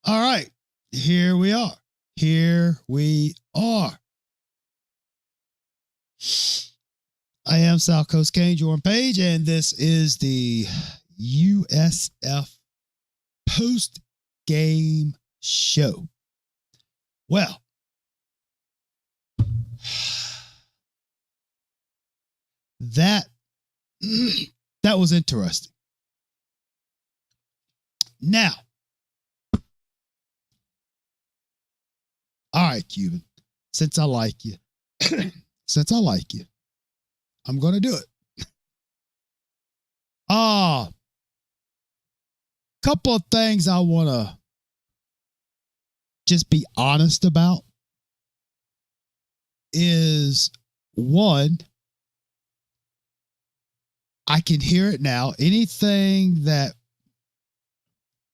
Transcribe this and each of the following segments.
All right. Here we are. Here we are. I am South Coast Kane, Jordan Page, and this is the USF post-game show. Well, that was interesting. Now, all right, Cuban, since I like you, I'm going to do it. Couple of things I want to just be honest about is one, I can hear it now. Anything that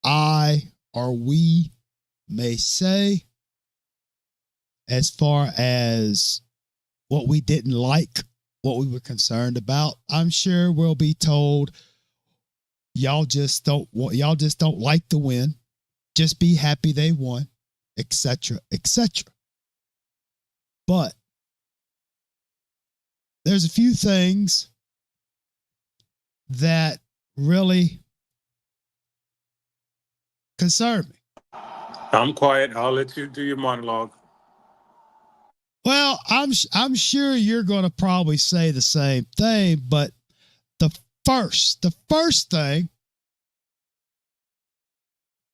I or we may say as far as what we didn't like, what we were concerned about, I'm sure we'll be told, y'all just don't like the win. Just be happy they won, etc., etc. But there's a few things that really concern me. I'm quiet. I'll let you do your monologue. Well, I'm sure you're going to probably say the same thing, but the first thing,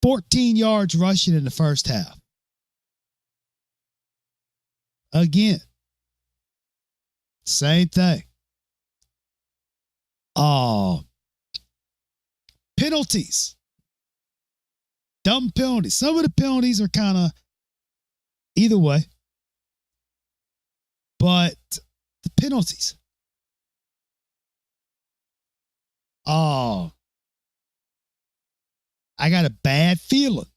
14 yards rushing in the first half. Again, same thing. Penalties. Dumb penalties. Some of the penalties are kind of either way. But the penalties. I got a bad feeling.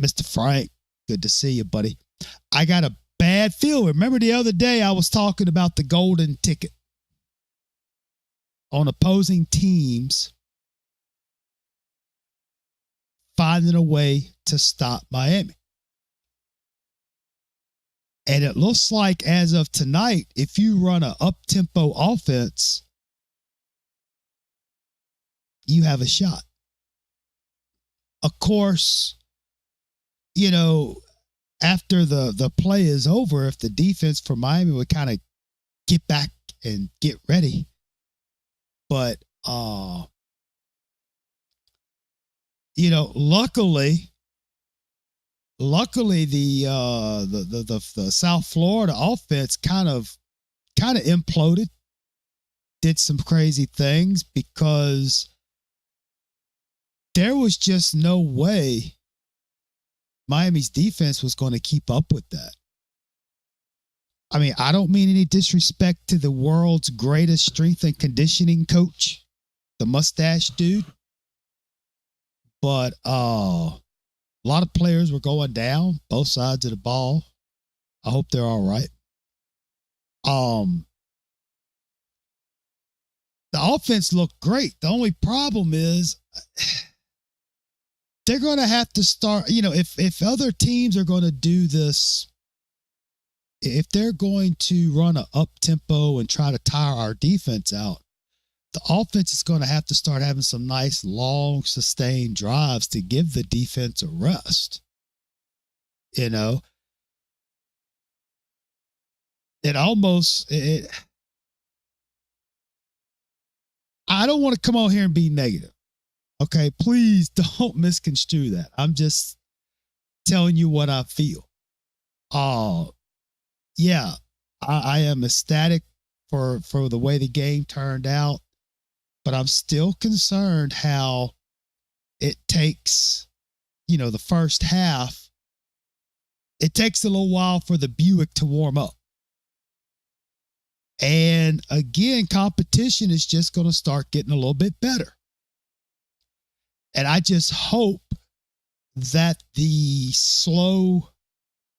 Mr. Frank, good to see you, buddy. I got a bad feeling. Remember the other day I was talking about the golden ticket on opposing teams finding a way to stop Miami. And it looks like as of tonight, if you run an up-tempo offense, you have a shot. Of course, you know, after the play is over, if the defense for Miami would kind of get back and get ready. But, luckily the South Florida offense kind of imploded, did some crazy things because there was just no way Miami's defense was going to keep up with that. I mean, I don't mean any disrespect to the world's greatest strength and conditioning coach, the mustache dude, but a lot of players were going down, both sides of the ball. I hope they're all right. The offense looked great. The only problem is they're going to have to start, if other teams are going to do this, if they're going to run an up-tempo and try to tire our defense out, the offense is going to have to start having some nice, long, sustained drives to give the defense a rest. It almost, I don't want to come on here and be negative. Okay, please don't misconstrue that. I'm just telling you what I feel. Yeah, I am ecstatic for the way the game turned out, but I'm still concerned how it takes, the first half, it takes a little while for the Buick to warm up. And again, competition is just going to start getting a little bit better. And I just hope that the slow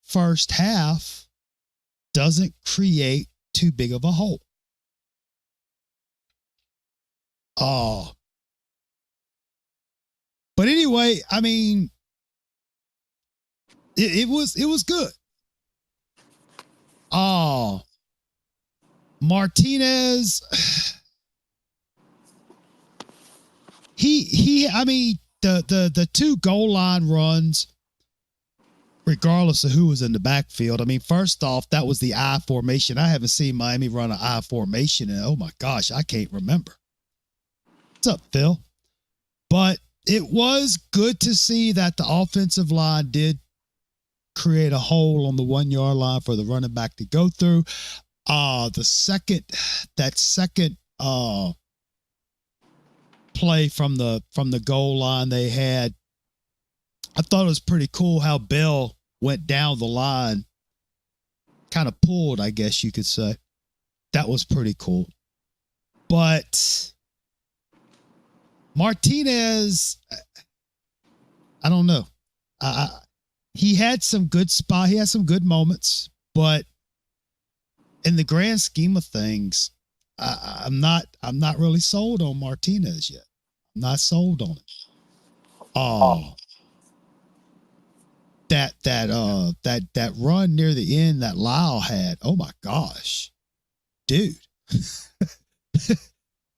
first half doesn't create too big of a hole. But anyway, I mean, it was good. Oh, Martinez, I mean, the two goal line runs, regardless of who was in the backfield. I mean, first off, that was the I formation. I haven't seen Miami run an I formation, and oh my gosh, I can't remember. What's up, Phil? But it was good to see that the offensive line did create a hole on the 1 yard line for the running back to go through. That second play from the goal line they had, I thought it was pretty cool how Bell went down the line, kind of pulled, I guess you could say. That was pretty cool. But Martinez, I don't know. He had some good spot. He had some good moments, but in the grand scheme of things, I'm not really sold on Martinez yet. I'm not sold on it. Oh, that run near the end that Lyle had. Oh my gosh, dude,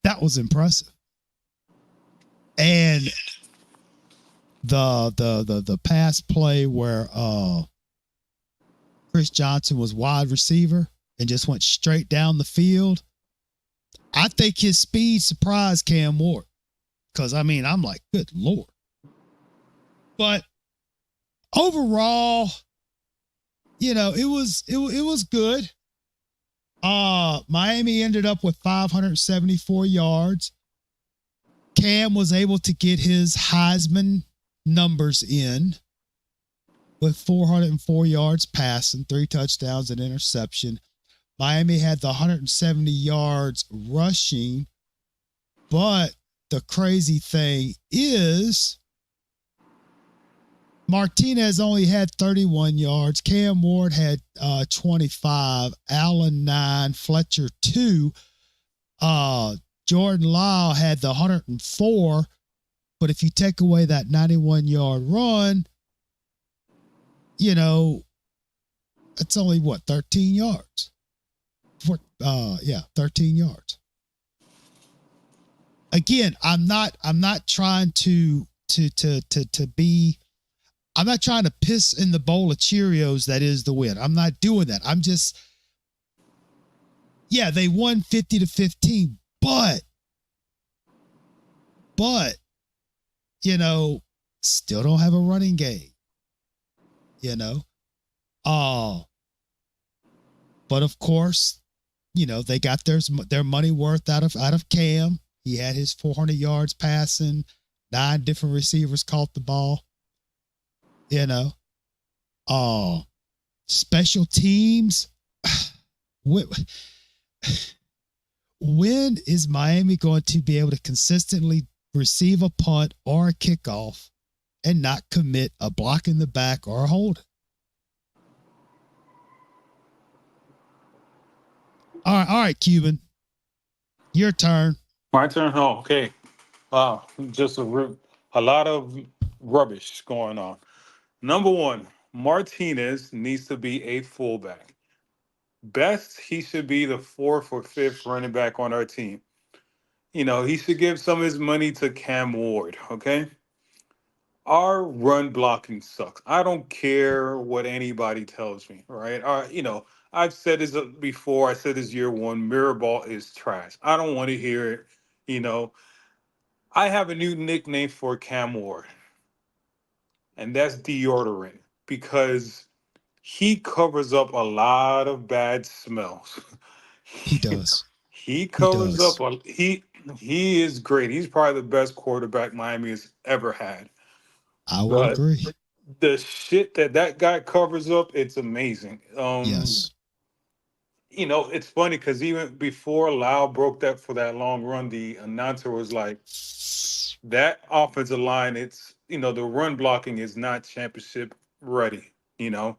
that was impressive. And the pass play where Chris Johnson was wide receiver and just went straight down the field. I think his speed surprised Cam Ward. Because, I mean, I'm like, good Lord. But overall, you know, it was good. Miami ended up with 574 yards. Cam was able to get his Heisman numbers in with 404 yards passing, 3 touchdowns, and interception. Miami had the 170 yards rushing, but the crazy thing is Martinez only had 31 yards. Cam Ward had 25, Allen 9, Fletcher 2. Jordan Lyle had the 104, but if you take away that 91-yard run, you know, it's only 13 yards. 13 yards. Again, I'm not trying to be, I'm not trying to piss in the bowl of Cheerios that is the win. I'm not doing that. I'm just, yeah, they won 50-15, but, you know, still don't have a running game, you know? But of course, you know, they got their money worth out of Cam. He had his 400 yards passing, 9 different receivers caught the ball, you know? Special teams. When is Miami going to be able to consistently receive a punt or a kickoff and not commit a block in the back or a hold? All right, Cuban. Your turn. My turn. Oh, okay. Wow, just a lot of rubbish going on. Number one, Martinez needs to be a fullback. Best, he should be the 4th or 5th running back on our team. You know, he should give some of his money to Cam Ward, okay? Our run blocking sucks. I don't care what anybody tells me, right? You know, I've said this before. I said this year one. Mirrorball is trash. I don't want to hear it. You know, I have a new nickname for Cam Ward, and that's deodorant because he covers up a lot of bad smells. He does. He He covers up does. he is great. He's probably the best quarterback Miami has ever had. I will But agree. the shit that guy covers up, it's amazing. Yes. You know, it's funny because even before Lau broke that for that long run, the announcer was like, "That offensive line, it's the run blocking is not championship ready." You know,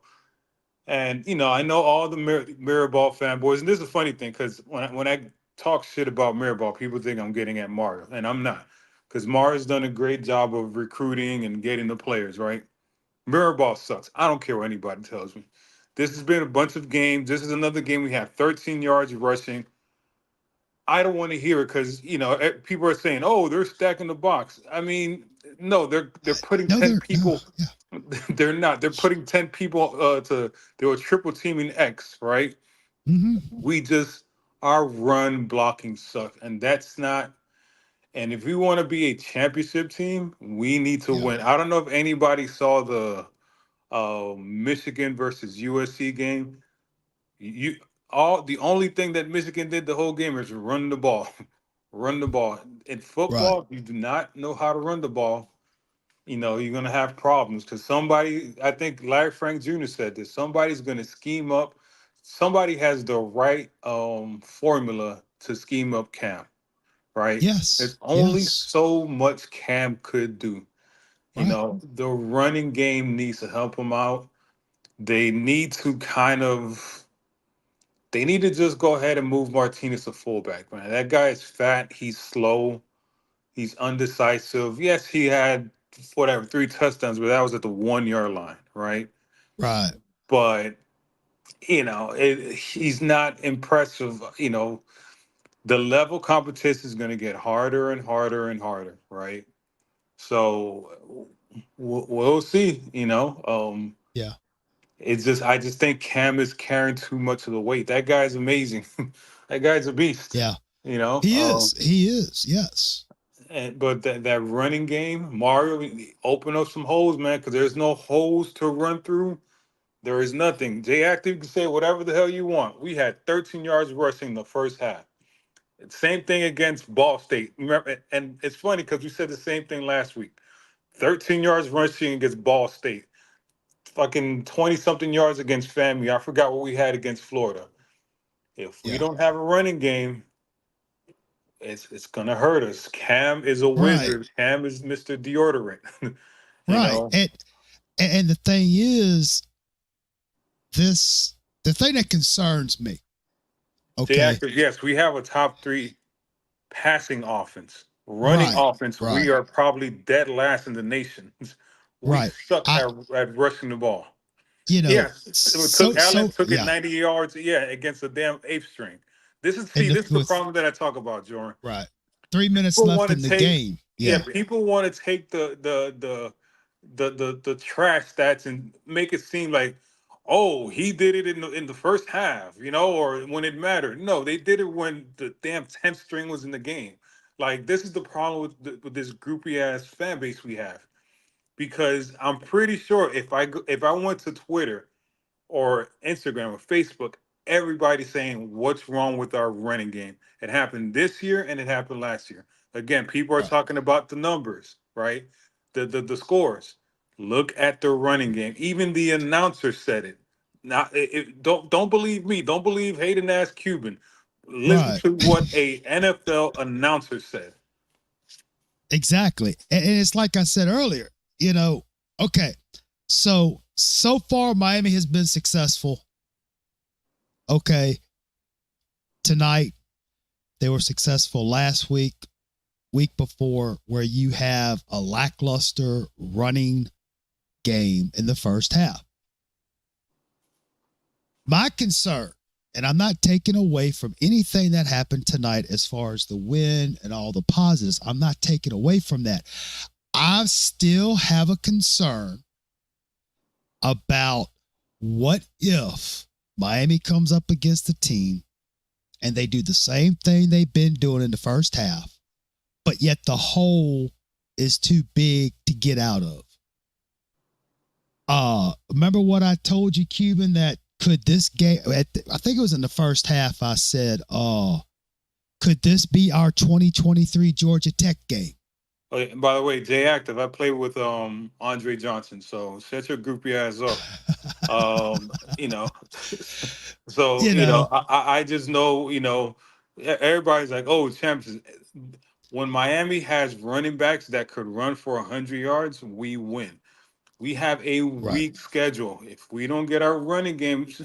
and I know all the Mirrorball fanboys, and this is a funny thing because when I talk shit about Mirrorball, people think I'm getting at Mario, and I'm not, because Mario's done a great job of recruiting and getting the players right. Mirror ball sucks. I don't care what anybody tells me. This has been a bunch of games. This is another game we had 13 yards rushing. I don't want to hear it because people are saying, "Oh, they're stacking the box." I mean, no, they're putting No, 10 they're no, people. yeah. They're not. They're putting 10 people to. They were triple teaming X, right? Hmm. We just our run blocking sucks, and that's not. And if we want to be a championship team, we need to Yeah. win. I don't know if anybody saw the Michigan versus USC game. You all the only thing that Michigan did the whole game is run the ball. Run the ball. In Right. football, if you do not know how to run the ball, you're gonna have problems because somebody, I think Larry Frank Jr. said this, somebody's gonna scheme up. Somebody has the right formula to scheme up Cam, right? There's Yes. only Yes. so much Cam could do. Right. The running game needs to help him out. They need to kind of they need to just go ahead and move Martinez to fullback, man. That guy is fat. He's slow. He's undecisive. Yes, he had whatever 3 touchdowns, but that was at the 1 yard line, right? Right. But he's not impressive. The level competition is going to get harder and harder and harder, right? So we'll see. Yeah. I just think Cam is carrying too much of the weight. That guy's amazing. That guy's a beast. Yeah. You know, He um, is. He is. Yes. but that running game, Mario, open up some holes, man, because there's no holes to run through. There is nothing. Jay Active can say whatever the hell you want. We had 13 yards rushing the first half. Same thing against Ball State. Remember, and it's funny because we said the same thing last week. 13 yards rushing against Ball State. Fucking 20 something yards against FAMU. I forgot what we had against Florida. If we Yeah. don't have a running game, it's gonna hurt us. Cam is a Right. wizard. Cam is Mr. Deodorant. you Right. know, And the thing is, this the thing that concerns me. Jay Okay. Actors, yes, we have a top three passing offense. Running Right. offense, we Right. are probably dead last in the nation. We Right. suck I at rushing the ball. you know Yes, it took Allen so took it yeah. 90 yards, yeah, against the damn eighth string. And This is the with problem that I talk about, Jordan. right 3 minutes People left want to in the take game. Yeah, Yeah. people want to take the trash stats and make it seem like, oh, he did it in the first half, or when it mattered. No, they did it when the damn 10th string was in the game. Like, this is the problem with this groupie ass fan base we have, because I'm pretty sure if I went to Twitter or Instagram or Facebook, everybody's saying what's wrong with our running game. It happened this year and it happened last year. Again, people are Right. talking about the numbers, right? The scores. Look at the running game. Even the announcer said it. Now, don't believe me. Don't believe Hayden ass Cuban. Listen Right. to what a NFL announcer said. Exactly. And it's like I said earlier, okay. So far Miami has been successful. Okay. Tonight they were successful last week before, where you have a lackluster running game in the first half. My concern, and I'm not taking away from anything that happened tonight as far as the win and all the positives, I'm not taking away from that. I still have a concern about what if Miami comes up against a team and they do the same thing they've been doing in the first half, but yet the hole is too big to get out of. Remember what I told you, Cuban, that could this game, I think it was in the first half, I said, could this be our 2023 Georgia Tech game? Oh, yeah, and by the way, Jay Active, I played with Andre Johnson, so set your groupie ass up. You know, so you know, I just know, everybody's like, oh, champs. When Miami has running backs that could run for 100 yards, we win. We have a right, weak schedule. If we don't get our running games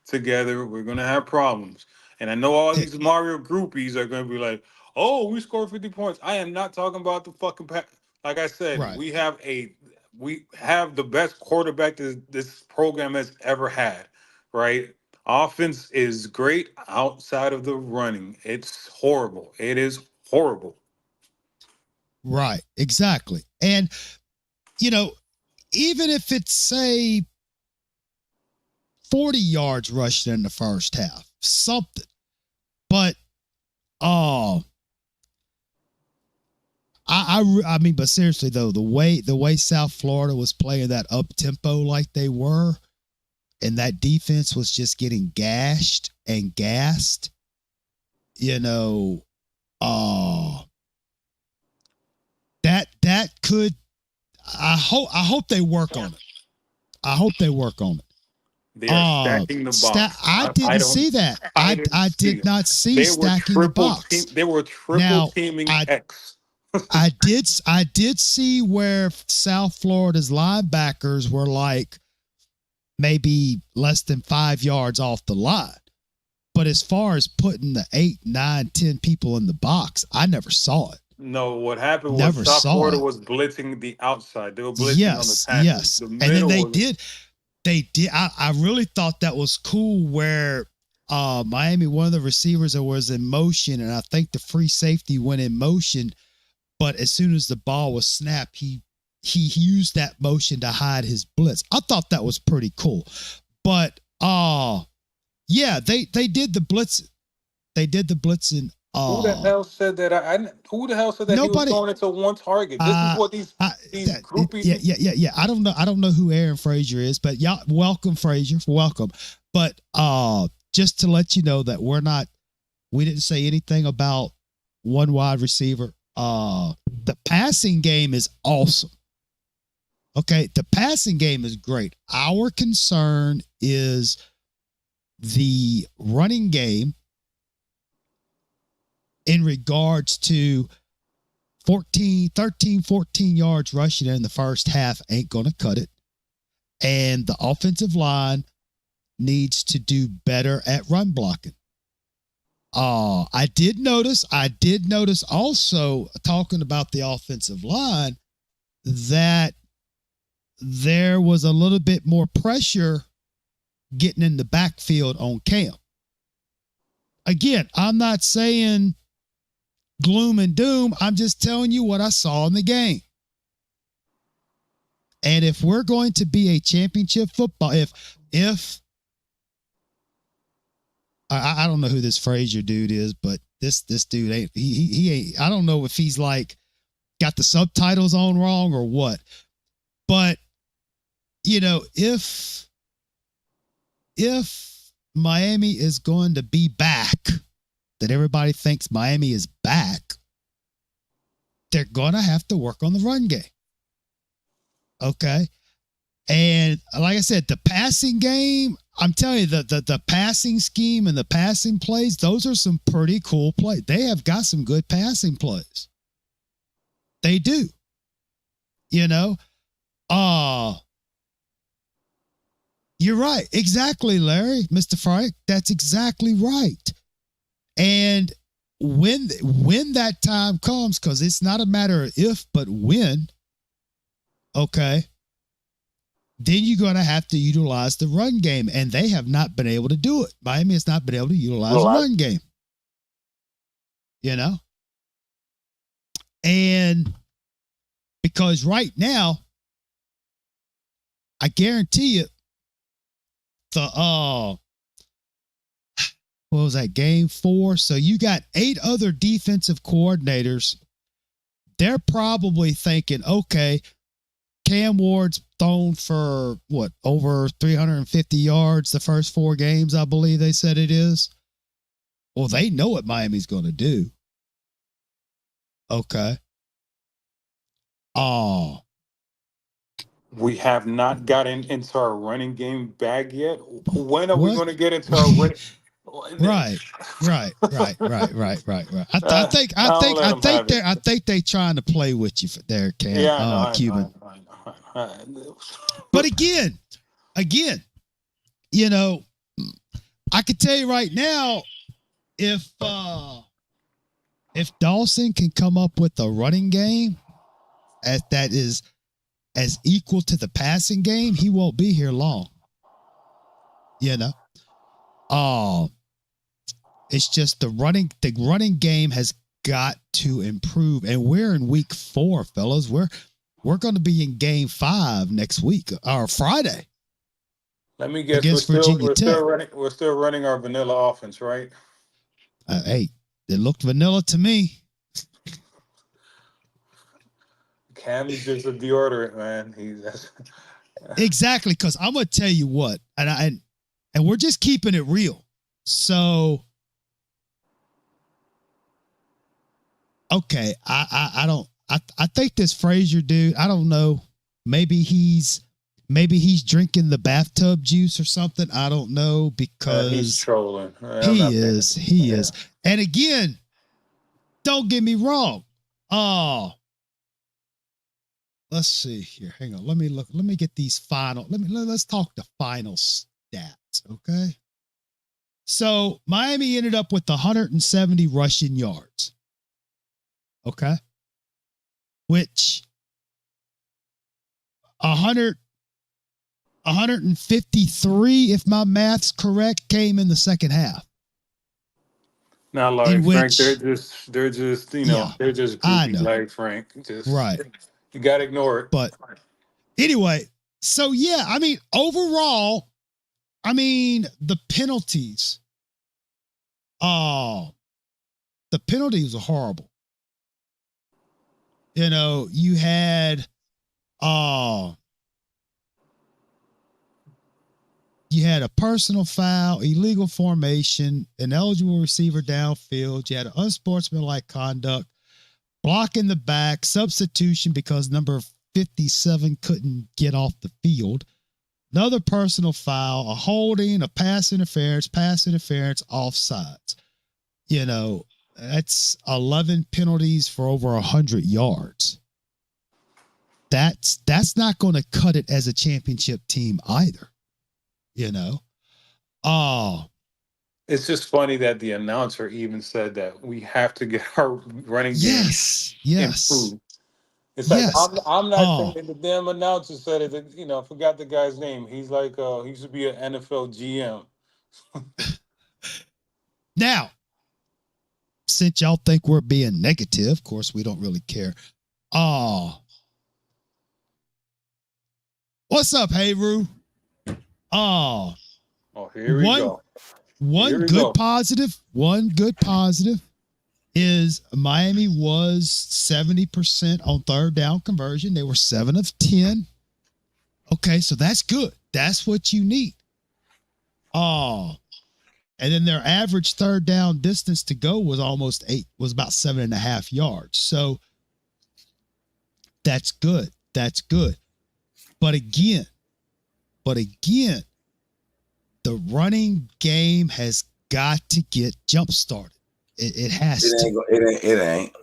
together, we're gonna have problems. And I know all it, these Mario groupies are gonna be like, "Oh, we scored 50 points." I am not talking about the fucking. Like I said, right, we have a We have the best quarterback this program has ever had, right? Offense is great outside of the running. It's horrible. It is horrible. Right. Exactly. And, you know, even if it's, say, 40 yards rushed in the first half, something. But, oh, I mean, but seriously though, the way South Florida was playing that up tempo like they were, and that defense was just getting gashed and gassed, you know, uh that could. I hope they work on it. I hope they work on it. They are stacking the box. I I didn't don't. see that. I didn't I see did it. not see They were stacking the triple box. team. They were triple Now, teaming X. I did see where South Florida's linebackers were like maybe less than 5 yards off the line. But as far as putting the 8, 9, 10 people in the box, I never saw it. No, what happened was Never South saw Florida it. was blitzing the outside. They were blitzing on the Yes, tackles. yes. The And then middle they was did. They did. I really thought that was cool where Miami, one of the receivers that was in motion, and I think the free safety went in motion, but as soon as the ball was snapped, he used that motion to hide his blitz. I thought that was pretty cool. But yeah, they did the blitz. They did the blitzing. who the hell said that? Who the hell said that he was Nobody. going into one target? This is Uh, what these yeah, groupies. yeah. I don't know who Aaron Frazier is, but y'all welcome Frazier, welcome. But just to let you know that we didn't say anything about one wide receiver. The passing game is awesome. Okay, the passing game is great. Our concern is the running game in regards to 13, 14 yards rushing in the first half ain't going to cut it. And the offensive line needs to do better at run blocking. I did notice also, talking about the offensive line, that there was a little bit more pressure getting in the backfield on Cam. Again, I'm not saying gloom and doom. I'm just telling you what I saw in the game. And if we're going to be a championship football, if I don't know who this Frazier dude is, but this dude ain't he ain't. I don't know if he's like got the subtitles on wrong or what. But you know, if Miami is going to be back, that everybody thinks Miami is back, they're going to have to work on the run game. Okay. And like I said, the passing game, I'm telling you, the passing scheme and the passing plays, those are some pretty cool plays. They have got some good passing plays. They do. You know? You're right. Exactly, Larry. Mr. Frank, that's exactly right. And when that time comes, because it's not a matter of if, but when, okay, then you're going to have to utilize the run game. And they have not been able to do it. Miami has not been able to utilize the run game. You know? And because right now, I guarantee you, what was that, game 4? So you got 8 other defensive coordinators. They're probably thinking, okay, Cam Ward's thrown for over 350 yards the first 4 games, I believe they said it is. Well, they know what Miami's going to do. Okay. We have not gotten into our running game bag yet. When are we going to get into our running? Right. Let them have it. I think they trying to play with you there, Cam. Yeah, Cuban. I know. But again, you know, I can tell you right now, if Dawson can come up with a running game that is as equal to the passing game, he won't be here long. You know? It's just the running game has got to improve. And we're in week 4, fellas. We're going to be in game 5 next week or Friday. Let me guess. Against Virginia Tech. We're still running our vanilla offense, right? Hey, it looked vanilla to me. Cam is just a deodorant, man. Exactly, because I'm gonna tell you what, and we're just keeping it real. So, okay, I think this Frazier dude, I don't know. Maybe he's drinking the bathtub juice or something. I don't know, because he's trolling. He is. And again, don't get me wrong. Let's see here. Hang on. Let me look. Let me get these final. Let's talk the final stats. Okay. So Miami ended up with 170 rushing yards. Okay. Which 153, if my math's correct, came in the second half. Not like Frank. They're just they're just goofy like Frank. Just right. You gotta ignore it. But anyway, so yeah, I mean, overall, I mean, the penalties. The penalties are horrible. You know, you had a personal foul, illegal formation, ineligible receiver downfield. You had an unsportsmanlike conduct, block in the back, substitution because number 57 couldn't get off the field, another personal foul, a holding, a pass interference, offsides. You know, that's 11 penalties for over 100 yards. That's not going to cut it as a championship team either. You know, it's just funny that the announcer even said that we have to get our running game improved. It's like I'm not saying the damn announcer said it. You know, I forgot the guy's name. He's like he used to be an NFL GM. Now, since y'all think we're being negative, of course we don't really care. What's up, Hayru? Here we go. One good positive is Miami was 70% on third down conversion. They were 7 of 10. Okay, so that's good. That's what you need. And then their average third down distance to go was about 7.5 yards. So that's good. That's good. But again, the running game has got to get jump started. It has to. It ain't.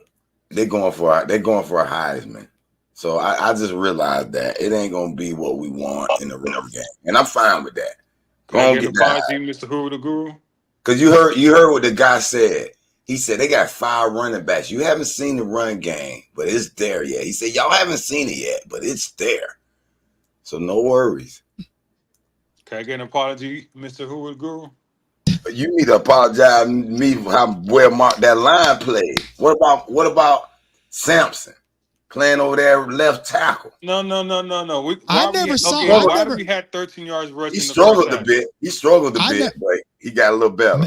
They're going for a Heisman. So I just realized that it ain't gonna be what we want in the running game, and I'm fine with that. Can I get an apology, Mr. Huru the Guru? Because you heard what the guy said. He said they got 5 running backs. You haven't seen the run game, but it's there yet. He said y'all haven't seen it yet, but it's there. So no worries. Can I get an apology, Mr. Huru the Guru? You need to apologize to me for how well marked that line played. What about Sampson playing over there left tackle? No. I never saw. Why did we had 13 yards rushing? He struggled a bit. But he got a little better.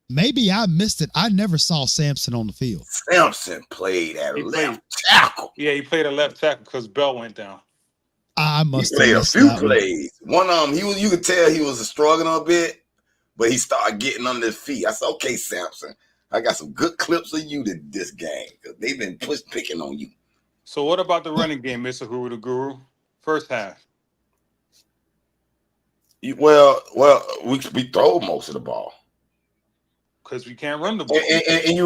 Maybe I missed it. I never saw Sampson on the field. Sampson played at left tackle. Yeah, he played at left tackle because Bell went down. I must have played a few plays. One of them, you could tell he was struggling a bit, but he started getting under his feet. I said, okay, Sampson, I got some good clips of you this game because they've been picking on you. So what about the running game, Mr. Huru the Guru? First half. Well, we throw most of the ball because we can't run the ball. And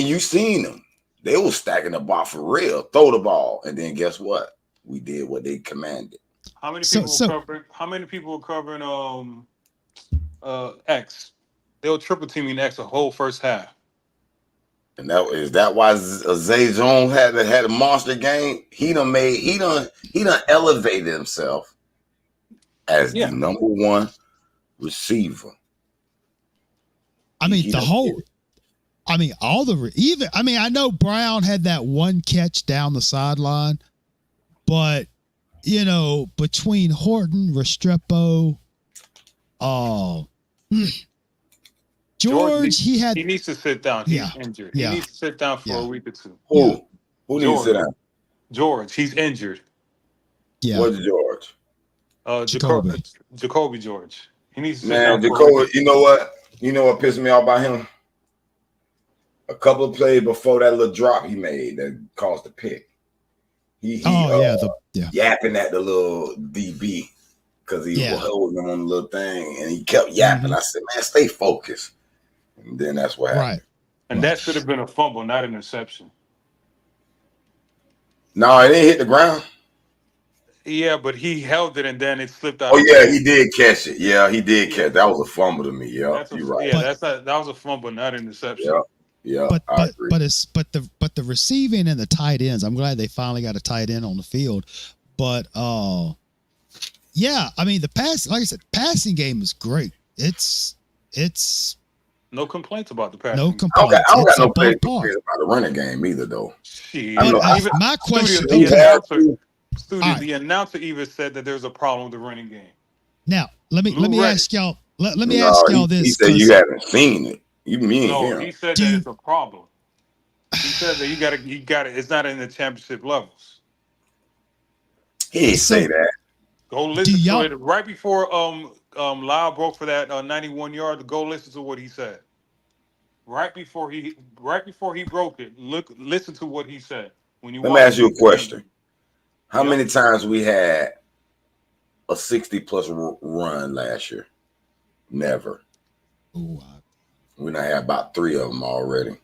you seen them. They were stacking the ball for real. Throw the ball, and then guess what? We did what they commanded. How many people were covering X? They were triple teaming X the whole first half. And is that why Zay Jones had a monster game? He done elevated himself as the Yeah. number one receiver. I mean, I know Brown had that one catch down the sideline, but between Horton, Restrepo, George, he needs to sit down. Yeah, He's injured. He yeah, needs to sit down for yeah, a week or two. yeah, Who needs to sit down? George, he's injured. yeah. What's George? Jacoby. Jacoby George. He needs to sit Man, down for a Jacoby, week. you know what? You know what pissed me off about him? A couple of plays before that little drop he made that caused the pick. Yapping at the little DB because he was holding him on the little thing, and he kept yapping. I said, man, stay focused. And then that's what happened. Right. And that should have been a fumble, not an interception. No, it didn't hit the ground. Yeah, but he held it and then it slipped out. Oh yeah, he did catch it. Yeah, he did catch. That was a fumble to me. Yeah, you're right. Yeah, that was a fumble, not an interception. Yeah. But the receiving and the tight ends, I'm glad they finally got a tight end on the field. But yeah, I mean passing game is great. It's no complaints about the passing. No complaints. I don't got no complaints about the running game either, though. My question. The announcer even said that there's a problem with the running game. Now let me ask y'all. Let me ask y'all this. He said you haven't seen it. You mean him? He said that it's a problem. He said that you got it. It's not in the championship levels. He didn't say that. Go listen to it right before Lyle broke for that 91-yard. Go listen to what he said. Right before he broke it. Listen to what he said. Let me ask you a question. How many times we had a 60-plus run last year? Never. Ooh, we done had about 3 of them already.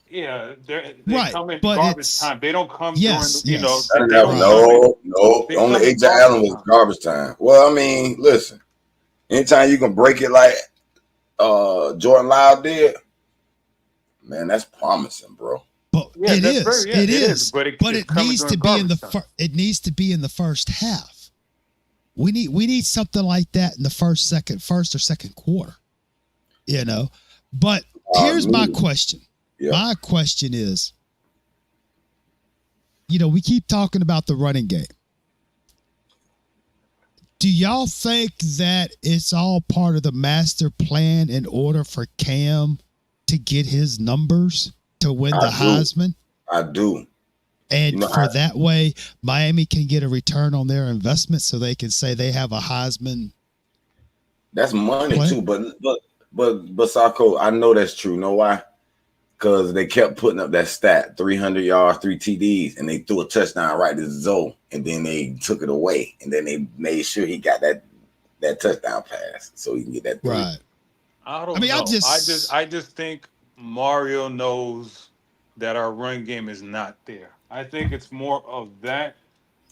Yeah, they come in garbage time. They don't come during No. Only AJ Allen was garbage time. Well, I mean, listen. Anytime you can break it like Jordan Lyle did, man, that's promising, bro. But it is. But it needs to be in the it needs to be in the first half. We need something like that in the first or second quarter. But here's my question. Yeah. My question is, we keep talking about the running game. Do y'all think that it's all part of the master plan in order for Cam to get his numbers to win the Heisman? I do. And that way, Miami can get a return on their investment so they can say they have a Heisman. That's money too. But Sacco, I know that's true. You know why? Because they kept putting up that stat, 300 yards, 3 TDs, and they threw a touchdown right to Zoe, and then they took it away, and then they made sure he got that touchdown pass so he can get that 3. Right. I don't know. I just think Mario knows that our run game is not there. I think it's more of that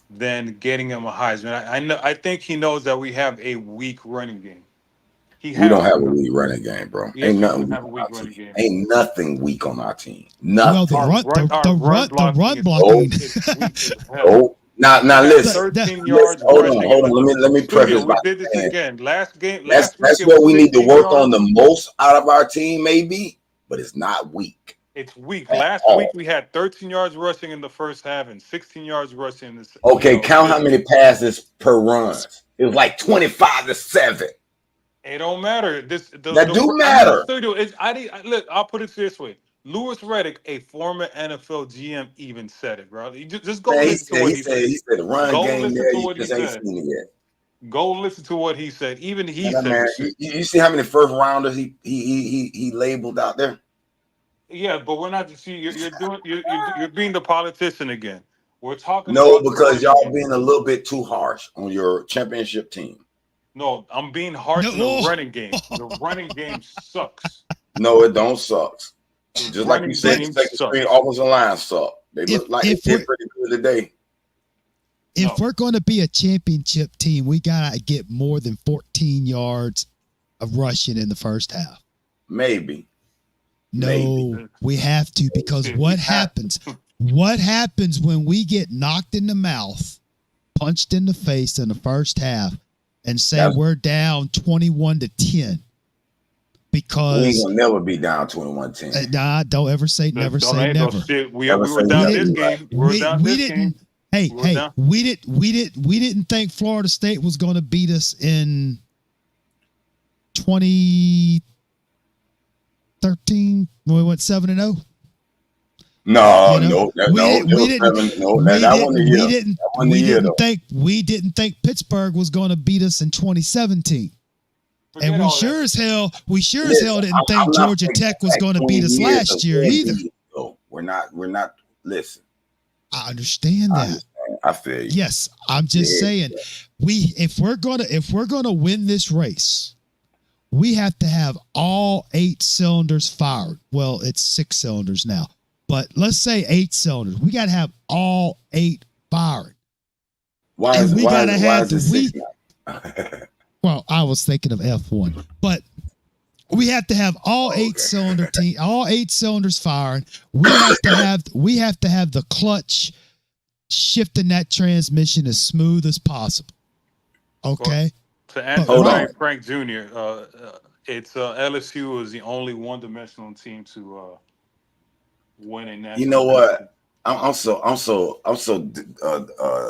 than getting him a Heisman. I think he knows that we have a weak running game. We don't have a weak running game, bro. Yes, ain't nothing weak on our team. Ain't nothing weak on our team. Nothing. Well, the run blocking. Now listen. 13 yards. Hold on. Let me preface. We did this again. Last game. That's what we need to work on the most out of our team, maybe. But it's not weak. It's weak. Last week we had 13 yards rushing in the first half and 16 yards rushing in the second. Okay, count how many passes per run. It was like 25-7. It don't matter. That do matter. Look, I'll put it this way. Louis Riddick, a former NFL GM, even said it, bro. You just go listen to what he said. He said the run game there, you just ain't seen it yet. Go listen to what he said. Even he said man, you see how many first rounders he labeled out there? Yeah, but we're not. See, you're being the politician again. We're talking. No, because y'all being a little bit too harsh on your championship team. No, I'm being harsh on the running game. The running game sucks. No, it don't suck. Just like you said, the second string offensive line suck. They look like they're pretty good today. If we're going to be a championship team, we got to get more than 14 yards of rushing in the first half. Maybe. No, Maybe. we have to, because what happens? What happens when we get knocked in the mouth, punched in the face in the first half, and say we're down 21-10? Because we ain't gonna never be down 21-10. Nah, don't ever say never. Say never. Shit. We were down this game. We didn't. Hey, we didn't think Florida State was going to beat us in 2013 when we went 7-0. No, we didn't think Pittsburgh was going to beat us in 2017. And we sure as hell didn't think Georgia Tech was going to beat us last year either. We're not. Listen, I understand that. I feel you. Yes, I'm just saying, if we're gonna win this race, we have to have all 8 cylinders fired. Well, it's 6 cylinders now, but let's say 8 cylinders. We got to have all 8 fired. Why is it 6? Well, I was thinking of F1, but we have to have all 8 cylinders firing. We have to have the clutch shifting that transmission as smooth as possible. Okay. To answer Frank Jr., it's LSU is the only one-dimensional team to win a national. You know what? I'm so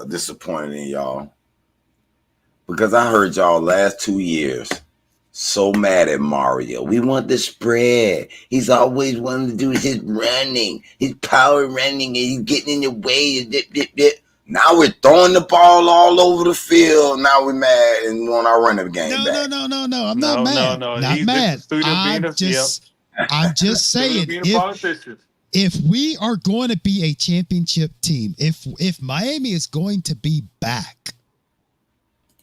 disappointed in y'all, because I heard y'all last 2 years so mad at Mario. We want the spread. He's always wanting to do his running, his power running, and he's getting in the way. Now we're throwing the ball all over the field. Now we're mad and want our running game back. No. I'm not mad. Not mad. I'm just saying, if we are going to be a championship team, if Miami is going to be back,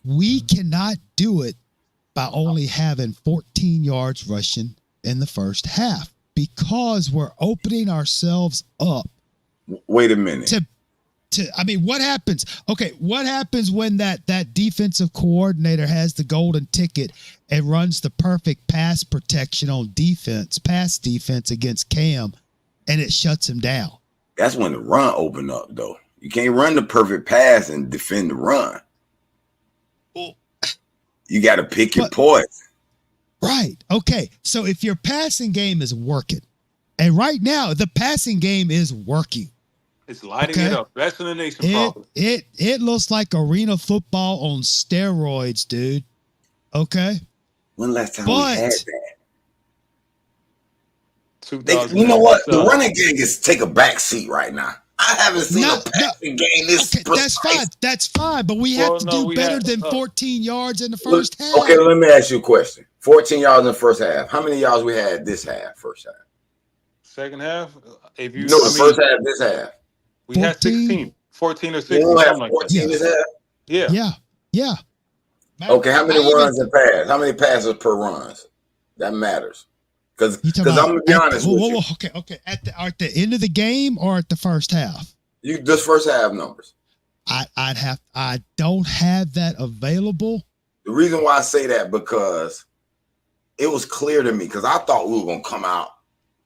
we cannot do it by only having 14 yards rushing in the first half, because we're opening ourselves up. Wait a minute. What happens? Okay, what happens when that defensive coordinator has the golden ticket and runs the perfect pass protection on pass defense against Cam, and it shuts him down? That's when the run open up, though. You can't run the perfect pass and defend the run. You got to pick your poison. Right. Okay. So if your passing game is working, and right now the passing game is working. It's lighting it up. Best in the nation, probably. It looks like arena football on steroids, dude. Okay. When last time we had that? You know what? The running game is take a back seat right now. I haven't seen a passing game this. Okay, that's fine. But we have to do better than 14 yards in the first half. Okay, let me ask you a question. 14 yards in the first half. How many yards we had this half? First half. Second half. First half. This half. We had 16, 14 or 16. We have 14 this half. Yeah. Okay, how many runs and passes? How many passes per runs? That matters. Because I'm gonna be honest with you. Okay. At the end of the game or at the first half? You just first half numbers. I don't have that available. The reason why I say that, because it was clear to me, because I thought we were gonna come out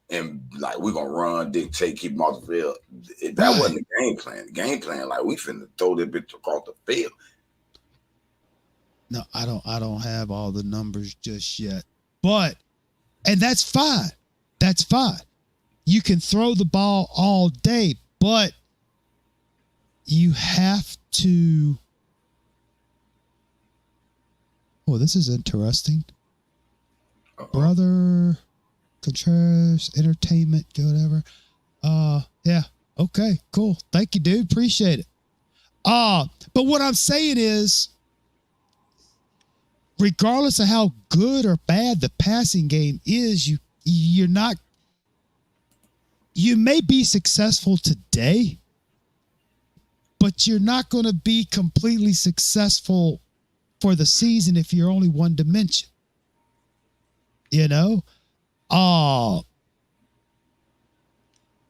and like we're gonna run, dictate, keep them off the field. That wasn't the game plan. The game plan, like we finna throw this bitch across the field. No, I don't have all the numbers just yet. And that's fine. That's fine. You can throw the ball all day, but you have to. Oh, this is interesting. Brother Contreras, entertainment, whatever. Yeah. Okay, cool. Thank you, dude. Appreciate it. But what I'm saying is, regardless of how good or bad the passing game is, you may be successful today, but you're not going to be completely successful for the season if you're only one dimension. You know?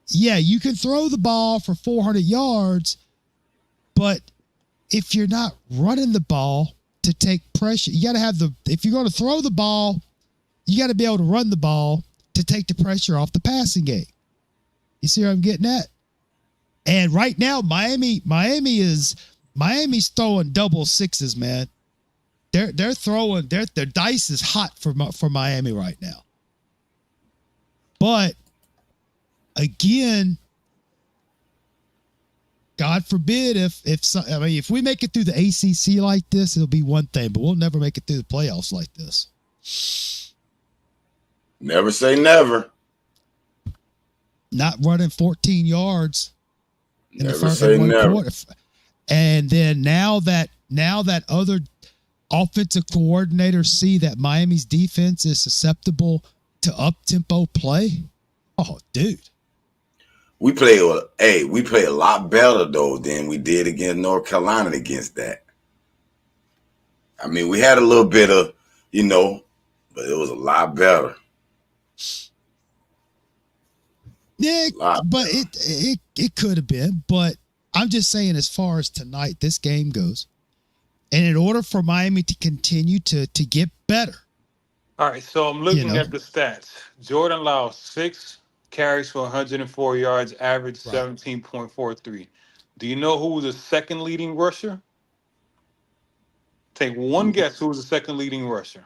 Yeah, you can throw the ball for 400 yards, but if you're not running the ball to take pressure, you got to have if you're going to throw the ball, you got to be able to run the ball to take the pressure off the passing game. You see where I'm getting at? And right now, Miami's throwing double sixes, man. They're throwing their dice is hot for Miami right now. But again, God forbid if we make it through the ACC like this, it'll be one thing, but we'll never make it through the playoffs like this. Never say never. Not running 14 yards in Never the first say one never. quarter, and then now that other offensive coordinators see that Miami's defense is susceptible to up-tempo play. Oh, dude. We play a lot better though than we did against North Carolina against that. I mean, we had a little bit of, but it was a lot better. Yeah, but it could have been. But I'm just saying, as far as tonight, this game goes, and in order for Miami to continue to get better. All right, so I'm looking at the stats. Jordan Love, 6 carries for 104 yards, average 17.43. Do you know who was the second leading rusher? Take one guess. Who was the second leading rusher?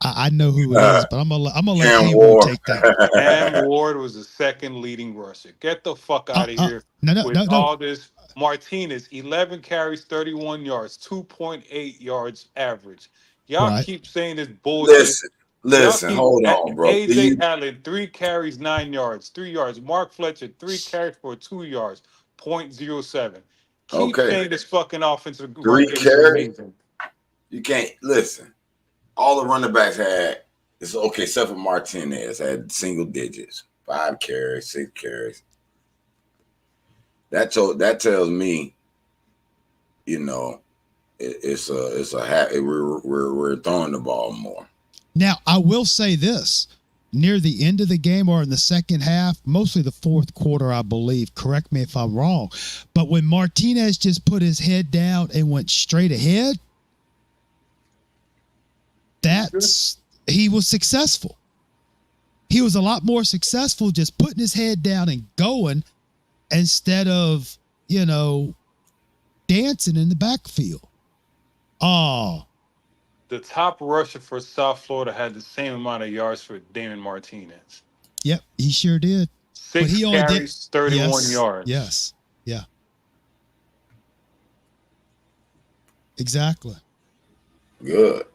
I know who it is, but I'm gonna let Cam Haywood Ward. take that. Cam Ward was the second leading rusher. Get the fuck out of here with all this. Martinez, 11 carries, 31 yards, 2.8 yards average. Y'all keep saying this bullshit. Listen, hold on, bro. AJ Allen, 3 carries, 9 yards, 3 yards. Mark Fletcher, 3 carries for 2 yards, 0.07. Keep saying this fucking offensive 3 carries. You can't listen. All the running backs had it's okay, except for Martinez had single digits, 5 carries, 6 carries. That tells me, we're throwing the ball more. Now, I will say this. Near the end of the game or in the second half, mostly the fourth quarter, I believe, correct me if I'm wrong, but when Martinez just put his head down and went straight ahead, he was successful. He was a lot more successful just putting his head down and going instead of, dancing in the backfield. Oh, the top rusher for South Florida had the same amount of yards for Damon Martinez. Yep, he sure did. 6 carries, 31 yards. Yes. Yeah. Exactly. Good.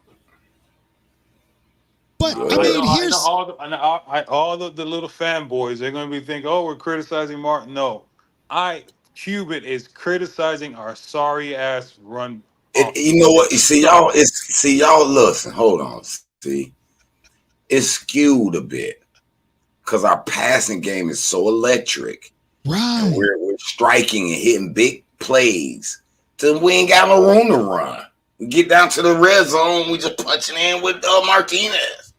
But I mean, here's all the little fanboys. They're going to be thinking, "Oh, we're criticizing Martin." No, Cuban is criticizing our sorry ass run. You know what? You see, y'all. Listen, hold on. See, it's skewed a bit because our passing game is so electric. Right. And we're striking and hitting big plays till we ain't got no room to run. We get down to the red zone, we just punching in with Martinez.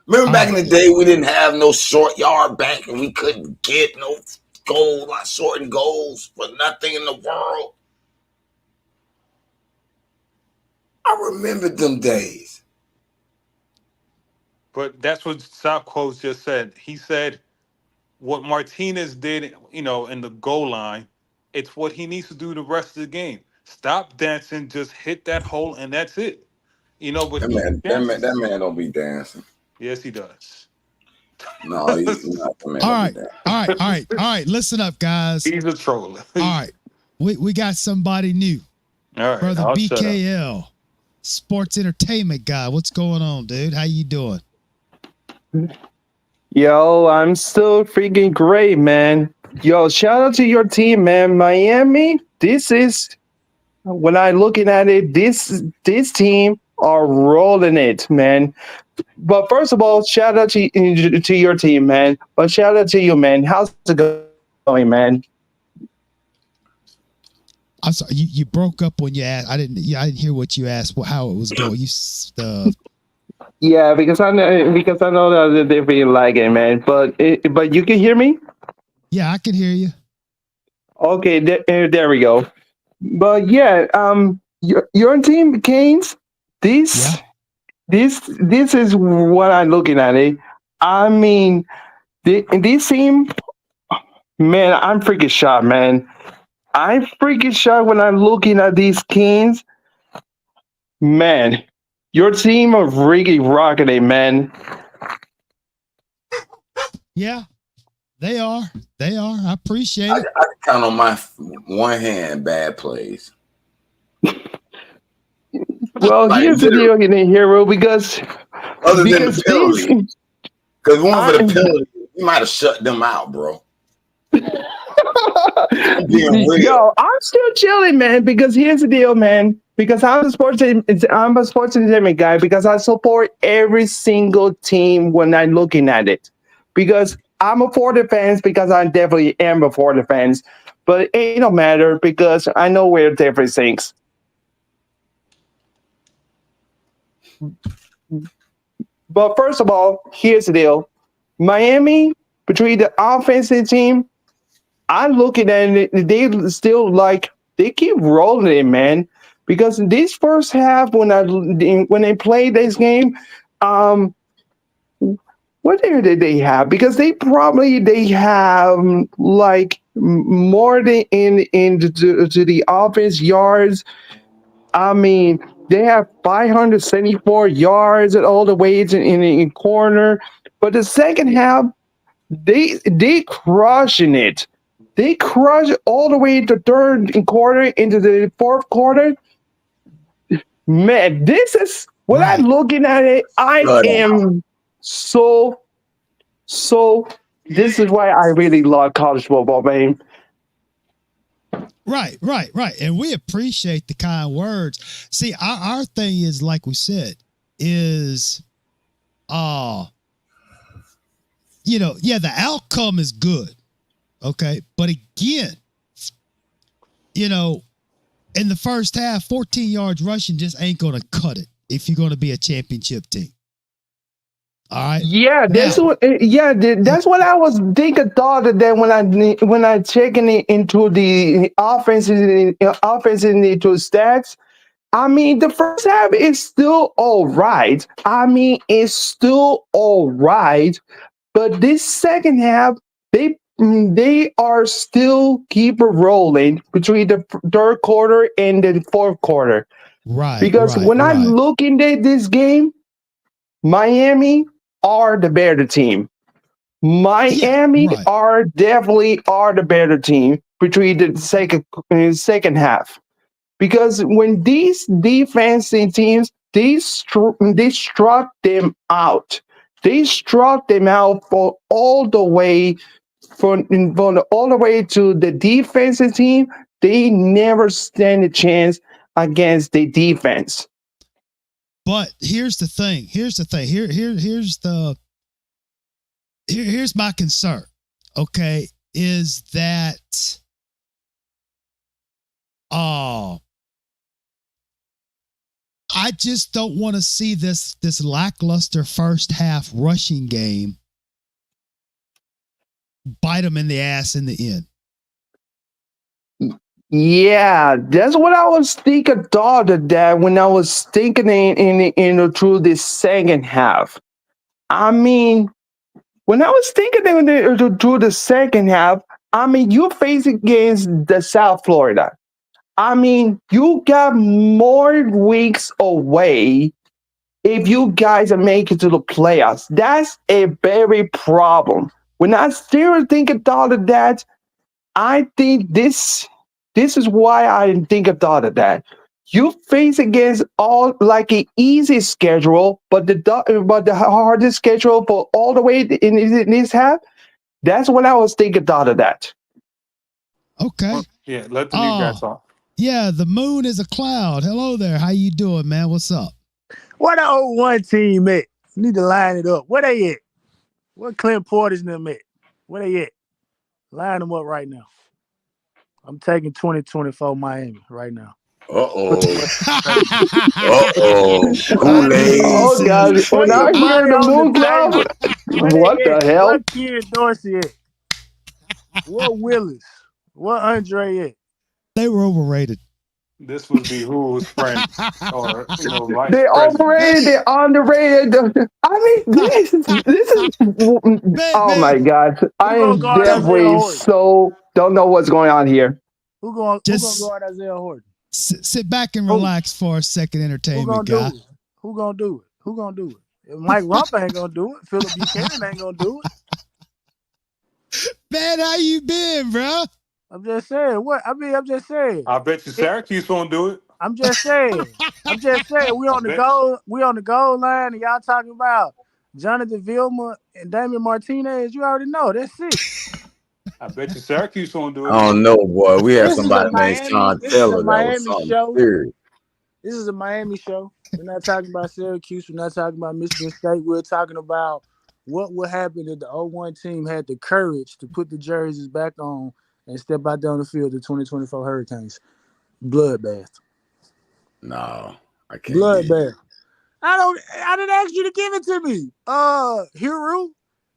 Remember back in the day, we didn't have no short yard back and we couldn't get no goal, like shortened goals for nothing in the world. I remember them days. But that's what South Coast just said. He said what Martinez did, in the goal line, it's what he needs to do the rest of the game. Stop dancing, just hit that hole, and that's it. But that man don't be dancing. Yes, he does. No, he's not. All right. Listen up, guys. He's a troll. All right, we got somebody new. All right, Brother BKL, sports entertainment guy. What's going on, dude? How you doing? Yo, I'm still freaking great, man. Yo, shout out to your team, man. Miami, this is, when I'm looking at it, this team are rolling it, man. But first of all, shout out to your team, man. But shout out to you, man. How's it going, man? I'm sorry, you broke up when you asked. I didn't hear what you asked. How it was going? Yeah, because I know that they've been lagging, man. But you can hear me? Yeah, I can hear you. Okay, there we go. But yeah, your team, Canes. This is what I'm looking at. It. I mean, this team, man, I'm freaking shocked, man. I'm freaking shocked when I'm looking at these Kings. Man, your team are really rocking it, man. Yeah, they are. They are. I appreciate I it. can count on my one hand bad plays. Well, Like here's the literally, deal, hero, because other than the because this, penalty. Because if it wasn't for the I, penalty, we might have shut them out, bro. I'm being real. yo, I'm still chilling, man. Because here's the deal, man. Because I'm a sports entertainment guy. Because I support every single team when I'm looking at it. Because I'm a for the fans. Because I definitely am a for the fans. But it ain't no matter because I know where different things. But first of all, here's the deal. Miami, between the offensive team, I looking at it, they still like they keep rolling it, man. Because in this first half, when they play this game, um, what did they have? Because they have like more than to the offense yards. I mean, they have 574 yards at all the way in corner. But the second half, they crushing it. They crush it all the way to third and quarter into the fourth quarter. Man, this is when I'm Right. looking at it. I Shut out. am so so. This is why I really love college football, man. Right, right, right. And we appreciate the kind words. See, our thing is, like we said, is uh, yeah, the outcome is good. Okay. But again, you know, in the first half, 14 yards rushing just ain't gonna cut it if you're gonna be a championship team. All right. Yeah, Now, that's what I was thinking. Thought of that when I checking it into the offense into stats. I mean, the first half is still all right. I mean, it's still all right. But this second half, they are still keep rolling between the third quarter and the fourth quarter. right, Because right, when I right. look into this game, Miami are the better team. Yeah, Miami right. are definitely are the better team between the second half. Because when these defensive teams they struck them out. They struck them out for all the way all the way to the defensive team. They never stand a chance against the defense. But here's the thing. Here's the thing. Here's my concern. Okay, is that uh I just don't want to see this lackluster first half rushing game bite them in the ass in the end. Yeah, that's what I was thinking. Thought of that when I was thinking through this second half. I mean, when I was thinking through the second half, I mean, you face against the South Florida. I mean, you got more weeks away if you guys are making to the playoffs. That's a very problem. When I still think about of that, I think this is why I think about of that. You face against all like an easy schedule, but the hardest schedule for all the way in this half. That's what I was thinking about of that. Okay. Yeah, let the new guy Oh, talk. yeah, the moon is a cloud. Hello there. How you doing, man? What's up? Where the old one team at? You need to line it up. Where they at? Where Clint Portis and them at? Where they at? Line them up right now. I'm taking 2024 Miami right now. Put the Uh-oh. money. Uh-oh. I knew Kool-Aid. you'd Oh say God! it. Put When your I hear money the on the moon cloud, table. Where they what the at? hell? Where Kid Dorsey at? Where Willis? Where Andre at? They were overrated. This would be who's friend or vice They're president. overrated. They're underrated. I mean, this is. man, Oh man, my God! Who I gonna am guard Isaiah definitely Horton? so don't know what's going on here. Who gonna just guard Isaiah Horton? sit back and Who? relax for a second, Who entertainment gonna guy. do it? Who gonna do it? Who gonna do it? If Mike Rump ain't gonna do it. Philip Buchanan ain't gonna do it. Man, how you been, bro? I'm just saying. What? I mean, I'm just saying. I bet you Syracuse won't do it. I'm just saying. I'm just saying. We I on the bet. goal. We on the goal line, and y'all talking about Jonathan Vilma and Damian Martinez. You already know that's it. I bet you Syracuse won't do I it. don't know, boy. We had This is a somebody named Miami. Sean This is a Taylor that was Miami something show. serious. This is a Miami show. We're not talking about Syracuse. We're not talking about Michigan State. We're talking about what would happen if the 0-1 team had the courage to put the jerseys back on and step out down the field the 2024 Hurricanes. Bloodbath. No, I can't get it. Bloodbath. I didn't ask you to give it to me. Hiru,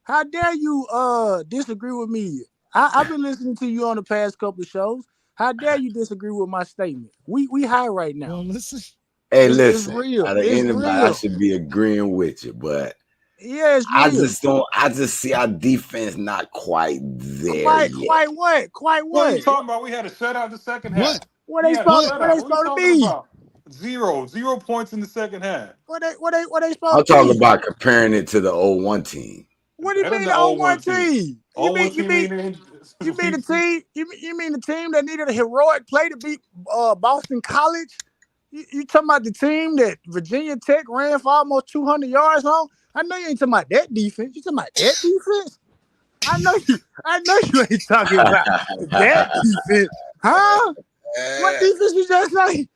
how dare you disagree with me? I've been listening to you on the past couple of shows. How dare you disagree with my statement? We high right now. Well, listen. Hey, It's listen. real. Out of It's anybody, I real. should be agreeing with you, but Yeah, it's I real. just don't. I just see our defense not quite there Quite yet. what? Quite What are you what? talking about? We had a shutout the second half. What? What We they had a supposed What? what they shutout. What are you supposed to talking be? about? Zero points in the second half. What they I'm supposed to talking be? about comparing it to the 0-1 team. What do you Better than mean the the 0-1 0-1 team. team? You 0-1 mean you team mean ain't in. you mean the team? You mean the team that needed a heroic play to beat Boston College? You talking about the team that Virginia Tech ran for almost 200 yards on? I know you ain't talking about that defense. You talking about that defense? I know you ain't talking about that defense, huh? What defense you just say?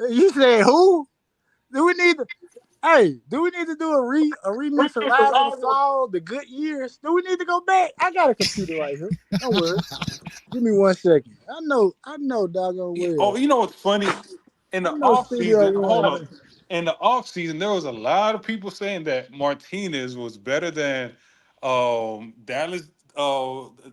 You said who? Do we need to do we need to do a remix of Live in the Fall, the good years? Do we need to go back? I got a computer right here. Don't worry. Give me 1 second. I know doggone Oh, well. you know what's funny? In I the know off Studio season, hold One. up. In the off season, there was a lot of people saying that Martinez was better than Dallas.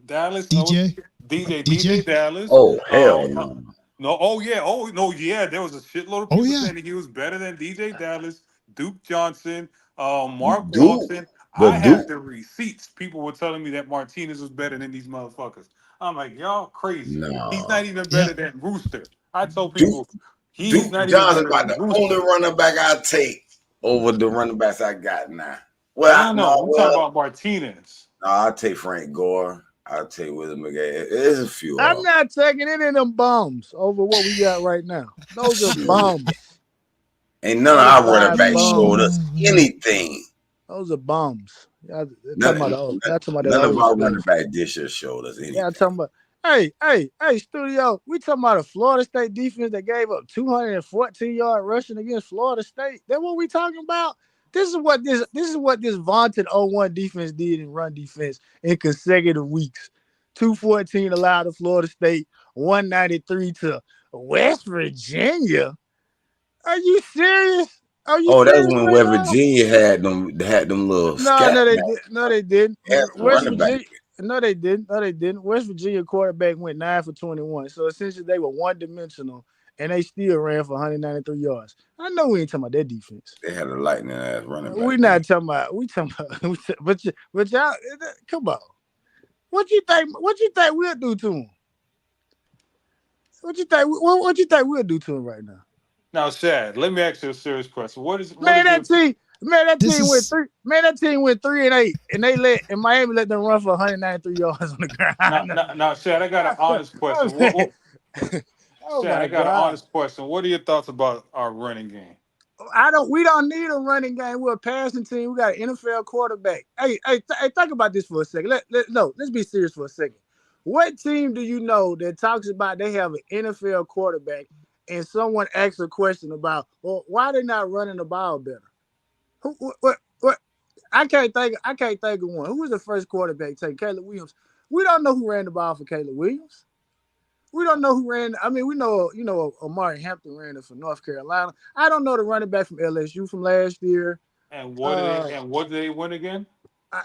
Dallas. Was DJ? DJ DJ? Dallas. Oh, hell Uh, no. no. Oh yeah. Oh no. Yeah. There was a shitload of Oh, people yeah. saying that he was better than DJ Dallas, Duke Johnson, Mark Duke, Walton. I but have Duke, the receipts. People were telling me that Martinez was better than these motherfuckers. I'm like, y'all crazy. He's no. not even better Yep. than Rooster. I told Duke, people he's Duke not even Johnson better about than the only Rooster. running back I take over the running backs I got now. No, no. I'm talking about Martinez. No, I'll take Frank Gore. I'll take William McGay. There's a few of I'm them. not taking any of them bums over what we got right now. Those are Shoot. bums. Ain't none of our running Certified backs showed bums. us anything. Those are bums. Y'all talking about None, y'all talking about that none of old our stuff. running back this year showed us Yeah, anything. talking about. Hey, studio. We talking about a Florida State defense that gave up 214-yard rushing against Florida State. That's what we talking about. This is what this vaunted 0-1 defense did in run defense in consecutive weeks. 214 allowed to Florida State, 193 to West Virginia. Are you serious? Are you Oh, that's serious when right West now? Virginia had them little No, scat no, they back. did. No, they didn't. Had some West running back. Virginia. No, they didn't. No, they didn't. West Virginia quarterback went 9 for 21. So essentially, they were one-dimensional, and they still ran for 193 yards. I know we ain't talking about that defense. They had a lightning ass running back. We're not talking about. We talking about. But y'all, come on. What you think? What you think we'll do to him? What you think? What you think we'll do to him right now? Now, Shad, let me ask you a serious question. What Man, is your that This team went is 3. Man, that team went 3-8, and Miami let them run for 193 yards on the ground. now, Shad? I got an honest question. Oh Shad, I my got an God. honest question. What are your thoughts about our running game? We don't need a running game. We're a passing team. We got an NFL quarterback. Hey, think about this for a second. Let's be serious for a second. What team do you know that talks about they have an NFL quarterback and someone asks a question about, well, why they not running the ball better? What? I can't think of one. Who was the first quarterback taken? Caleb Williams. We don't know who ran the ball for Caleb Williams. We don't know who ran. I mean, we know, Amari Hampton ran it for North Carolina. I don't know the running back from LSU from last year. And Uh, what did they win again? I,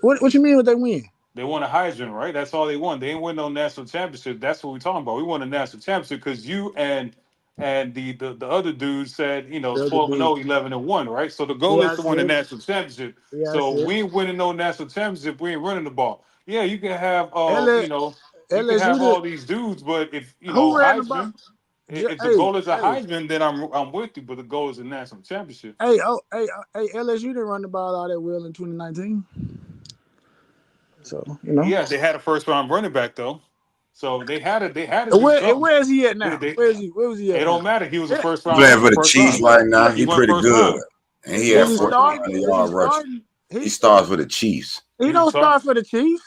what you mean what they win? They won a Heisman, right? That's all they won. They ain't win no national championship. That's what we're talking about. We won a national championship because you and the other dude said, The other 12 and dude. 0, 11 and 1, right? So the goal Yeah, is I to win a said. national championship. Yeah, I So said. we ain't winning no national championship. We ain't running the ball. Yeah, you can have LS, you can have LSU did. all these dudes, but if Who ran the ball? Heisman, if the Hey, goal is a hey, Heisman, then I'm with you. But the goal is a national championship. hey, oh, hey, LSU didn't run the ball all that well in 2019. So Yeah, they had a first round running back though, so they had to do Where something. where is he at They, now? they, Where was he it at now? don't matter. He was a Yeah, first He round playing pick, for the first Chiefs round. right now. He He went pretty first good, round. and he had is he 1,400 starting? Is he yard rushing. starting? He starts for the Chiefs. He He don't start. start for the Chiefs.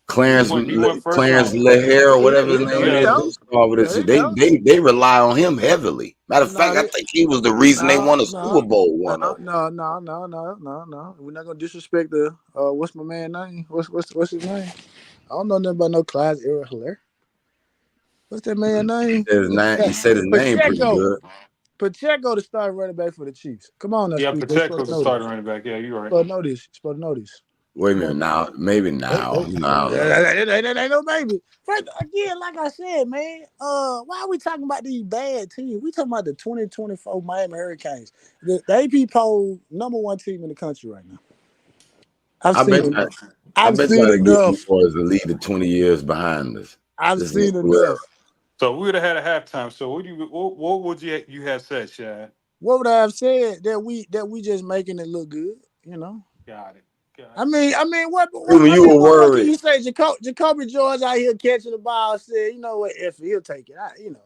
Clarence He went first Clarence round. Lehair or whatever his name There you Yeah, is, go. do start for the There Chiefs. you go. They rely on him heavily. Matter of No, fact, I think he was the reason they no, won a Super Bowl. One of them. no. We're not gonna disrespect the what's my man name? What's his name? I don't know nothing about no Clyde Hilaire. What's that man name? He said his name pretty Pacheco. good. Pacheco to start running back for the Chiefs. Come on, now, yeah. Speed. You're supposed Pacheco's to a know this. starting running back. Yeah, you're right. Supposed to know this. You're supposed to know this. Wait a Come minute on. now, maybe now. I don't know. Ain't no baby. First, again, like I said, man. Why are we talking about these bad teams? We talking about the 2024 Miami Hurricanes, the AP poll #1 team in the country right now. I've I bet seen you, enough. I I've bet you seen ought to give you enough. boys the lead of 20 years behind us. I've This is seen whoever. enough. So we would have had a halftime. So what would you have said, Shad? What would I have said that we just making it look good? You know. Got it. Got I it. mean, what? When I you mean, were what can worried, you say? Jacoby George out here catching the ball. Said, you know what? If he'll take it,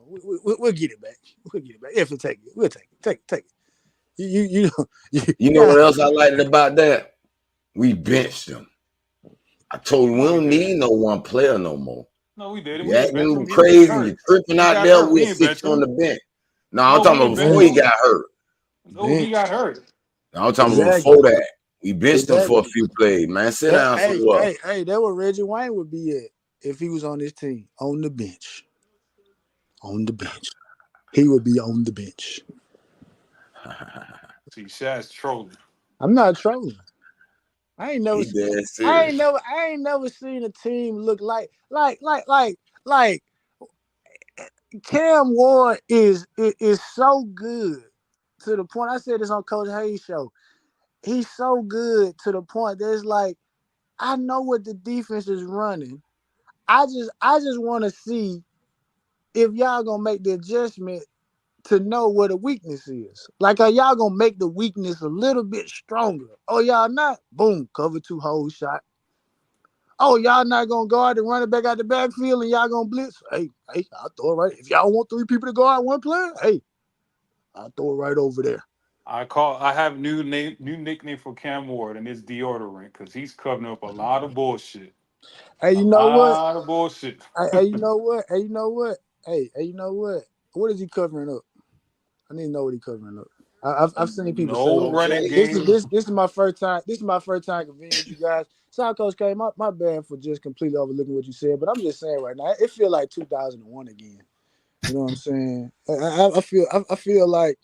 we'll get it back. We'll get it back. If he'll take it, we'll take it. Take it. you know Yeah. what else I liked about that? We benched him. I told him we No, we don't didn't. need no one player no more. No, we didn't. You We didn't bench acting him. He was crazy, you hurt. tripping He out got there, hurt. We we'll didn't sit bench you on him. the bench. No, I'm No, we talking about didn't bench before he him. got hurt. No, he got hurt. No, I'm talking about Exactly. before that. We benched him for a Exactly. few plays, man. Sit down somewhere. That what Reggie Wayne would be at if he was on this team on the bench. On the bench, he would be on the bench. See, Shad's trolling. I'm not trolling. I ain't never. He dead I serious. ain't never seen a team look like Cam Ward is so good to the point. I said this on Coach Hayes' show. He's so good to the point that it's like I know what the defense is running. I just want to see if y'all gonna make the adjustment to know what the weakness is. Like, are y'all gonna make the weakness a little bit stronger? Oh, y'all not? Boom, cover two hole shot. Oh, y'all not gonna guard and run it back out the backfield and y'all gonna blitz? Hey, I'll throw it right. If y'all want three people to guard one player, hey, I'll throw it right over there. I have new nickname for Cam Ward, and it's deodorant because he's covering up a lot of bullshit. Hey, A you know what? lot of bullshit. Hey, you know what? Hey, you know what? Hey, you know what? What is he covering up? I need to know what he's covering up. I've seen people say No running game. this is my first time. This is my first time convening with you guys. Sorry, Coach K, my bad for just completely overlooking what you said, but I'm just saying right now, it feel like 2001 again. You know what I'm saying? I feel like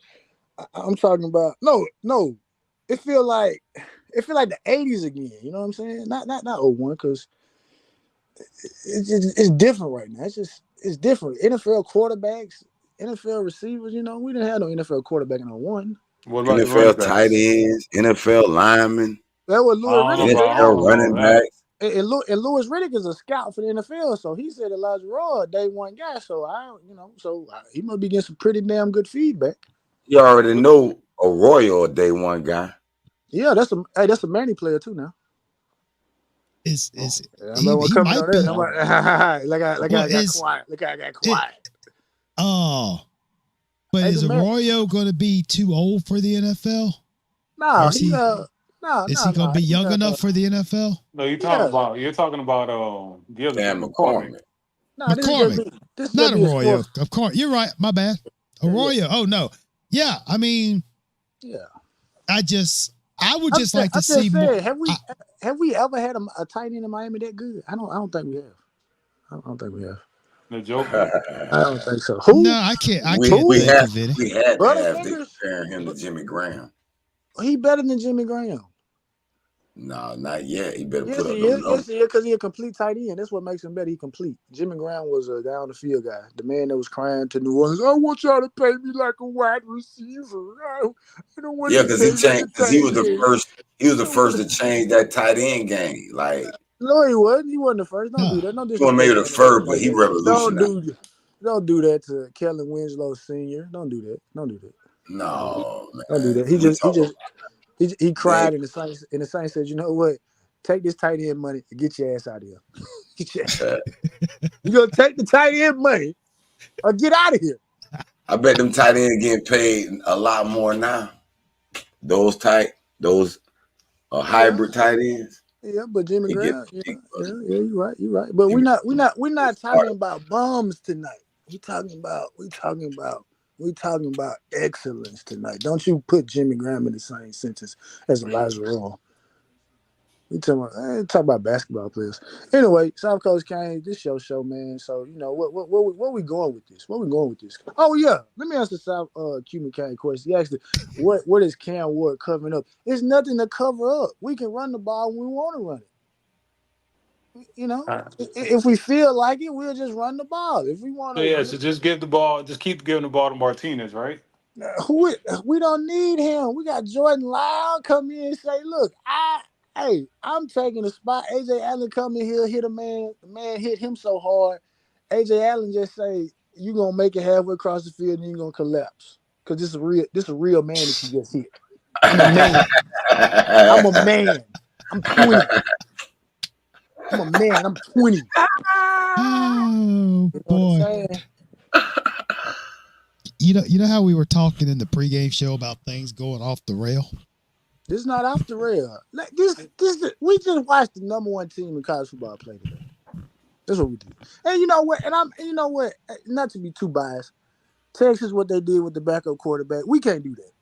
I'm talking about no. It feel like the 80s again. You know what I'm saying? Not 01 because it's different right now. It's different. NFL quarterbacks, NFL receivers. You know, we didn't have no NFL quarterback in 01. What about the running NFL tight backs? ends, NFL linemen, That was I Louis don't know Riddick said about I that. NFL don't know running about that. backs. And Louis Riddick is a scout for the NFL, so he said Elijah Roy, day one guy. So he must be getting some pretty damn good feedback. You already know Arroyo, a day one guy. Yeah, that's a Manny player too now. Is Yeah, I'm he coming on might be that. Like well I got is quiet. Look, I got it quiet. oh but Hey, is the man, Arroyo gonna be too old for the NFL? Or no, is he's he no, is he no, gonna no. be young enough for the NFL? No, Yeah, you're talking about the other Cam dude, McCormick. McCormick. no. McCormick, This is just not be a Arroyo. sports. Of course, you're right. My bad. Yeah, Arroyo. Oh no. Yeah, I mean, yeah. I would just like to I'm see just more. saying. Have we ever had a tight end in Miami that good? I don't think we have. I don't think we have. The Joker. I don't think so. No, Who? I We can't we Who? think had of any. we had to have. They Butterfingers? comparing him to Jimmy Graham. He better than Jimmy Graham. No, not yet. He better Yes, put up he them is. Yes, numbers. he is, because he a complete tight end. That's what makes him better. He complete. Jimmy Graham was a down the field guy. The man that was crying to New Orleans, I want y'all to pay me like a wide receiver. I don't want Yeah, you to because pay he me like changed. a Because tight he was the end. first. He was I the don't want first to. to change that tight end game. Like No, he wasn't. He wasn't the first. Don't do No. that. No he was maybe disrespect the to anybody first, but like he that. revolutionized. Don't do that to Kellen Winslow Sr. Don't do that. Don't do that. No, Don't do man. that. He We just he talk just he about cried in the Saints said, you know what? Take this tight end money and get your ass out of here. Get your ass. that. You gonna take the tight end money or get out of here. I bet them tight ends getting paid a lot more now. Those Yeah, hybrid tight ends. yeah, but Jimmy They get Graham, yeah, big yeah, bucks. yeah, you're right, you're right. But Jimmy we're not smart. talking about bums tonight. We talking about excellence tonight. Don't you put Jimmy Graham in the same sentence as Elijah Roll. We talk about basketball players. Anyway, South Coast Kane, this your show, man. So you know what we going with this? What we going with this? Oh yeah, let me ask the South Cuban Kane question. He asked what is Cam Ward covering up? It's nothing to cover up. We can run the ball when we want to run it. You know, Uh, if we feel like it, we'll just run the ball. If we want So yeah, so just give the ball, just keep giving the ball to Martinez, right? we don't need him. We got Jordan Lyle come in and say, look, I'm taking the spot. AJ Allen come in here, hit a man. The man hit him so hard. AJ Allen just say, you gonna make it halfway across the field and you're gonna collapse. Cause this is a real man that you just hit. I'm a man. I'm a man. I'm 20. I'm a man. I'm 20. Oh You know what I'm boy. saying? You know how we were talking in the pregame show about things going off the rail? This is not off the rail. Like we just watched the number one team in college football play today. That's what we did. And you know what? You know what? Not to be too biased. Texas, what they did with the backup quarterback, we can't do that.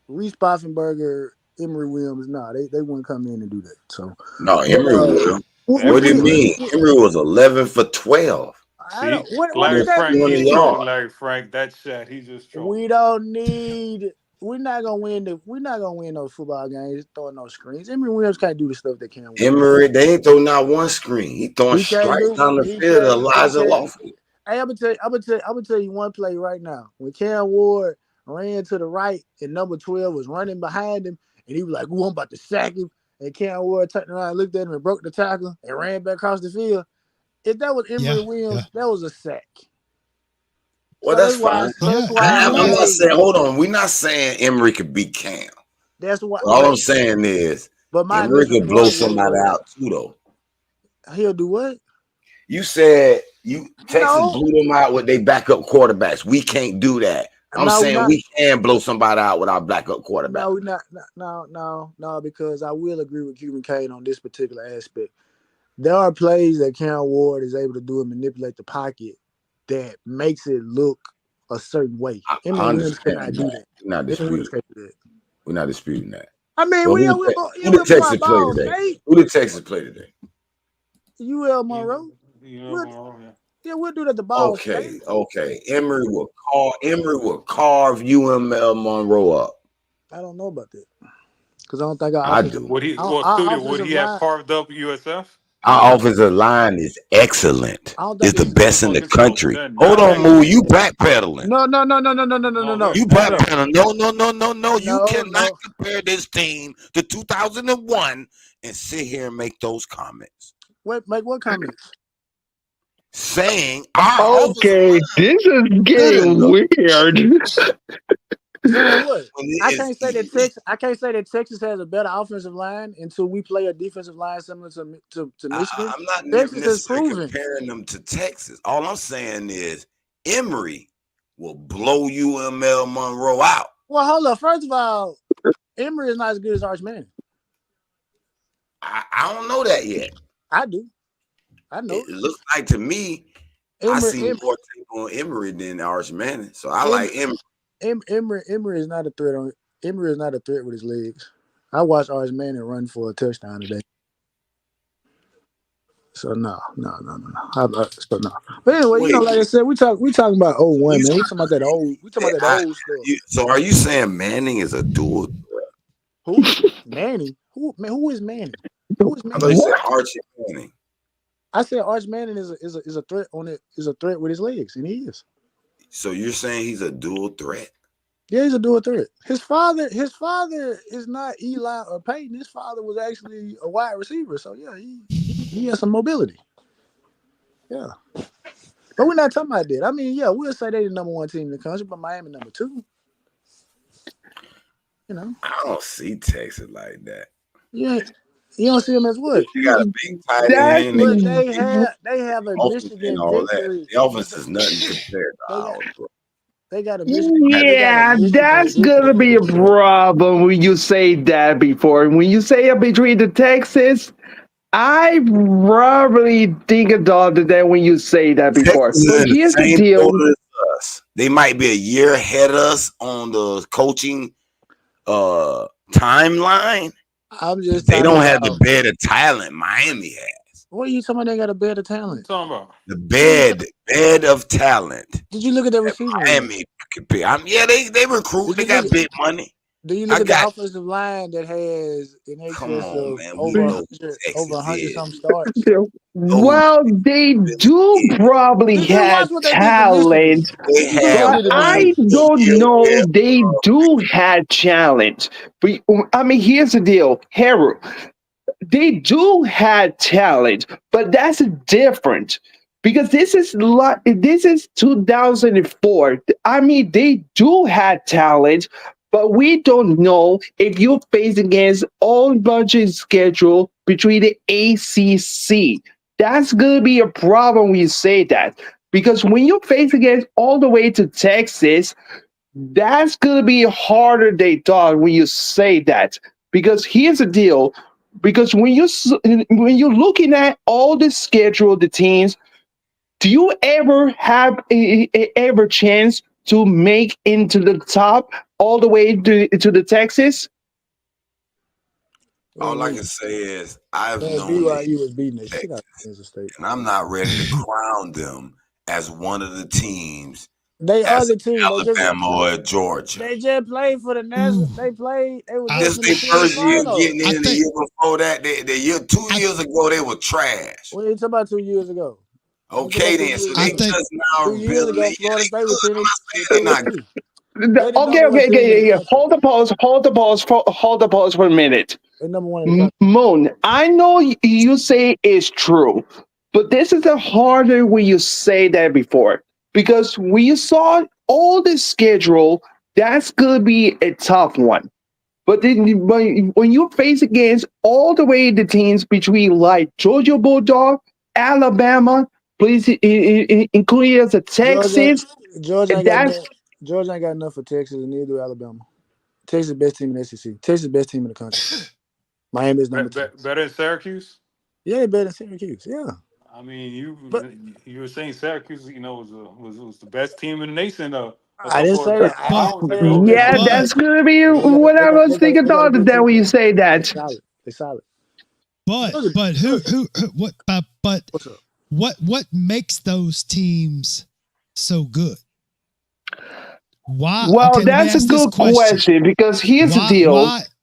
Reese Poffenberger, Emory Williams, they wouldn't come in and do that. So No, Emory will. What do you mean? Emory was 11 for 12. I don't. See, What Larry does that Frank, he's mean? trolling Larry Frank. That shit, he's just trolling. We don't need. We're not gonna win. We're not gonna win those football games throwing no screens. Emory Williams can't do the stuff that Cam Ward. Emory, they ain't throw not one screen. He throwing He can't straight do. down the He field to can't. He Elijah can't. Lawful. Hey, I'm gonna tell you one play right now. When Cam Ward ran to the right and number 12 was running behind him, and he was like, "Ooh, I'm about to sack him." And Cam Ward turned around, looked at him, and broke the tackle and ran back across the field. If that was Emory Williams, that was a sack. Well, So that's fine. that's why Yeah, I you're I'm right. not say saying, hold on. We're not saying Emory could beat Cam. that's why. All I'm saying is But my Emory initial could blow point somebody was out too, though. he'll do what? You said Texas No, blew them out with their backup quarterbacks. We can't do that. I'm no, we're saying not. we can blow somebody out with our backup quarterback. No, we're not. No, because I will agree with Cuban Kane on this particular aspect. There are plays that Cam Ward is able to do and manipulate the pocket that makes it look a certain way. I Emory Williams understand cannot do that. that. We're not Emory Williams disputing. can't do that. We're not disputing that. I mean, But who we'll did pull our Texas play ball today? fake. Who did Texas play today? UL Monroe. Yeah. We'll do that. The ball fake. Okay. Emory will carve UML Monroe up. I don't know about that because I don't think our I offensive, do. Studio, would offensive he have line. carved up USF? Our offensive line is excellent. I don't It's think the it's best in the So country. then Hold now on, they Moo. You backpedaling. no. okay. You Now they backpedaling. No. You cannot compare this team to 2001 and sit here and make those comments. Make what comments? Saying our offensive Okay, line this is good getting enough. weird. Saying what? I It's can't say that Texas has a better offensive line until we play a defensive line similar to Michigan. I'm not Texas has necessarily proven. comparing them to Texas. All I'm saying is Emory will blow UML Monroe out. Well, hold up. First of all, Emory is not as good as Arch Manning. I don't know that yet. I do. I know. It looks like to me, I see more tape on Emory than Arch Manning. So I like Emory. Emory is not a threat on. Emory is not a threat with his legs. I watched Arch Manning run for a touchdown today. So no. So no. But anyway, Wait, like I said, we talking about 01, man. We talking about that old stuff. So are you saying Manning is a dual? Who? Manning. Who is Manning? Who is I thought you Manning? said What? Archie Manning. I said Arch Manning is a threat on it. Is a threat with his legs, and he is. So you're saying he's a dual threat? Yeah, he's a dual threat. His father is not Eli or Peyton. His father was actually a wide receiver. So yeah, he has some mobility. Yeah, but we're not talking about that. I mean, yeah, we'll say they the number one team in the country, but Miami number two. You know, I don't see Texas like that. yeah, you don't see them as what? They got a big tight That end. They got But a big they have a offense and Michigan all that. victory. The offense is nothing compared to They got ours, bro. they got a Michigan they got a Yeah, Michigan that's victory gonna in be a Detroit. problem when you say that before. When you say it between the Texas, I probably think about that when you say that Texas before. is But in the here's the same deal. boat as us. They might be a year ahead of us on the coaching timeline. I'm just They talking don't have the about bed of talent Miami has. what are you talking about? They got a better What you talent. talking about? The What are you bed of talent Did you look at their that receiving room? Miami could pick. Yeah, they recruit. Did They you look got at big money. Do you look I at the got. offensive line that has in Come excess on, of man. We over a know who hundred over a Texas hundred is. some starts? Know who Well, they Texas do is. probably Just watch have what they did to Michigan. talent, They Just watch what have they but did to one I Michigan. good don't year know ahead. they do have talent. But I mean, here's the deal, Harold. They do have talent, but that's different because this is 2004. I mean, they do have talent, but we don't know if you face against all budget schedule between the ACC. That's gonna be a problem when you say that because when you face against all the way to Texas, that's gonna be harder they thought when you say that. Because here's the deal. Because when you're looking at all the schedule of the teams, do you ever have ever chance to make into the top all the way to the Texas? What do you All I mean? can say is I've Man, known the BYU was beating the shit out Texas, of Kansas State. and I'm not ready to crown them as one of the teams They are as the team. Alabama or Georgia. They just played for the national. Ooh, They played. They were I, just This in the their first year semifinals. getting I in. The think year before that, the year 2 I years ago, they were trash. What are you talking about 2 years ago? What you talking Okay, about two then, so years I they ago? think just now 2 years rebuilding. ago, Yeah, Florida they State was good. 10 I'm and, not saying was they're 10 and not good. 3. They the Okay, number one okay, team in the okay, yeah. country. Hold the pause for a minute. They number one in the country. Moon, I know you say it's true, but this is the harder when you say that before. Because when you saw all the schedule, that's gonna be a tough one. But then when you face against all the way the teams between like Georgia Bulldog, Alabama, please including as a Georgia, Texas, Georgia ain't got that's enough. Georgia ain't got enough for Texas, and neither do Alabama. Texas is the best team in the SEC. Texas is the best team in the country. Miami is number two. Better than Syracuse. Yeah, they better than Syracuse. Yeah, I mean, but you were saying Syracuse, was the best team in the nation a I didn't couple of say that. I but hours said ago. they yeah, got but that's gonna be they got what they I got was they got thinking they got a about good that team. when you say They that. solid. They solid. but Georgia, but Georgia. who but What's up? what makes those teams so good? Why? Well, Okay, let me that's a ask this good question. question because here's the Why deal.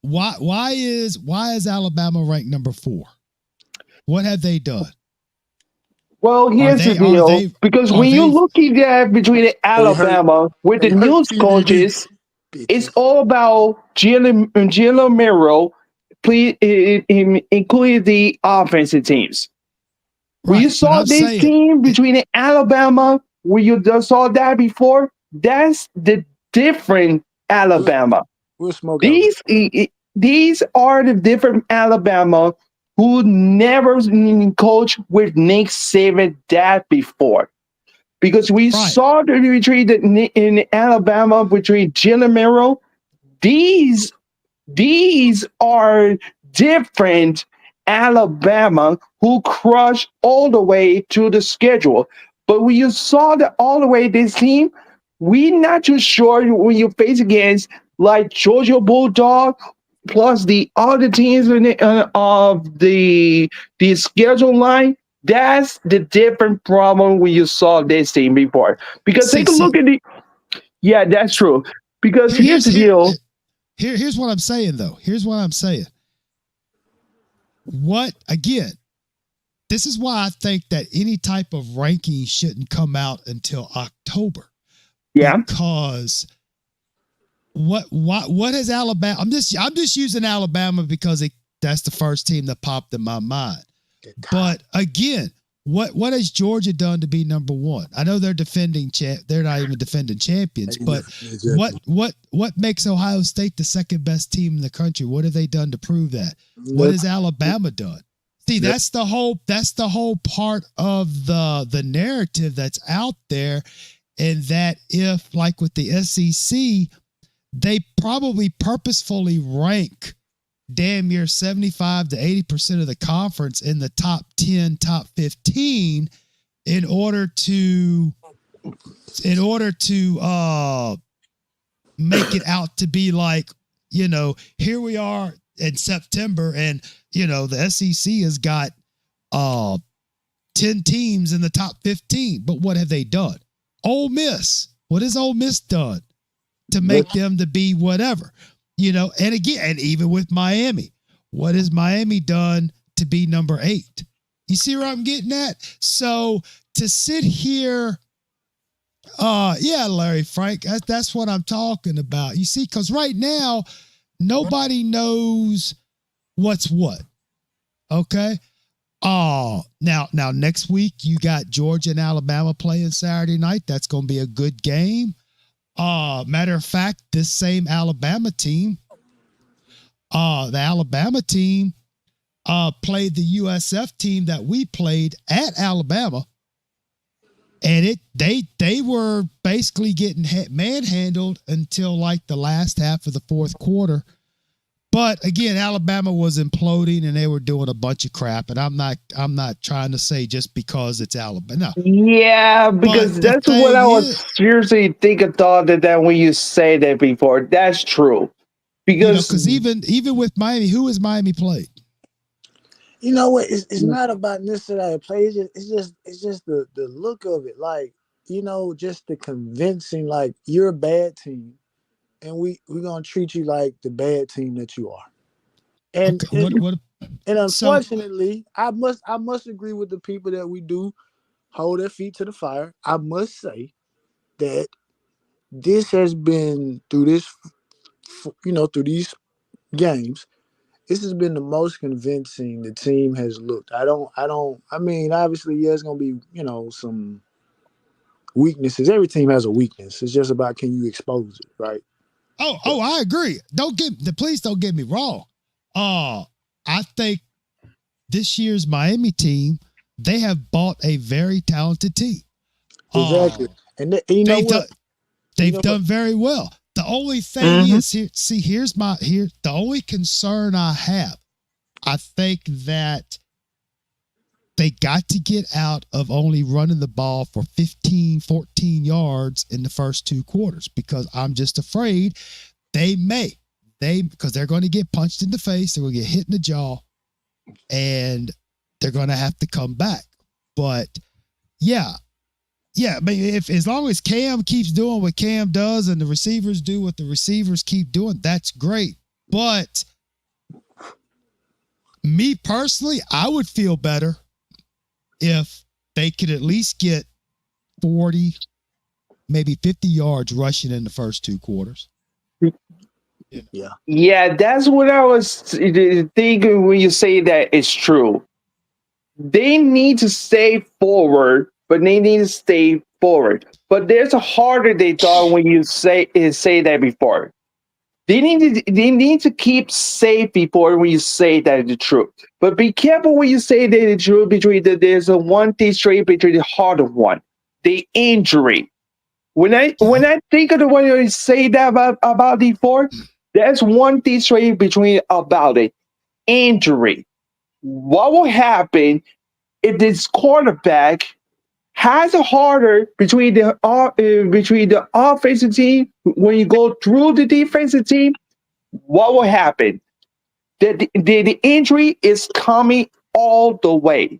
why why is Alabama ranked number 4? What have they done? Well, Are here's the they are deal they because are when you they look at that between the They hurt. Alabama with the They hurt news TDD coaches, it's bitches. all about Jalen Miro, including the offensive teams. When you right? But saw I'm this saying team between the Alabama, when you just saw that before, that's the different We'll, Alabama. we'll smoke Alabama. These are the different Alabama who never coached with Nick Saban that before. Because we right. saw the retreat in Alabama between Jalen Miro. These these are different Alabama who crushed all the way to the schedule. But when you saw that all the way this team, we not too sure when you face against like Georgia Bulldog plus the other teams in of the schedule line. That's the different problem when you saw this team before. Because See, take a see, look at the yeah, that's true. Because here here's here's the here deal. here's what I'm saying though. Here's what I'm saying. what again? This is why I think that any type of ranking shouldn't come out until October. Yeah. Because what has Alabama? I'm just using Alabama because that's the first team that popped in my mind. But again, what has Georgia done to be number one? I know they're defending they're not even defending champions, but what makes Ohio State the second best team in the country? What have they done to prove that? What has Alabama done? See, that's the whole part of the narrative that's out there, and that if, like with the SEC, they probably purposefully rank damn near 75 to 80% of the conference in the top 10, top 15 in order to make it out to be like, here we are in September and, the SEC has got 10 teams in the top 15. But what have they done? Ole Miss. What has Ole Miss done to make them to be whatever? And again, and even with Miami, what has Miami done to be number 8? You see where I'm getting at? So to sit here, Larry Frank, that's what I'm talking about. You see, because right now, nobody knows what's what. Okay. Now next week you got Georgia and Alabama playing Saturday night. That's going to be a good game. Matter of fact, this same Alabama team, played the USF team that we played at Alabama, and they were basically getting manhandled until like the last half of the fourth quarter. But again, Alabama was imploding and they were doing a bunch of crap. And I'm not trying to say just because it's Alabama. No. Yeah, because that's what I was seriously thought that when you say that before, that's true. Because even with Miami, who has Miami played? You know what? It's not about necessarily play. It's just the look of it. Like, just the convincing, like, you're a bad team. And we're gonna treat you like the bad team that you are. And and unfortunately, I must agree with the people that we do hold their feet to the fire. I must say that this has been through these games. This has been the most convincing the team has looked. I mean, obviously, it's gonna be some weaknesses. Every team has a weakness. It's just about, can you expose it, right? Oh, I agree. Please don't get me wrong. I think this year's Miami team, they have bought a very talented team. Exactly. And they've done very well. The only thing is, the only concern I have, I think that they got to get out of only running the ball for 15, 14 yards in the first 2 quarters, because I'm just afraid because they're going to get punched in the face, they're going to get hit in the jaw, and they're going to have to come back. But I mean, as long as Cam keeps doing what Cam does and the receivers do what the receivers keep doing, that's great. But me personally, I would feel better if they could at least get 40, maybe 50 yards rushing in the first 2 quarters. Yeah, that's what I was thinking when you say that it's true. They need to stay forward, but they need to stay forward. But there's a harder they thought when you say that before. They need to keep safe before when you say that the truth. But be careful when you say that the truth there's a one thing straight between the harder one, the injury. When I think of the one you say that about before, that's one thing straight between about it, injury. What will happen if this quarterback has a harder between the offensive team when you go through the defensive team? What will happen? The injury is coming all the way.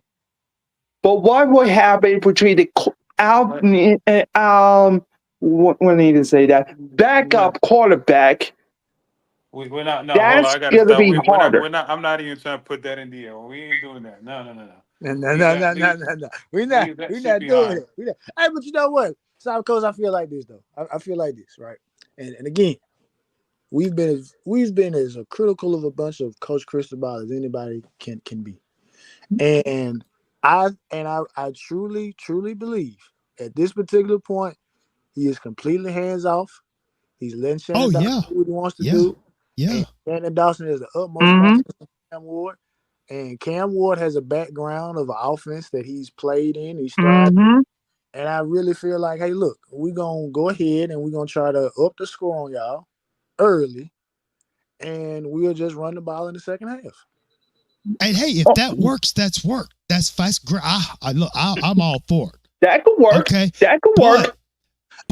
But what will happen between the what need to say that backup quarterback We're not. No, hold on. That's I gotta gonna stop. be We're not. harder. We're not. I'm not even trying to put that in the air. We ain't doing that. No, no, no, no. No, no, Leave no, that. no, no, Leave no, no. We're not. leave that We're shit not doing behind. it. Hey, but you know what, South Coast, I feel like this though. I feel like this, right? And again, we've been as a critical of a bunch of Coach Cristobal as anybody can be. And I truly believe at this particular point he is completely hands off. He's letting Oh Shannon Dawson yeah, do what he wants to yeah, do, yeah. and Shannon Dawson has the utmost Mm-hmm. confidence in Cam Ward. And Cam Ward has a background of an offense that he's played in, he's thrived. Mm-hmm. And I really feel like, hey, look, we're gonna go ahead and we're gonna try to up the score on y'all early, and we'll just run the ball in the second half. And hey, if Oh, that works, that's work. That's great. I'm all for it. that could work. Okay, That could but work.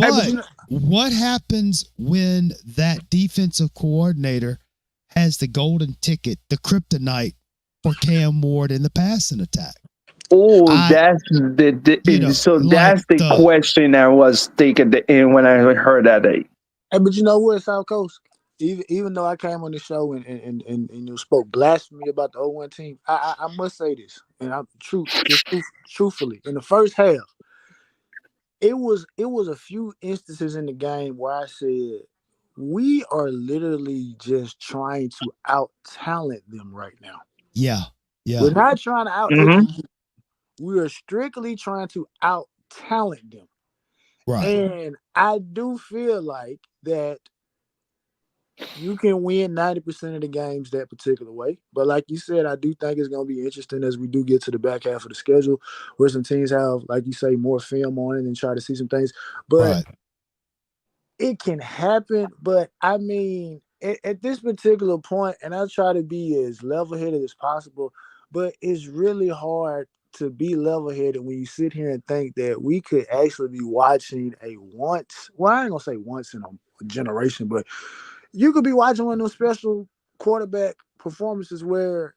Hey, but but what happens when that defensive coordinator has the golden ticket, the kryptonite for Cam Ward in the passing attack? Oh, I, that's so like that's the question I was thinking in when I heard that. hey, but you know what, South Coast? Even though I came on the show and you spoke blasphemy about the 0-1 team, I must say this, and I'm truthfully, in the first half, it was a few instances in the game where I said we are literally just trying to out talent them right now. yeah, We're yeah, not trying to out Mm-hmm. execute. We are strictly trying to out talent them. right. And I do feel like that you can win 90% of the games that particular way. But like you said, I do think it's going to be interesting as we do get to the back half of the schedule where some teams have, like you say, more film on it and try to see some things. But Right. it can happen. But I mean, at this particular point, and I try to be as level headed as possible, but it's really hard to be level headed when you sit here and think that we could actually be watching I ain't gonna say once in a generation, but you could be watching one of those special quarterback performances where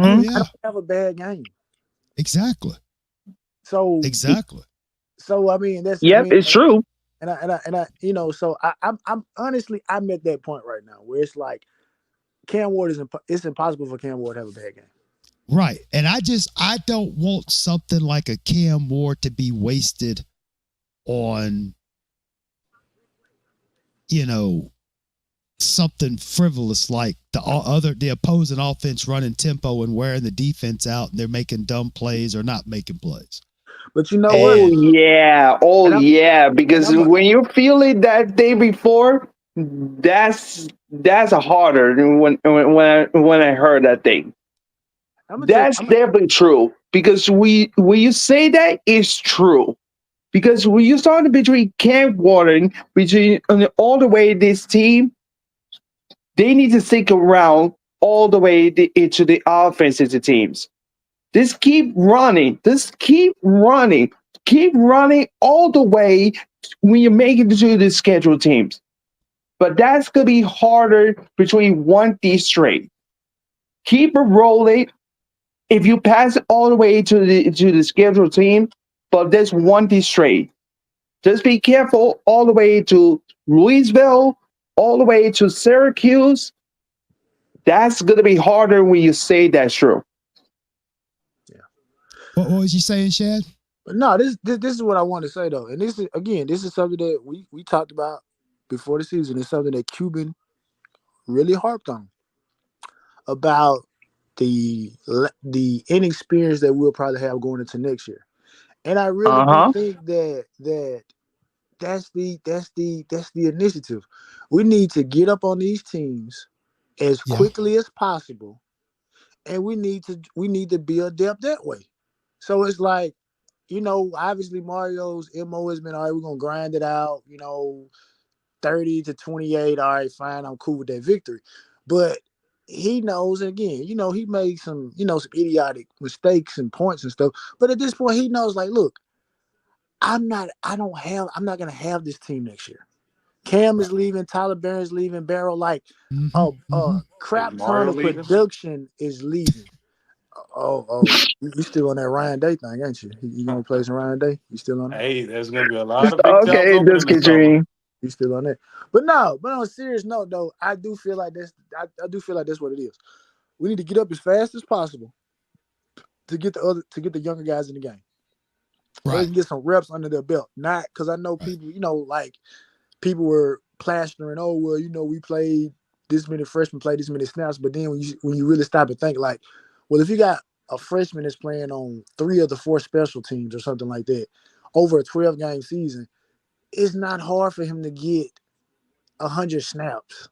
Oh Mm-hmm. I yeah, don't have a bad game. exactly, So, exactly. so I mean, Yep, it's true. so I'm honestly, I'm at that point right now where it's like Cam Ward it's impossible for Cam Ward to have a bad game. Right. And I don't want something like a Cam Ward to be wasted on, something frivolous like the opposing offense running tempo and wearing the defense out and they're making dumb plays or not making plays. But you know what? Oh And yeah, And I'm because I'm a, when you feel it that day before, that's a harder than when I heard that thing. I'm gonna tell That's definitely true because when you say that, it's true. Because when you start between camp watering between all the way this team, they need to stick around all the way into the offensive teams. Just keep running. Just keep running. Keep running all the way when you make it to the scheduled teams. But that's gonna be harder between one D straight. Keep it rolling. If you pass it all the way to the scheduled team, but there's one D straight. Just be careful all the way to Louisville, all the way to Syracuse. That's gonna be harder when you say that's true. yeah. what was you saying, Shad? But no, this is what I want to say though, and this is something that we talked about before the season. It's something that Cuban really harped on about the inexperience that we'll probably have going into next year. And I really Uh do huh. think that's the initiative. We need to get up on these teams as Yeah. quickly as possible, and we need to build depth that way. So it's like, obviously Mario's MO has been all right. We're gonna grind it out. 30 to 28. All right, fine. I'm cool with that victory, but he knows, and again, he made some idiotic mistakes and points and stuff. But at this point, he knows, like, look, I'm not gonna have this team next year. Cam Right. is leaving, Tyler Barron's leaving, Barrow, like Mm-hmm. a Mm-hmm. Is crap ton Mario of leaving? production is leaving. You still on that Ryan Day thing, ain't you? You gonna play some Ryan Day? You still on that? Hey, there's gonna be a lot Just of big jobs okay. open Just in the summer. continuing. He's still on there. But no, but on a serious note though, I do feel like that's I do feel like that's what it is. We need to get up as fast as possible to get the younger guys in the game. So they Right. can get some reps under their belt. Not because I know Right. people, like people were plastering, oh well, we played this many freshmen play this many snaps, but then when you really stop and think, like, well, if you got a freshman that's playing on 3 of the 4 special teams or something like that over a 12-game season, it's not hard for him to get 100 snaps.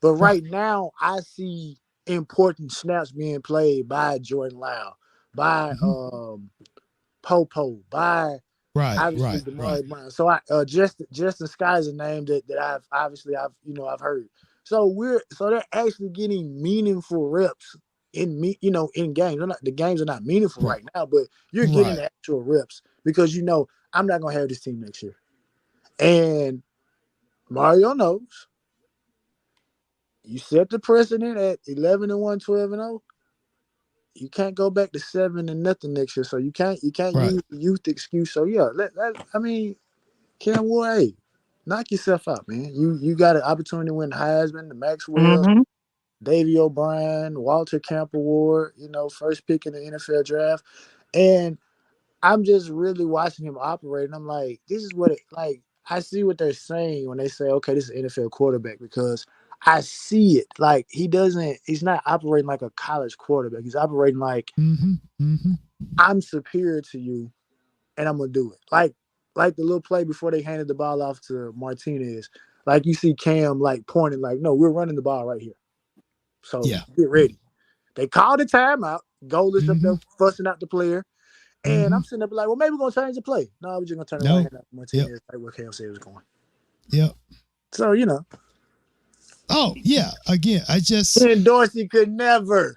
But Right. right now, I see important snaps being played by Jordan Lau, by Hmm. Popo, by Right. obviously Right. Right. Damari Brown. So Justin Sky is a name that I've heard. So they're actually getting meaningful reps in games. The games are not meaningful Right. right now, but you're getting Right. the actual reps because I'm not gonna have this team next year. And Mario knows you set the precedent at 11-1, 12-0. You can't go back to 7-0 next year. So you can't Right. use the youth excuse. So yeah, I mean, Cam Ward, hey, knock yourself out, man. You got an opportunity to win the Heisman, the Maxwell, Mm-hmm. Davy O'Brien, Walter Camp Award, first pick in the NFL draft. And I'm just really watching him operate. And I'm like, this is what I see what they're saying when they say, okay, this is an NFL quarterback because I see it. Like he's not operating like a college quarterback. He's operating like Hmm. Hmm. I'm superior to you and I'm gonna do it. Like the little play before they handed the ball off to Martinez. Like you see Cam like pointing like, no, we're running the ball right here. So Yeah. get ready. They called a timeout. Goal is up Hmm. there fussing out the player. And Hmm. I'm sitting up like, well, maybe we're gonna change the play. No, we're just gonna turn it right No. hand out to Yep. Martinez, like what Cam said was going. Yep. So, Oh yeah. Again, I just Ken Dorsey could never.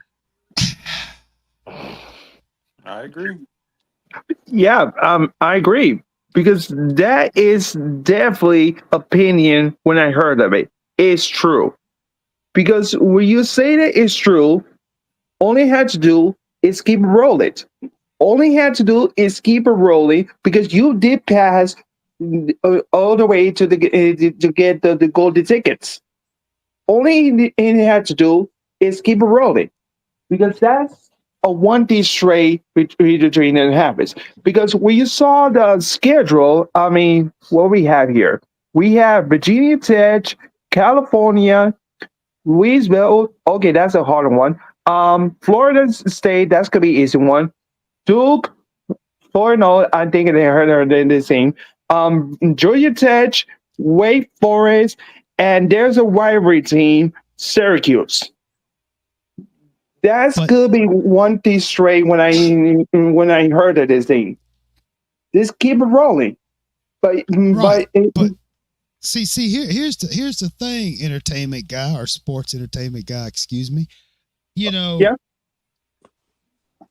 I agree. Yeah, I agree because that is definitely opinion when I heard of it. It's true because when you say that it's true, all you had to do is keep rolling. All you had to do is keep it rolling because you did pass all the way to get the golden tickets. Only you had to do is keep it rolling because that's a 1D straight between and habits. Because when you saw the schedule, I mean, what we have here, we have Virginia Tech, California, Louisville. Okay, that's a harder one. Florida State, that's gonna be easy one. Duke, Florida, no, I think they heard her in the same. Georgia Tech, Wake Forest, and there's a rivalry team, Syracuse. That's but gonna be 1D straight when I heard of this thing. Just keep it rolling. But right. but But see here's the thing, entertainment guy or sports entertainment guy, excuse me. You know, yeah.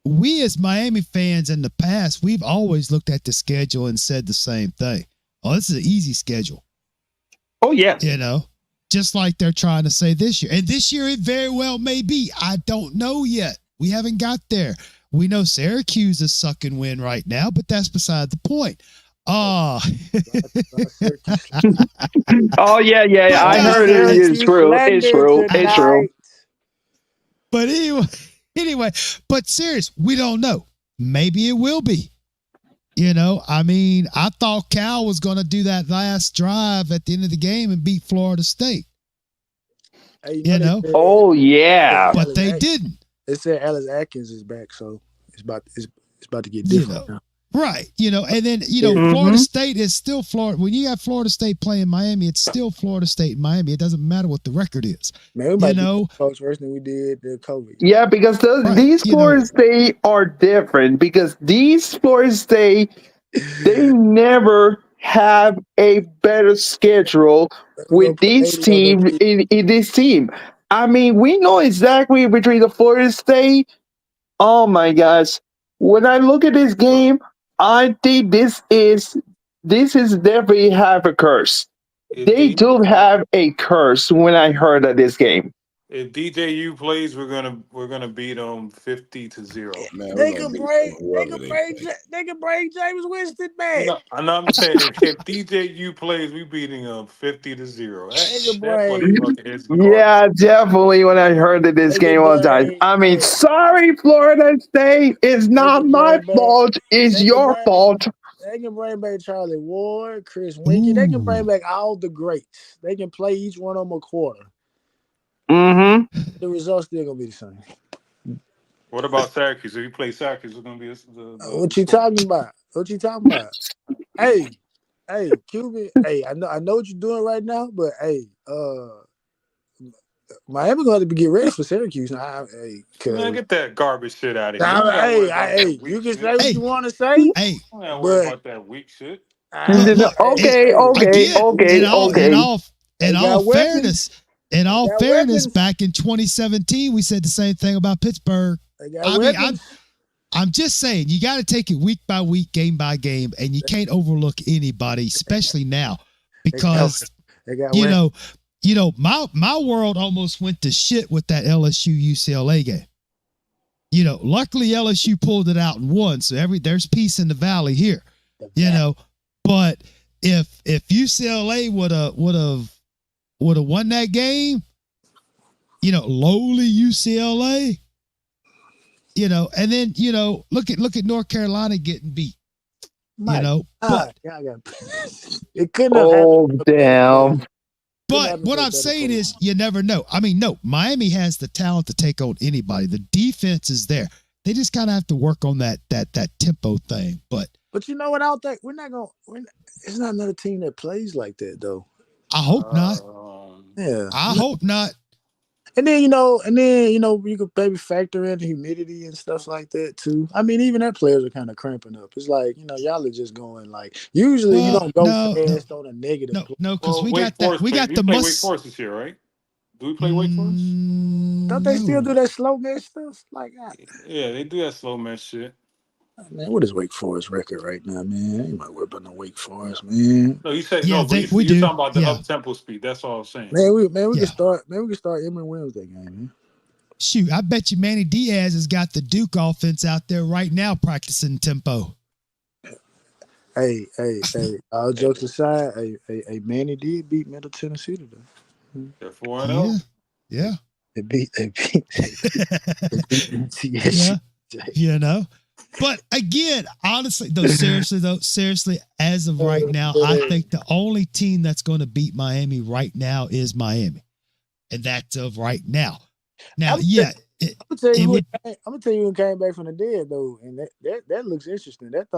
we as Miami fans in the past, we've always looked at the schedule and said the same thing. Oh, this is an easy schedule. Oh yeah. You know, just like they're trying to say this year. And this year it very well may be. I don't know yet. We haven't got there. We know Syracuse is sucking win right now, but that's beside the point. Oh, Oh yeah. but I no, heard it is Syracuse true. It's slander true. It's true. tonight. but anyway, but serious, we don't know. Maybe it will be. You know, I mean, I thought Cal was going to do that last drive at the end of the game and beat Florida State. Hey, You know, Oh yeah. but they didn't. They said Alice Atkins is back, so it's about to get You different know, now. right. You know, and then, Yeah. Florida Mhm. State is still Florida. When you got Florida State playing Miami, it's still Florida State and Miami. It doesn't matter what the record is. Man, we You might know, be close worse than we did the COVID. Yeah, because right. these Florida State are different because these Florida State they never have a better schedule We're gonna with put this 80 on them team kids. in this team. I mean, we know exactly between the Florida State. Oh my gosh. When I look at this game, I think this is definitely have a curse. They Indeed. do have a curse when I heard of this game. If DJU plays, we're gonna beat them 50-0. Man, we're They gonna could beat bring, they whoever could they bring, play. they could bring James Winston back. No, and I'm saying if DJU plays, we beating them 50-0. They could That bring, motherfucker is garbage. Yeah, definitely. When I heard that this they game could was died, bring, I mean, sorry, Florida State. It's they not could my bring back, fault. It's they could your bring, fault. they can bring back Charlie Ward, Chris Winkie. They can bring Ooh. back all the greats. They can play each one of them a quarter. Mm-hmm. The results still gonna be the same. What about Syracuse? If you play Syracuse, it's gonna be the What you score. talking about? What you talking about? Hey, Cuban. Hey, I know what you're doing right now, but hey, Miami gonna have to get ready for Syracuse now. Hey, Man, cause get that garbage shit out of here. We don't gotta worry about that you weak can say shit. what Hey, you want to say, hey, We don't gotta worry but about that weak shit. look, Okay, okay, again, okay, okay. they in all got weapons. fairness, They got weapons. back in 2017, we said the same thing about Pittsburgh. They got I mean, weapons. I'm just saying, you got to take it week by week, game by game, and you can't overlook anybody, especially now, because They got you weapons. know, my world almost went to shit with that LSU UCLA game. You know, luckily LSU pulled it out and won, so there's peace in the valley here. You know, but if UCLA would have won that game, you know, lowly UCLA, you know, and then look at North Carolina getting beat. My you know, God, it couldn't have Oh, happened. damn. but what I'm saying is, you never know. I mean, no, Miami has the talent to take on anybody. The defense is there. They just kind of have to work on that tempo thing. But you know what? I don't think we're not gonna. It's not another team that plays like that though. I hope not. Yeah, I hope not. And then you could maybe factor in humidity and stuff like that too. I mean, even that players are kind of cramping up. It's like y'all are just going like. Usually, you Well, don't go fast on a negative. no, because Well, we Wake got that. Forest We play. got We the play Wake must. Forest this year, right? Do we play Wake Forest? Don't they still No. do that slow match stuff? Like, Yeah, they do that slow man shit. man, what is Wake Forest record right now, man? I ain't might worry about no Wake Forest, man. No, you said Yeah, no, but we you're do. talking about the Yeah, up tempo speed. That's all I'm saying. We yeah. can start Emory Wednesday game, man. Shoot, I bet you Manny Diaz has got the Duke offense out there right now practicing tempo. Hey, all jokes aside, Manny did beat Middle Tennessee today. They're 4-0. Yeah. They beat Yeah. You know. But again, honestly, seriously, as of right now, I think the only team that's going to beat Miami right now is Miami. And that's of right now. Now, I'm gonna tell you who came back from the dead though, and that looks interesting. That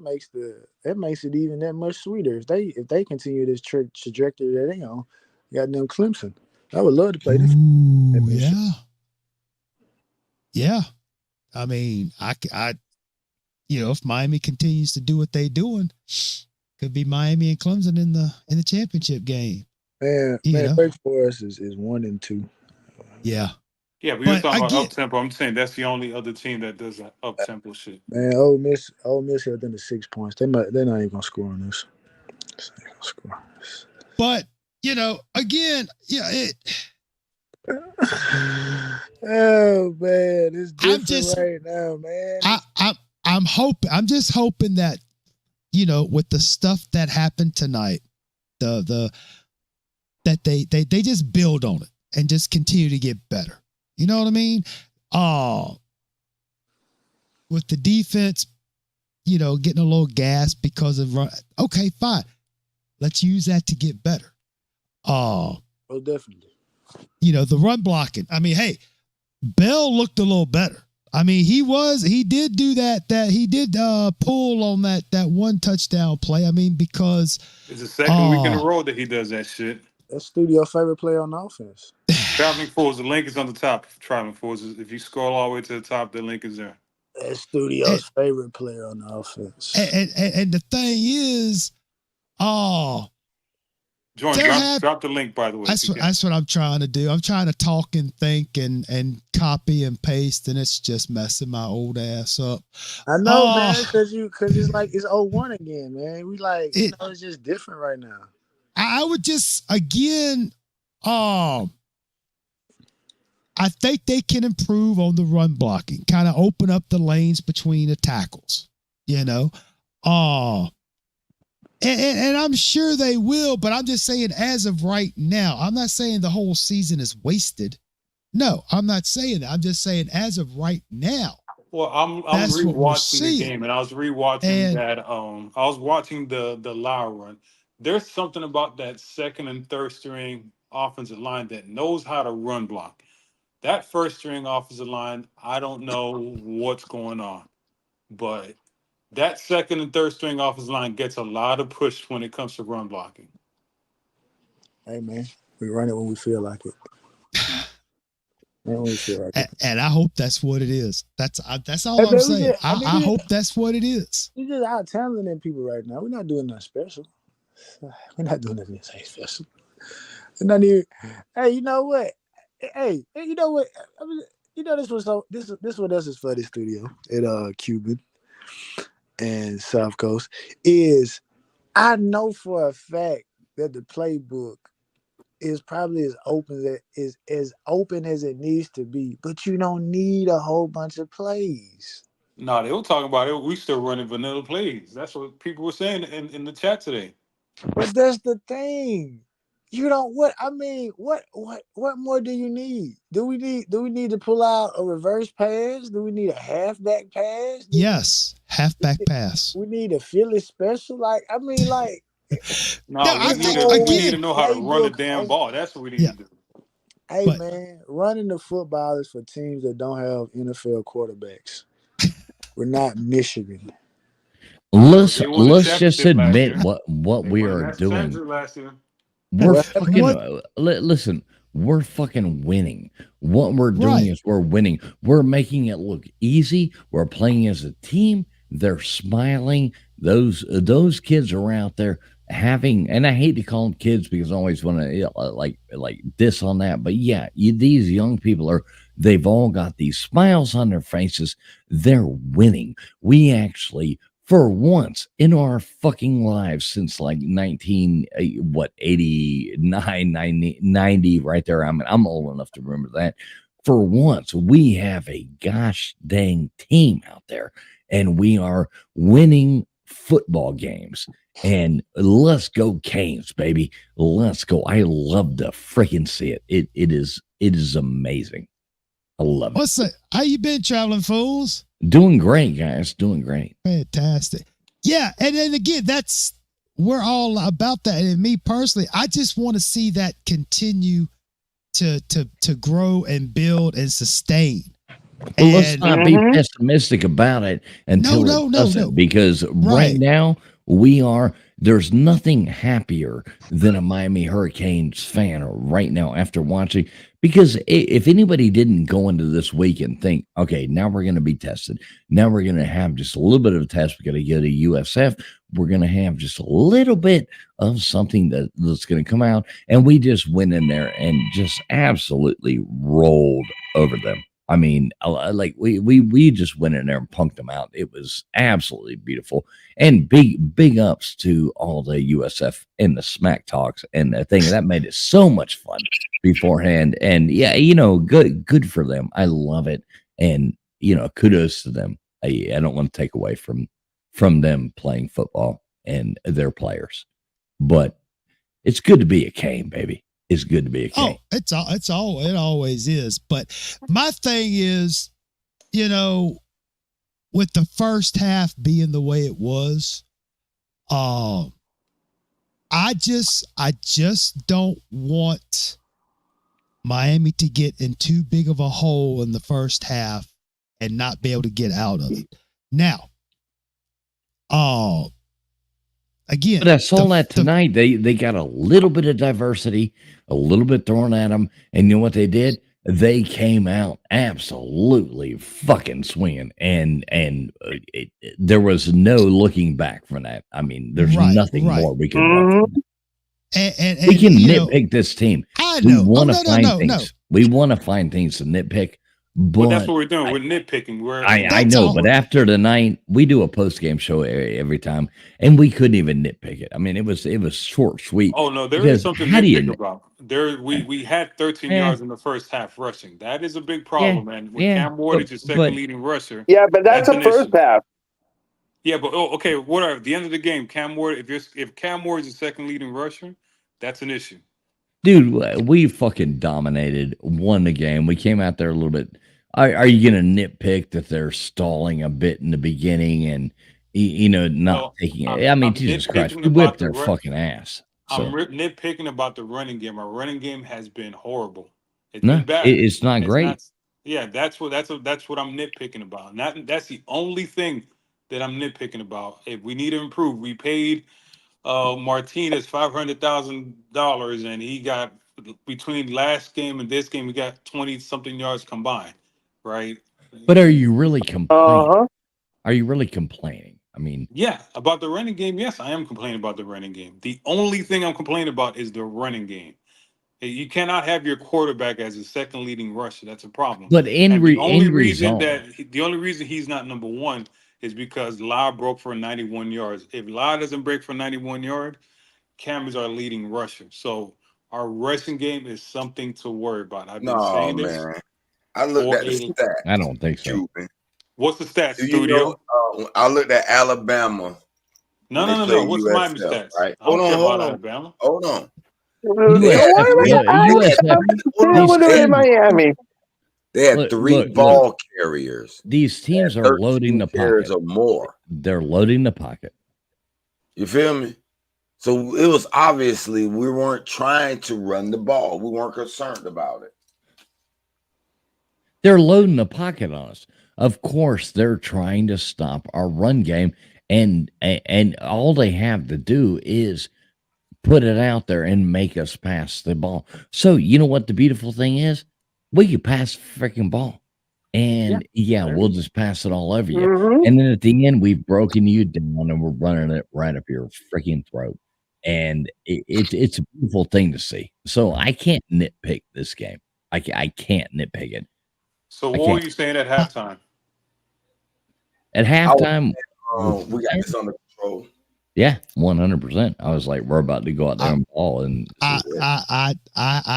makes it even that much sweeter if they continue this trajectory that they on. Goddamn Clemson. I would love to play this. Yeah. Yeah. I mean, I if Miami continues to do what they're doing, could be Miami and Clemson in the championship game. Man, Wake Forest is 1-2. Yeah. Yeah, but you're talking about up tempo. I'm saying that's the only other team that does that up tempo shit. Man, Ole Miss held them to 6 points. They're not even gonna score on this. But again, oh man, it's different right now, man. I'm just hoping that with the stuff that happened tonight, that they just build on it and just continue to get better. You know what I mean? With the defense, getting a little gas because of run. Okay, fine. Let's use that to get better. Oh, definitely. The run blocking. I mean, hey, Bell looked a little better. I mean, he did do that he did pull on that one touchdown play. I mean, because it's the second week in a row that he does that shit. That's Studio's favorite player on offense. Traveling Force, the link is on the top. Traveling Force, if you scroll all the way to the top, the link is there. That's Studio's favorite player on the offense. And the thing is, Jordan, drop the link, by the way. That's what I'm trying to do. I'm trying to talk and think and copy and paste, and it's just messing my old ass up. I know, man, because it's like it's 0-1 again, man. We it's just different right now. I would just again, I think they can improve on the run blocking, kind of open up the lanes between the tackles, you know. And I'm sure they will, but I'm just saying as of right now, I'm not saying the whole season is wasted. No, I'm not saying that. I'm just saying as of right now, Well, I'm that's what we're rewatching the seeing. game, and I was rewatching And that. I was watching the Lau run. There's something about that second and third string offensive line that knows how to run block. That first string offensive line, I don't know what's going on, but that second and third string offensive line gets a lot of push when it comes to run blocking. Hey man, we run it when we feel like it. When we feel like it. and I hope that's what it is. That's all Hey, I'm man, saying. I hope that's what it is. We just out talenting people right now. We're not doing nothing special. We're not doing anything special. We're not even. Hey, you know what? Hey, you know what? I mean, you know this was so. This what else is for this studio at Cuban and South Coast is. I know for a fact that the playbook is probably as open as it needs to be, but you don't need a whole bunch of plays. No, they were talking about it. We still running vanilla plays. That's what people were saying in the chat today. But that's the thing. You don't what I mean, what more do you need? Do we need to pull out a reverse pass? Do we need a halfback pass? Yes, halfback pass. We need a Philly special. Like, I mean, like No, No, I think we need to again. know how to run the playbook damn ball. That's what we need Yeah, to do. hey but man, running the football is for teams that don't have NFL quarterbacks. We're not Michigan. Let's They won the let's just championship last admit year. what They we won the are national doing. championship last year. We're What fucking what listen, we're fucking winning. What we're doing right. is we're winning. We're making it look easy. We're playing as a team. They're smiling. Those kids are out there having, and I hate to call them kids because I always want to like this on that, but yeah, these young people are, they've all got these smiles on their faces. They're winning. We actually, for once in our fucking lives since like 89, 90, right there. I'm old enough to remember that. For once, we have a gosh dang team out there, and we are winning football games. And let's go Canes, baby. Let's go. I love to freaking see it. It is amazing. I love it. What's that? How you been, traveling fools? Doing great, guys. Doing great. Fantastic. Yeah, and then again, we're all about that. And me personally, I just want to see that continue to grow and build and sustain. Well, let's And not be pessimistic about it until no, it doesn't, no. because right Right. now there's nothing happier than a Miami Hurricanes fan right now after watching, because if anybody didn't go into this week and think, okay, now we're going to be tested. Now we're going to have just a little bit of a test. We're going to go to USF. We're going to have just a little bit of something that's going to come out. And we just went in there and just absolutely rolled over them. I mean, like we just went in there and punked them out. It was absolutely beautiful, and big ups to all the USF and the smack talks and the thing that made it so much fun beforehand. And yeah, good for them. I love it, and kudos to them. I don't want to take away from them playing football and their players, but it's good to be a Cane, baby. It's good to be a Cane. Oh, it always is. But my thing is, with the first half being the way it was, I just don't want Miami to get in too big of a hole in the first half and not be able to get out of it. Now, again, but I saw that tonight. They got a little bit of diversity, a little bit thrown at them, and you know what they did? They came out absolutely fucking swinging, and there was no looking back from that. I mean, there's nothing more we can do. And we can nitpick this team. I know. We want to find things. We want to find things to nitpick, But that's But what we're doing. I, We're nitpicking. I That's know, all. but after the night, we do a post game show every time, and we couldn't even nitpick it. I mean, it was short, sweet. Oh no, there is Because something how do nitpick you? about. There we had 13 Eh, yards in the first half rushing. That is a big yeah, problem, and when yeah, Cam Ward is your second but leading rusher, Yeah, but that's that's the an first issue. half. Yeah, but okay, whatever. At the end of the game, Cam Ward, if Cam Ward is your second leading rusher, that's an issue. dude, we fucking dominated, won the game. We came out there a little bit. Are you gonna nitpick that they're stalling a bit in the beginning and not No, taking it? I I'm mean, I'm Jesus Christ, nitpicking we whipped about the their run. fucking ass. I'm So nitpicking about the running game. Our running game has been horrible. It's no, been bad. it's not It's great. not. Yeah, that's what I'm nitpicking about. And that's the only thing that I'm nitpicking about. If we need to improve, we paid Martinez $500,000, and he got between last game and this game, we got 20 something yards combined, right? But are you really complaining? Uh-huh. Are you really complaining? I mean, Yeah, about the running game. Yes, I am complaining about the running game. The only thing I'm complaining about is the running game. You cannot have your quarterback as a second leading rusher. That's a problem. but And end result, the only reason he's not number one is because La broke for 91 yards. If La doesn't break for 91 yards, Cam is our leading rusher. So our rushing game is something to worry about. I've been No, saying this man. I looked for at the a. I stats, don't think so. Cuban. What's the stats, Do you know? studio? I looked at Alabama No, when no, they no, no. played What's Miami USF, stats? right? I Hold don't on, care about hold on, Alabama. hold on. They had USF, Why three. am I They had USF, three. Hold still on. these They had in teams, Miami? they had look, three look, look, ball carriers. these They had teams are loading 13 the carries pocket. or more. They're loading the pocket. You feel me? So it was obviously we weren't trying to run the ball. We weren't concerned about it. They're loading the pocket on us. Of course, they're trying to stop our run game, and all they have to do is put it out there and make us pass the ball. So you know what the beautiful thing is? We can pass the freaking ball. Yeah, And yeah, there we'll you go. just pass it all over you. Mm-hmm. And then at the end, we've broken you down and we're running it right up your freaking throat. And it's a beautiful thing to see. So I can't nitpick this game. I can't nitpick it. So I what were can't. you saying at I, halftime? At I was, halftime, we're we got fine. this under control. Yeah, 100%. I was like, we're about to go out there I, and ball. And I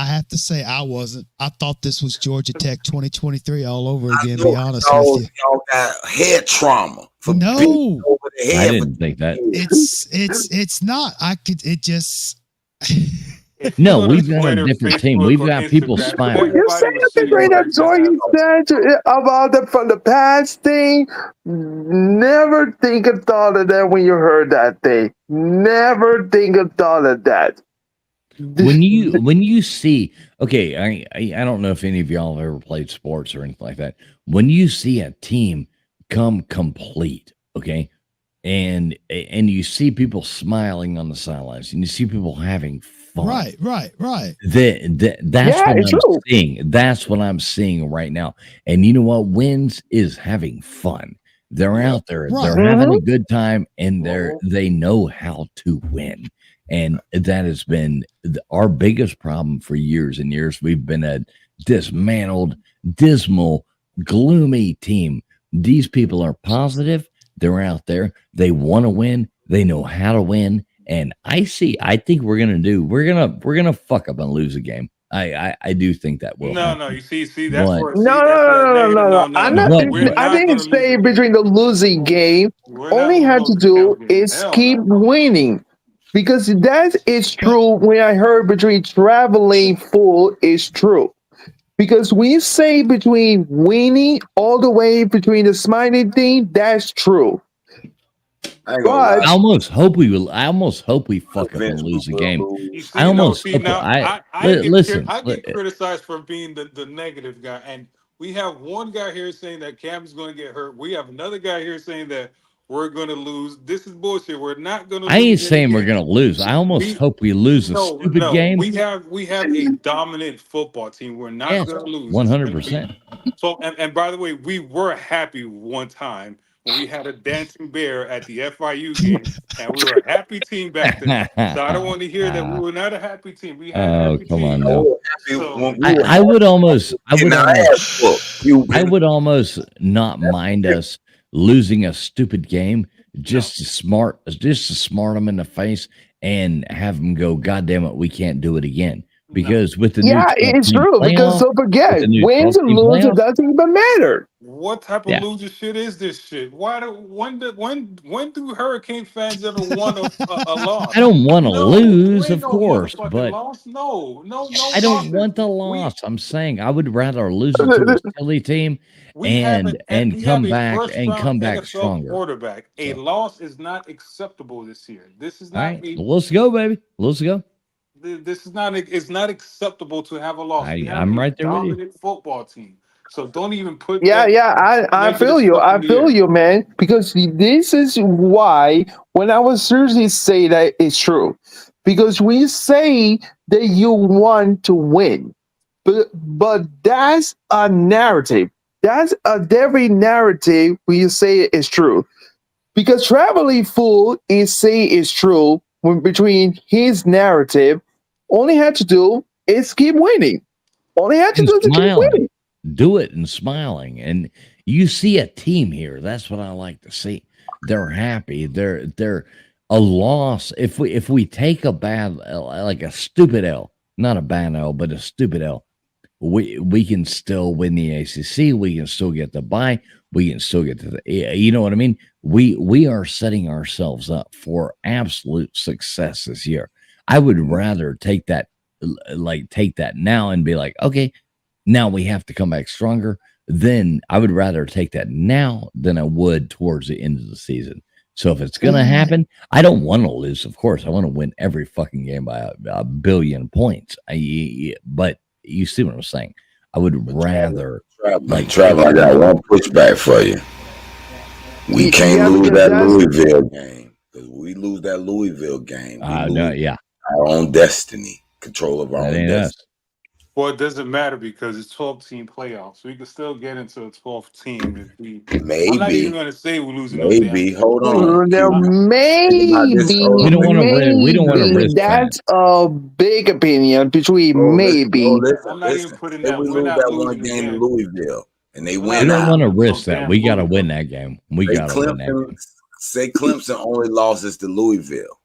have to say I wasn't. I thought this was Georgia Tech 2023 all over again. No, Be honest with you. y'all got head trauma for being No, over the I head for didn't think that. 10 years. it's not. I could. It just. If you No, go to we've got a Twitter, different team. Facebook, We've or got people Instagram, smiling. You say everybody was the sitting great right story behind you us. said about the from the past thing. Never think of thought of that when you heard that thing. Never think of thought of that. When you see, okay, I don't know if any of y'all have ever played sports or anything like that. When you see a team come complete, okay, and you see people smiling on the sidelines and you see people having fun. Right. That's Yeah, what it's I'm true. seeing. That's what I'm seeing right now. And you know what wins is having fun. They're Yeah. out there, Right. they're having a Mm-hmm. good time, and Mhm. they know how to win. And that has been our biggest problem for years and years. We've been a dismantled, dismal, gloomy team. These people are positive. They're out there. They want to win. They know how to win. And I think we're gonna fuck up and lose a game. I do think that will No, no, happen. you see, that's But where, No, see, no, that's no, that no, no, negative. no, no. No, no, I'm not. no. but We're I not didn't going to lose say the game. between the losing game. We're All not you going to had to lose the do damn game. is Hell keep no. winning. Because that is But true when I heard between traveling full is true. Because when you say between winning all the way between the smiling thing, that's true. I ain't gonna lie. But I almost hope we will. I almost hope we fuck up and Eventually lose a we'll game. You lose. I see, no, almost see hope. now, Listen. I get criticized for being the negative guy, and we have one guy here saying that Cam is going to get hurt. We have another guy here saying that we're going to lose. This is bullshit. We're not going to I ain't lose any saying we're games. gonna lose. I almost We hope we lose a no, stupid no. game. We have a dominant football team. We're not Yes, going to lose. It's going to be 100%. so. And by the way, we were happy one time when we had a dancing bear at the FIU game, and we were a happy team back then. So I don't want to hear that we were not a happy team. We had a Oh, happy come on team. No, now. we were happy So when we were I would almost, getting our ass whooped. I would almost not mind us losing a stupid game just to smart them in the face and have them go, God damn it, we can't do it again. no. Because with the new Yeah, 12 it's team true. Because playoff, don't with forget, the new wins 12 and team losses playoff, doesn't even matter. What type of yeah. loser shit is this shit? Why do when do Hurricane fans ever want a I loss? don't want to No, lose, ain't of no course, motherfucking but loss. No I don't losses. want the We loss. I'm saying I would rather lose it to a silly team we have we have come a back first round NFL stronger. quarterback. A So, loss is not acceptable this year. This is all not right, a well, let's go, baby. Let's go. this is not it's not acceptable to have a loss. We have I'm a right there with you. dominant football team. So don't even put Yeah, that yeah, I negative feel you. stuff I in the feel air. you, man. Because this is why when I was seriously say that it's true. Because we say that you want to win, but that's a narrative. That's a very narrative when you say it is true. Because Traveling Fool is say it's true when between his narrative, only had to do is keep winning. Only had to And do to keep smiling. winning. Do it and smiling. And you see a team here. That's what I like to see. They're happy. They're a loss. If we take a bad like a stupid L, not a bad L, but a stupid L, we can still win the ACC. We can still get the bye. We can still get to the, you know what I mean? We are setting ourselves up for absolute success this year. I would rather take that, take that now and be like, okay, now we have to come back stronger. Then I would rather take that now than I would towards the end of the season. So if it's going to happen, I don't want to lose. Of course, I want to win every fucking game by a billion points. But you see what I'm saying? I would rather Travel. I got one pushback for you. We can't Yeah, lose because that that's Louisville game because we lose that Louisville game. We no, lose yeah, our own destiny, control of our that own ain't us. destiny. Well, it doesn't matter because it's 12-team playoffs. We can still get into a 12th team if we. I'm not even Maybe, going to say we're losing no damn maybe. game. Hold on, there Q. I, Think about this. Hold We on. don't want to risk. We don't want to maybe risk that. that's a big opinion between Bro, maybe. listen, I'm not even listen. putting Say that. we We're lose not that one losing the game to damn. Louisville and they We're We win not don't out. want to losing no risk that. damn We got to Louisville. win that game. We Say got to win that Clemson, game. say Clemson only losses to Louisville.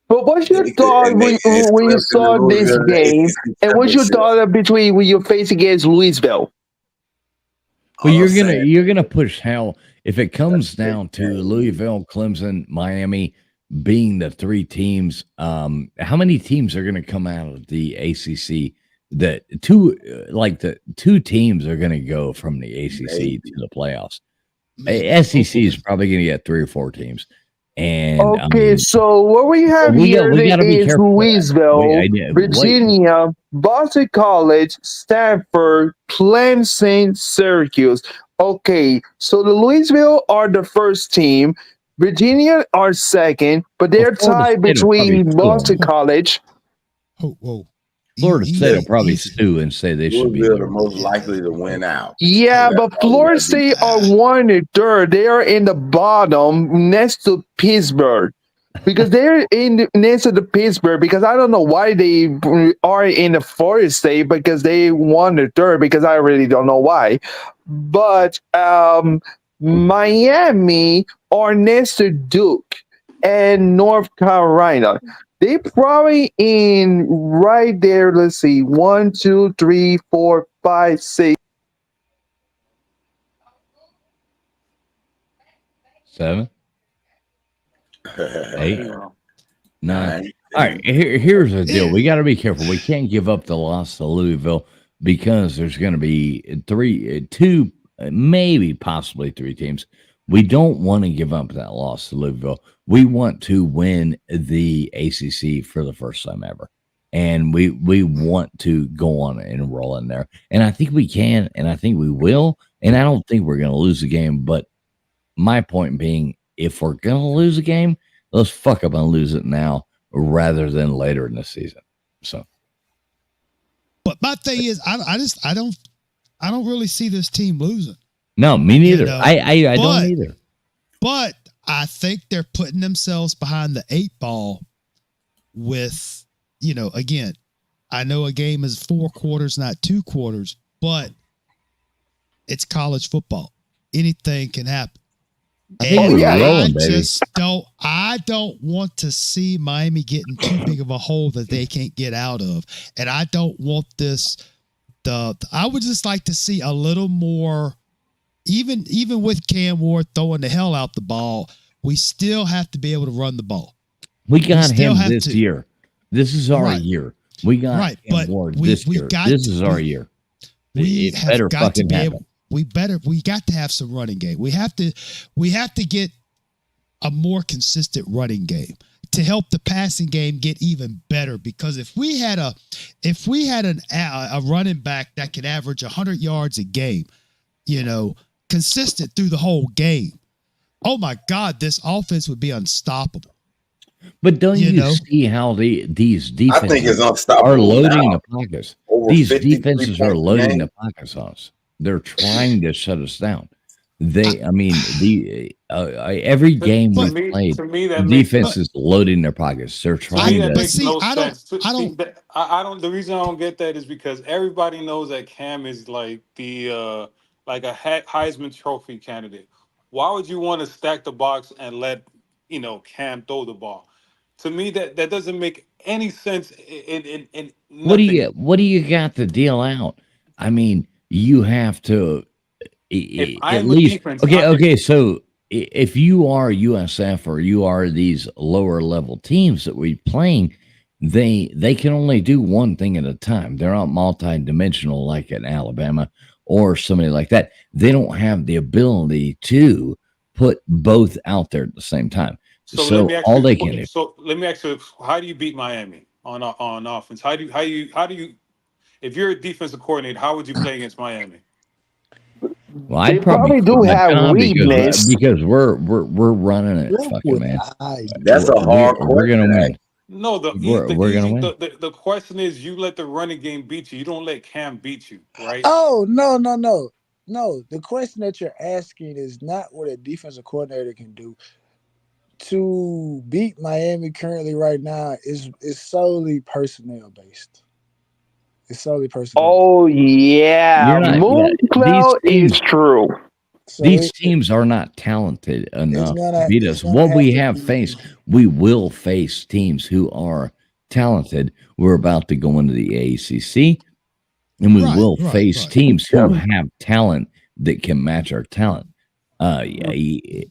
But what's They your could, thought and they it's when you Clemson saw and this Louisville in the game? ACC And what's your championship. thought between when you face against Louisville? Well, All I'm saying, you're gonna push hell if it comes big down to game. Louisville, Clemson, Miami being the three teams. How many teams are gonna come out of the ACC? The two teams are gonna go from the ACC to the playoffs. Maybe. SEC is probably gonna get 3 or 4 teams, and Okay, so what we have here we got to be is careful with that. Louisville, Wait, Virginia, Boston College, Stanford, Clemson, Syracuse. Okay, so the Louisville are the first team, Virginia are second, but well, they're Florida tied State will probably between sue 'em. Boston College. Whoa. Florida State will probably Easy. sue and say they should be Louisville the number most one. likely to win out. Yeah, So that's but why we Florida gotta be State are one and third. They are in the bottom next to Pittsburgh. Because they're next to the Pittsburgh, because I don't know why they are in the Florida State, because they won the third, because I really don't know why. But Miami are next to Duke and North Carolina. They probably in right there. Let's see, 1, 2, 3, 4, 5, 6. 7, 8, You know. 9. All right, here's the deal. We got to be careful. We can't give up the loss to Louisville because there's going to be 2, maybe possibly 3 teams. We don't want to give up that loss to Louisville. We want to win the ACC for the first time ever. And we want to go on and roll in there. And I think we can, and I think we will. And I don't think we're going to lose the game. But my point being, if we're going to lose a game, let's fuck up and lose it now rather than later in the season. So, but my thing is, I don't really see this team losing. no, me neither. You know, I don't either. But I think they're putting themselves behind the 8 ball with, again, I know a game is 4 quarters, not 2 quarters, but it's college football. Anything can happen. I think we're rolling, baby. I don't want to see Miami getting too big of a hole that they can't get out of. And I don't want this. I would just like to see a little more, even with Cam Ward throwing the hell out the ball, we still have to be able to run the ball. We got him this year. This is our year. We got Cam Ward this year. This is our year. We have got to be able. We got to have some running game. We have to get a more consistent running game to help the passing game get even better. Because if we had a running back that could average 100 yards a game, consistent through the whole game, oh my God, this offense would be unstoppable. But don't you see how these defenses I think it's unstoppable are loading now. the pockets? Over These 53 defenses are loading the pockets on us. They're trying to shut us down. Every game we've played, the defense is loading their pockets. They're trying to. Makes no sense. The reason I don't get that is because everybody knows that Cam is like a Heisman Trophy candidate. Why would you want to stack the box and let Cam throw the ball? To me, that doesn't make any sense. In what do you got to deal out? I mean, you have to at least okay. So if you are USF or you are these lower level teams that we're playing, they can only do one thing at a time. They're not multi-dimensional like in Alabama or somebody like that. They don't have the ability to put both out there at the same time. So all they can do. So let me ask you: how do you beat Miami on offense? How do you? If you're a defensive coordinator, how would you play against Miami? Well, I'd probably do have weakness because we're running it, fucking man. That's a hard. We're gonna win. No, we're gonna win. The question is, you let the running game beat you. You don't let Cam beat you, right? Oh no. The question that you're asking is not what a defensive coordinator can do. To beat Miami currently right now is solely personnel based. It's solely personnel. Oh yeah, Mooncloud is true. So these teams are not talented enough to beat us. What we have faced, we will face teams who are talented. We're about to go into the AACC, and we will face teams who have talent that can match our talent. Let's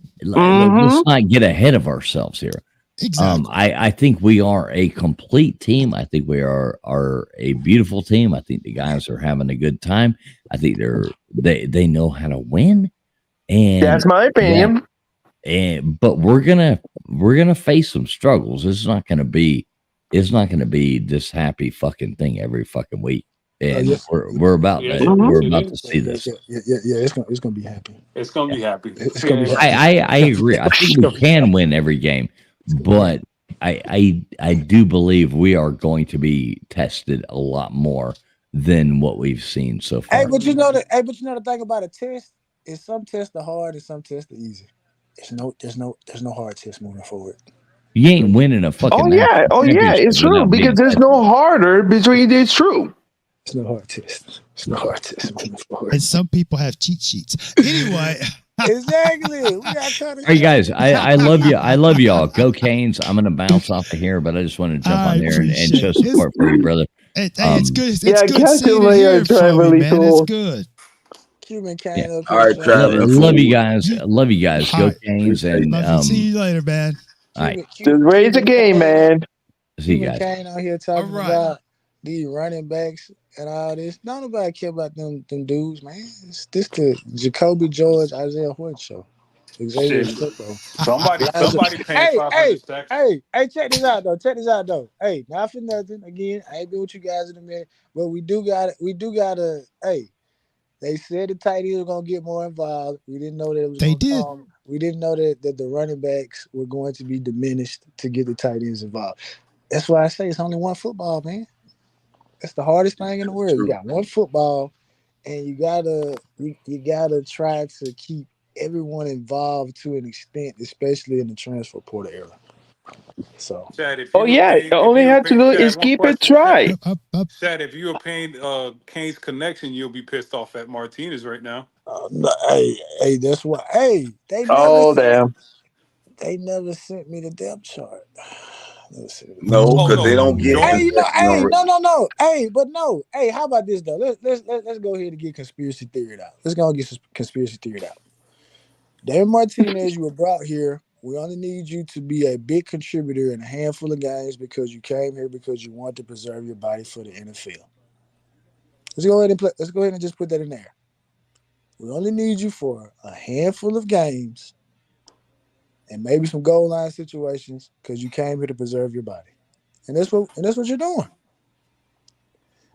not get ahead of ourselves here. Exactly. I think we are a complete team. I think we are a beautiful team. I think the guys are having a good time. I think they know how to win. And that's my opinion. But we're gonna face some struggles. It's not gonna be this happy fucking thing every fucking week. And we're about to see this. Yeah. It's gonna be happy. It's gonna be happy. I agree. I think we can win every game, but I do believe we are going to be tested a lot more than what we've seen so far. Hey, but you know the thing about a test is some tests are hard and some tests are easy. There's no hard test moving forward. You ain't winning a fucking. Oh yeah, it's true because there's no harder between. It's true. It's no hard test. Moving forward. And some people have cheat sheets. Anyway. Exactly. We got all right, guys. I love you. I love y'all. Go Canes. I'm gonna bounce off of here, but I just wanted to jump on there and show support for you, brother. Hey, it's good. It's good seeing you here from really man. Cool. It's good. Cuban Cane. All right, Travis. Love you guys. Love you guys. Go Canes. And see you later, man. All right. Just raise the game, man. See you guys. Cane out here talking about these running backs and all this. Don't nobody care about them dudes, man. This the Jacoby George, Isaiah Horton show. Xavier football. Somebody paying 500 stacks. Hey, check this out though. Hey, not for nothing. Again, I ain't been with you guys in a minute, but we do gotta. Hey, they said the tight ends were gonna get more involved. We didn't know that it was. They did. We didn't know that the running backs were going to be diminished to get the tight ends involved. That's why I say it's only one football, man. That's the hardest thing in the world. You got one football, and you gotta try to keep everyone involved to an extent, especially in the transfer portal era. So Chad, if Oh you were yeah, paid, all you have to do Chad, is one keep it question, Chad. dry. Chad, if you were paying Kane's connection, you'll be pissed off at Martinez right now. no, hey, that's what. Hey, Oh damn. they never sent me the depth chart. Never sent me the depth No, Oh because they no, don't get Hey, Jordan. concession on. no. Hey, but no. Hey, how about this though? Let's go ahead and get conspiracy theory out. Let's go and get some conspiracy theory out. David Martinez, you were brought here. We only need you to be a big contributor in a handful of games because you came here because you want to preserve your body for the NFL. Let's go ahead and Let's go ahead and just put that in there. We only need you for a handful of games and maybe some goal line situations because you came here to preserve your body, and that's what you're doing.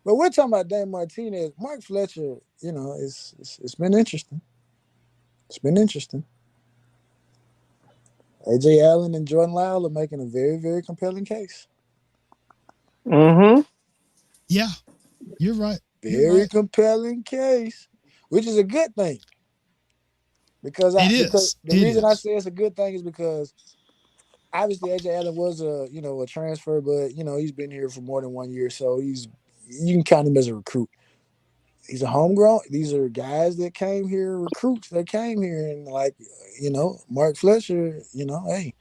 But we're talking about Dave Martinez. Mark Fletcher, it's been interesting. It's been interesting. AJ Allen and Jordan Lyle are making a very, very compelling case. Mm-hmm. Yeah, you're right. Very compelling case, which is a good thing. Because It the reason I is. say it's a good thing is because obviously AJ Allen was a transfer, but he's been here for more than 1 year, so you can count him as a recruit. He's a homegrown. These are guys that came here, recruits that came here, and Mark Fletcher. Hey,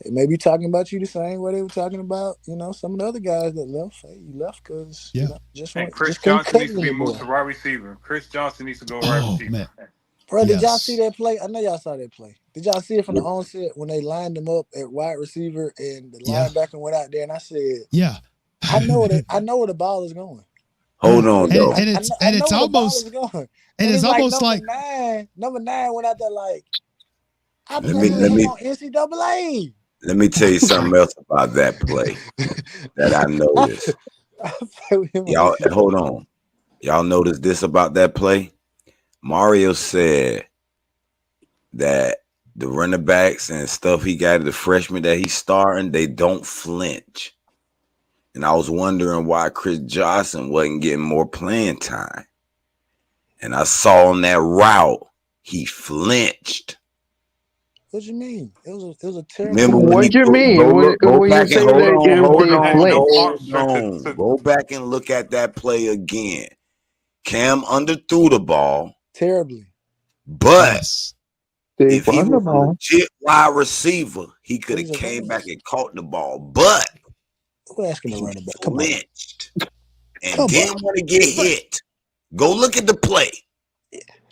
they may be talking about you the same way they were talking about some of the other guys that left. Hey, you left because Yeah. And Chris just couldn't Johnson cut needs it to be moved anymore. to wide receiver. Chris Johnson needs to go wide Oh receiver. man. Bro, did y'all see Yes. that play? I know y'all saw that play. Did y'all see it from the onset when they lined him up at wide receiver and the Yeah. linebacker went out there? And I said, Yeah. I know where the ball is going. Hold Yeah. on, And, though. and I it's know where the ball almost is going. and And it's it's like almost like number nine went out there like, I Let played me with let him me on NCAA. let me tell you something else about that play that I I noticed. played with him on Y'all, hold NCAA. on. Y'all notice this about that play? Mario said that the running backs and stuff he got, the freshmen that he's starting, they don't flinch. And I was wondering why Chris Johnson wasn't getting more playing time. And I saw on that route, he flinched. What you mean? It was a terrible Remember when play. he What you put mean? go When you back and say hold that on, hold Jordan they had on, enough flinch? arm hold strength on. to Go back and look at that play again. Cam underthrew the ball, Terribly. but yes. They if he run the was a ball. legit wide receiver, he But could he's have a running came back. back and caught the ball. But Who asking the he running back? Come on. flinched and Come on. didn't want to get But hit. Go look at the play.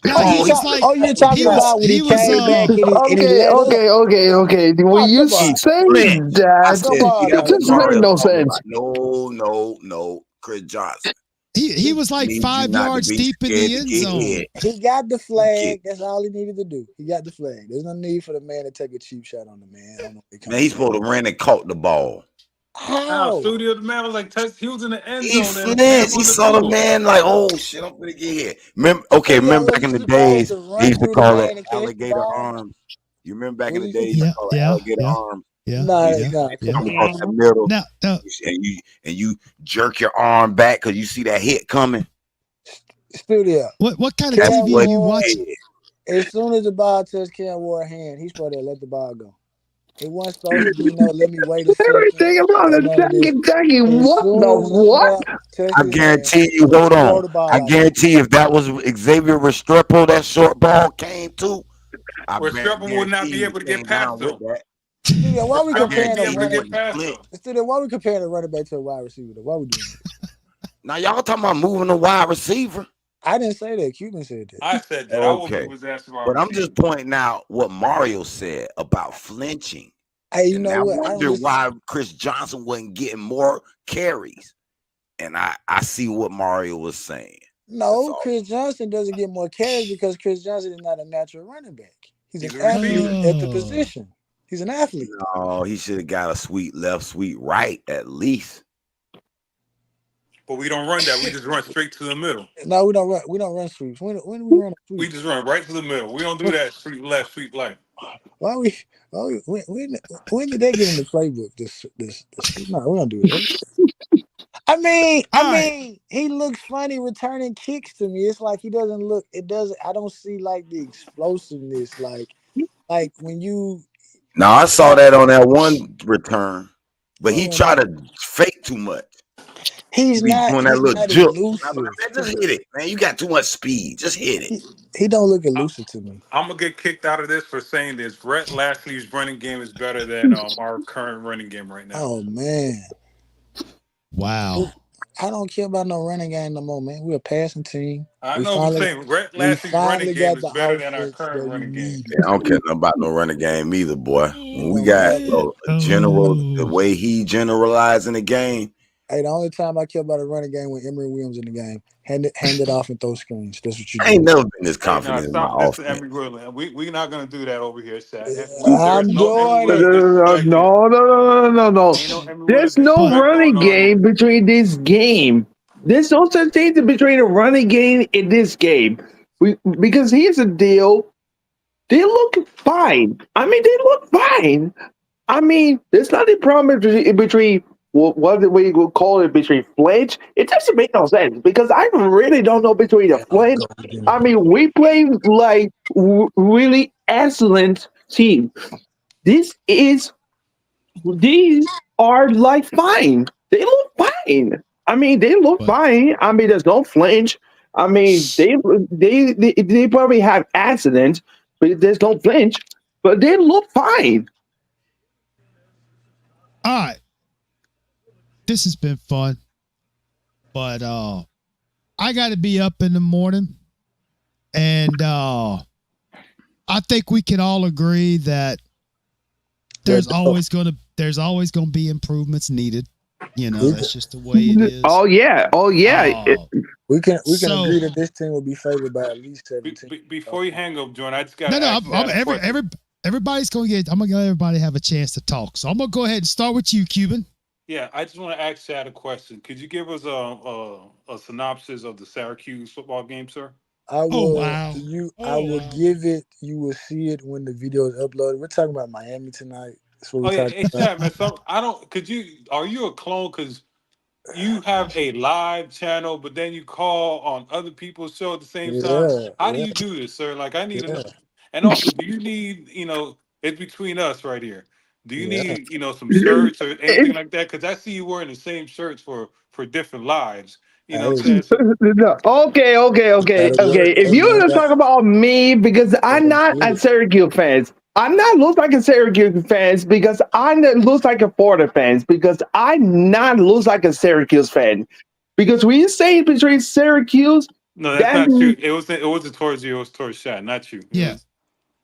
no, he Oh, he was could like have You're caught the talking ball. about when he he was came back and he Okay, let up. okay. When Oh, you come on. He say flinched. I that, said, Come see, on that's now. what it doesn't make Mario no talking sense. about. No. Chris Johnson. he was like Need you 5 not to yards be deep in scared the to end get zone. hit. He got the You get flag. That's all he needed to do. He got the flag. There's no need for the man to take a cheap shot on the man. I don't know where he man, coming he's from. supposed to run and caught the ball. now. How? Studio, the man was like, he was in the end He zone and Cam flinched. He saw the underthrew him. man like, oh shit, I'm gonna get hit. Studio, Remember was back he in the supposed days, to he run used to through the call it man and catch the alligator ball? arms. You remember back in Was the he days, he used Yeah, to call it yeah, alligator yeah, arms. yeah, He Nah, used yeah, to nah, yeah. come come across on. the middle Now, and you jerk your arm back because you see that hit coming. Studio. what kind of That's Cam TV are what you Ward, he watching? did. as soon as the ball touched Cam Ward's hand, he's supposed to let the ball go. It wasn't supposed to be no, let me wait a second Everything about or the none of this. Jackie. As What soon the as the what? snap touched I his hand, guarantee you, hold throw on. the ball I out there. guarantee if that was Xavier Restrepo, that short ball came to, I Restrepo would not guarantee be he able to get came past down with him. that. Studio, why we I Restrepo wouldn't comparing be a guarantee able to he running? get wouldn't past flip. him. Studio, why we comparing a running back to a wide receiver? Though? Why we doing that? Now y'all talking about moving a wide receiver. I didn't say that. Cuban said that. I said that. I would Okay. move his ass to wide But I'm receiver. just pointing out what Mario said about flinching. Hey, you And know I what? I don't wonder listen. why Chris Johnson wasn't getting more carries. And I see what Mario was saying. That's No, all. Chris Johnson doesn't get more carries because Chris Johnson is not a natural running back. He's an He's a athlete receiver. at the Oh, position. He's an athlete. No, he should have got a sweet left, sweet right at least. But we don't run that. We just run straight to the middle. No, we don't run. We don't run sweeps. When do we run a We sweep? just run right to the middle. We don't do that sweep left, sweep left. Why we? When did they get in the playbook? This. No, we don't do that. All right. he looks funny returning kicks to me. It's like he doesn't look. It doesn't. I don't see like the explosiveness, like when you. Now I saw I, that on that one return, but he man, tried to fake too much. He he's be not. doing that He's little not jump. elusive. Man, just hit it, man. You got too much speed. Just hit it. He don't look elusive to me. I'm gonna get kicked out of this for saying this. Brett Lashley's running game is better than our current running game right now. Oh man, Wow. I don't care about no running game no more, man. We're a passing team. I We know what I'm finally, saying. Brett we Lashley's running finally game got is the better than our offense current that we running game. need. Yeah, I don't care nothing about no running game either, boy. When we And we got got. a general, the Oh, way he generalizing the game, Hey, the only time I care about a running game when Emory Williams in the game, hand it off and throw screens. That's what you I ain't do. never been this Hey, no, confident in my stop listening to offense. Emory Williams. We're not gonna do that over here, Shaq. There is I'm no Emory doing it. Williams disrespect here. No. Ain't no Emory Williams There's no but disrespect going running on game here. between this game. There's no such thing between a running game in this game. Because here's the deal. They look fine. I mean, they look fine. I mean, there's not a problem between what we would call it between flinch. It doesn't make no sense because I really don't know between the And I'm flinch. golden. I mean, we play like really excellent team. This is these are like fine. They look fine. I mean, they look but fine. I mean, there's no flinch. I mean, they probably have accidents, but there's no flinch. But they look fine. all right. This has been fun. But I gotta be up in the morning. And I think we can all agree that there's always gonna be improvements needed. You know, that's just the way it is. Oh yeah. Uh, We can so agree that this team will be favored by at least 17. Before you hang up, Jordan, I just no, gotta no, ask Shaq a question. everybody's gonna get. I'm gonna let everybody have a chance to talk. So I'm gonna go ahead and start with you, Cuban. Yeah, I just want to ask Shaq a question. Could you give us a synopsis of the Syracuse football game, sir? I Oh will wow. I will give it. You will see it when the video is uploaded. We're talking about Miami tonight. That's what we're Oh yeah, talking hey about. Shaq, man. So I don't. Could you? Are you a clone? Because you have a live channel, but then you call on other people's show at the same time. Yeah, How do yeah, you do this, sir? Like, I need to know. yeah, And also, do you need, it's between us right here. Do you yeah. need, some shirts or anything like that? Because I see you wearing the same shirts for different lives. You know what I'm Hey, saying? So, No. Okay. that'll work. If Hey you man, want to talk about me, because I'm let's not get a it. Syracuse fans. I'm not look like a Syracuse fans because I looks like a Florida fans because I not looks like a Syracuse fan. Because when you say between Syracuse, no, that's that not you. It wasn't towards you. It was towards Shaq, not you. Yeah.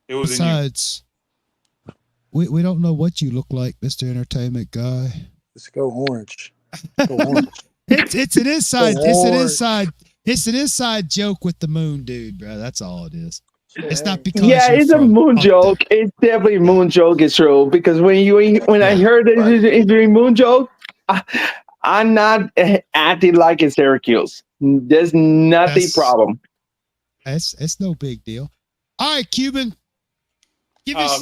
It was in you. Besides, we don't know what you look like, Mr. Entertainment Guy. Let's go orange. Go orange. It's an Go inside orange. it's an inside joke with the moon dude, bro. That's all it is. Go It's not orange. because yeah, you're it's a from moon up there. joke. It's definitely a Yeah. moon joke. It's true because when I Yeah. heard it, Right. it's a moon joke. I, I'm not acting like in Syracuse. There's nothing That's problem. it's no big deal. All right, Cuban.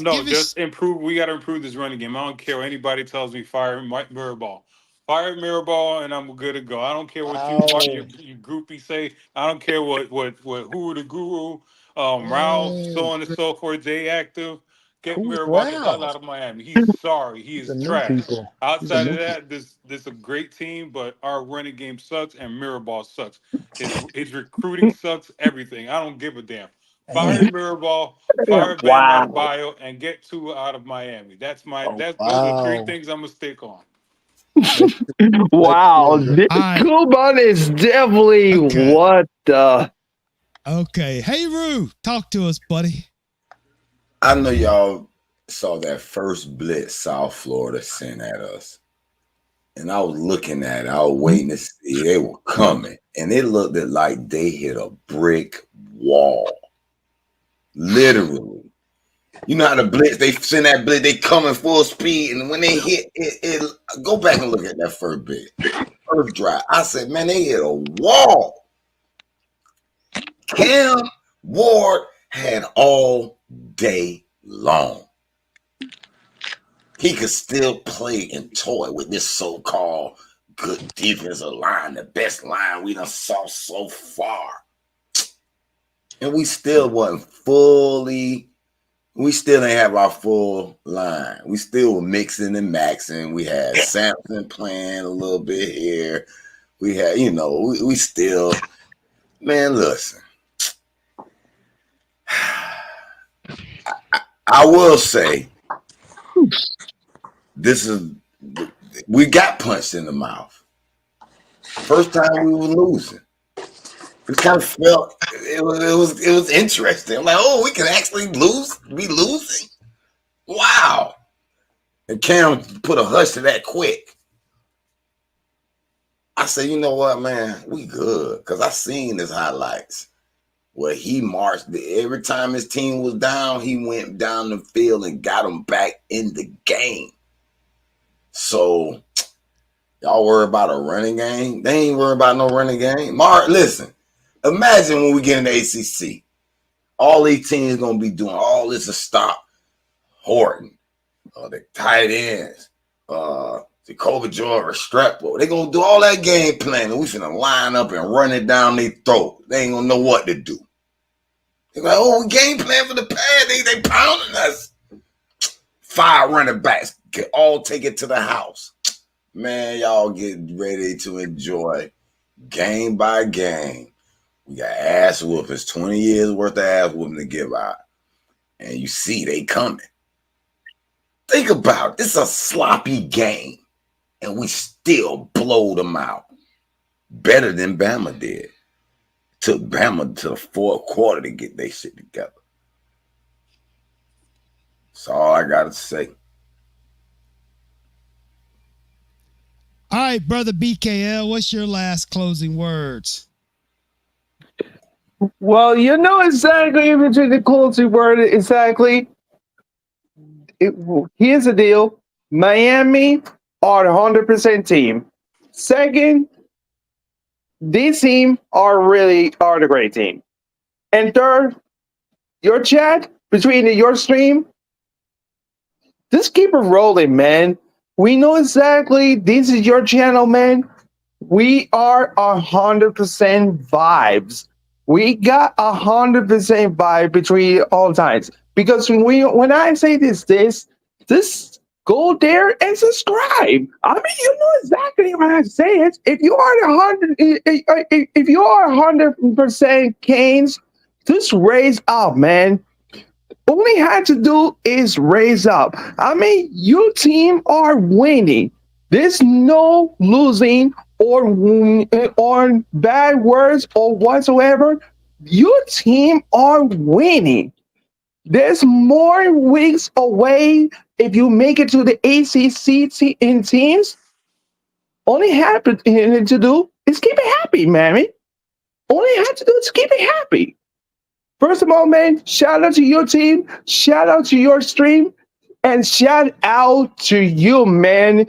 No, Give just us improve. We got to improve this running game. I don't care what anybody tells me. Fire Mike Mirabal. Fire Mirabal, and I'm good to go. I don't care what Ow. you groupie say. I don't care what who the guru, Ralph, so Dang. on and so forth. Jay Active. Get Who's Mirabal the hell Ralph? out of Miami. He's sorry. He These are is new trash. people. These are Outside of new people. that, this a great team, but our running game sucks and Mirabal sucks. His recruiting sucks. Everything. I don't give a damn. Fire Dang. Mirabal. Fire Bam Wow. Adebayo and get two out of Miami. Oh Those are three wow. things I'm gonna stick on. Let's let's get Wow. it. This all right. Kuban is definitely Okay. what the. Okay. Hey Roo, talk to us, buddy. I know y'all saw that first blitz South Florida sent at us. And I was looking at it. I was waiting to see they were coming. And it looked like they hit a brick wall. Literally. You know how the blitz, they send that blitz, they coming full speed. And when they hit it, go back and look at that first bit. First drive. I said, man, they hit a wall. Cam Ward had all day long. He could still play and toy with this so-called good defensive line, the best line we done saw so far. And we still wasn't fully, we still didn't have our full line. We still were mixing and maxing. We had Sampson playing a little bit here. We had, we still, man, listen. I will say, we got punched in the mouth. First time we were losing. It kind of felt it was interesting. I'm like, oh, we can actually be losing. Wow. And Cam put a hush to that quick. I said, you know what, man, we good. Because I seen his highlights where he marched. Every time his team was down, he went down the field and got them back in the game. So y'all worry about a running game? They ain't worried about no running game. Listen. Imagine when we get in the ACC, all these teams going to be doing all this to stop Horton, the tight ends, Jacoby Joy, Restrepo. They're going to do all that game plan, and we finna line up and run it down their throat. They ain't going to know what to do. They're like, oh, we game plan for the pad. They pounding us. 5 running backs can all take it to the house. Man, y'all get ready to enjoy game by game. We got ass whoopers, 20 years worth of ass whooping to give out. And you see they coming. Think about it. It's a sloppy game. And we still blow them out. Better than Bama did. Took Bama to the fourth quarter to get their shit together. That's all I got to say. All right, brother BKL, what's your last closing words? Well, you know exactly between the closing word exactly. Here's the deal. Miami are the 100% team. Second, this team are the great team. And third, your chat between your stream, just keep it rolling, man. We know exactly this is your channel, man. We are 100% vibes. We got 100% vibe between all times. Because when I say this, go there and subscribe. I mean, you know exactly when I say it. If you are 100% Canes, just raise up, man. All you had to do is raise up. I mean, your team are winning. There's no losing or bad words or whatsoever. Your team are winning. There's more weeks away if you make it to the ACC in teams. Only have to do is keep it happy, man. All you have to do is keep it happy. First of all, man, shout out to your team, shout out to your stream, and shout out to you, man.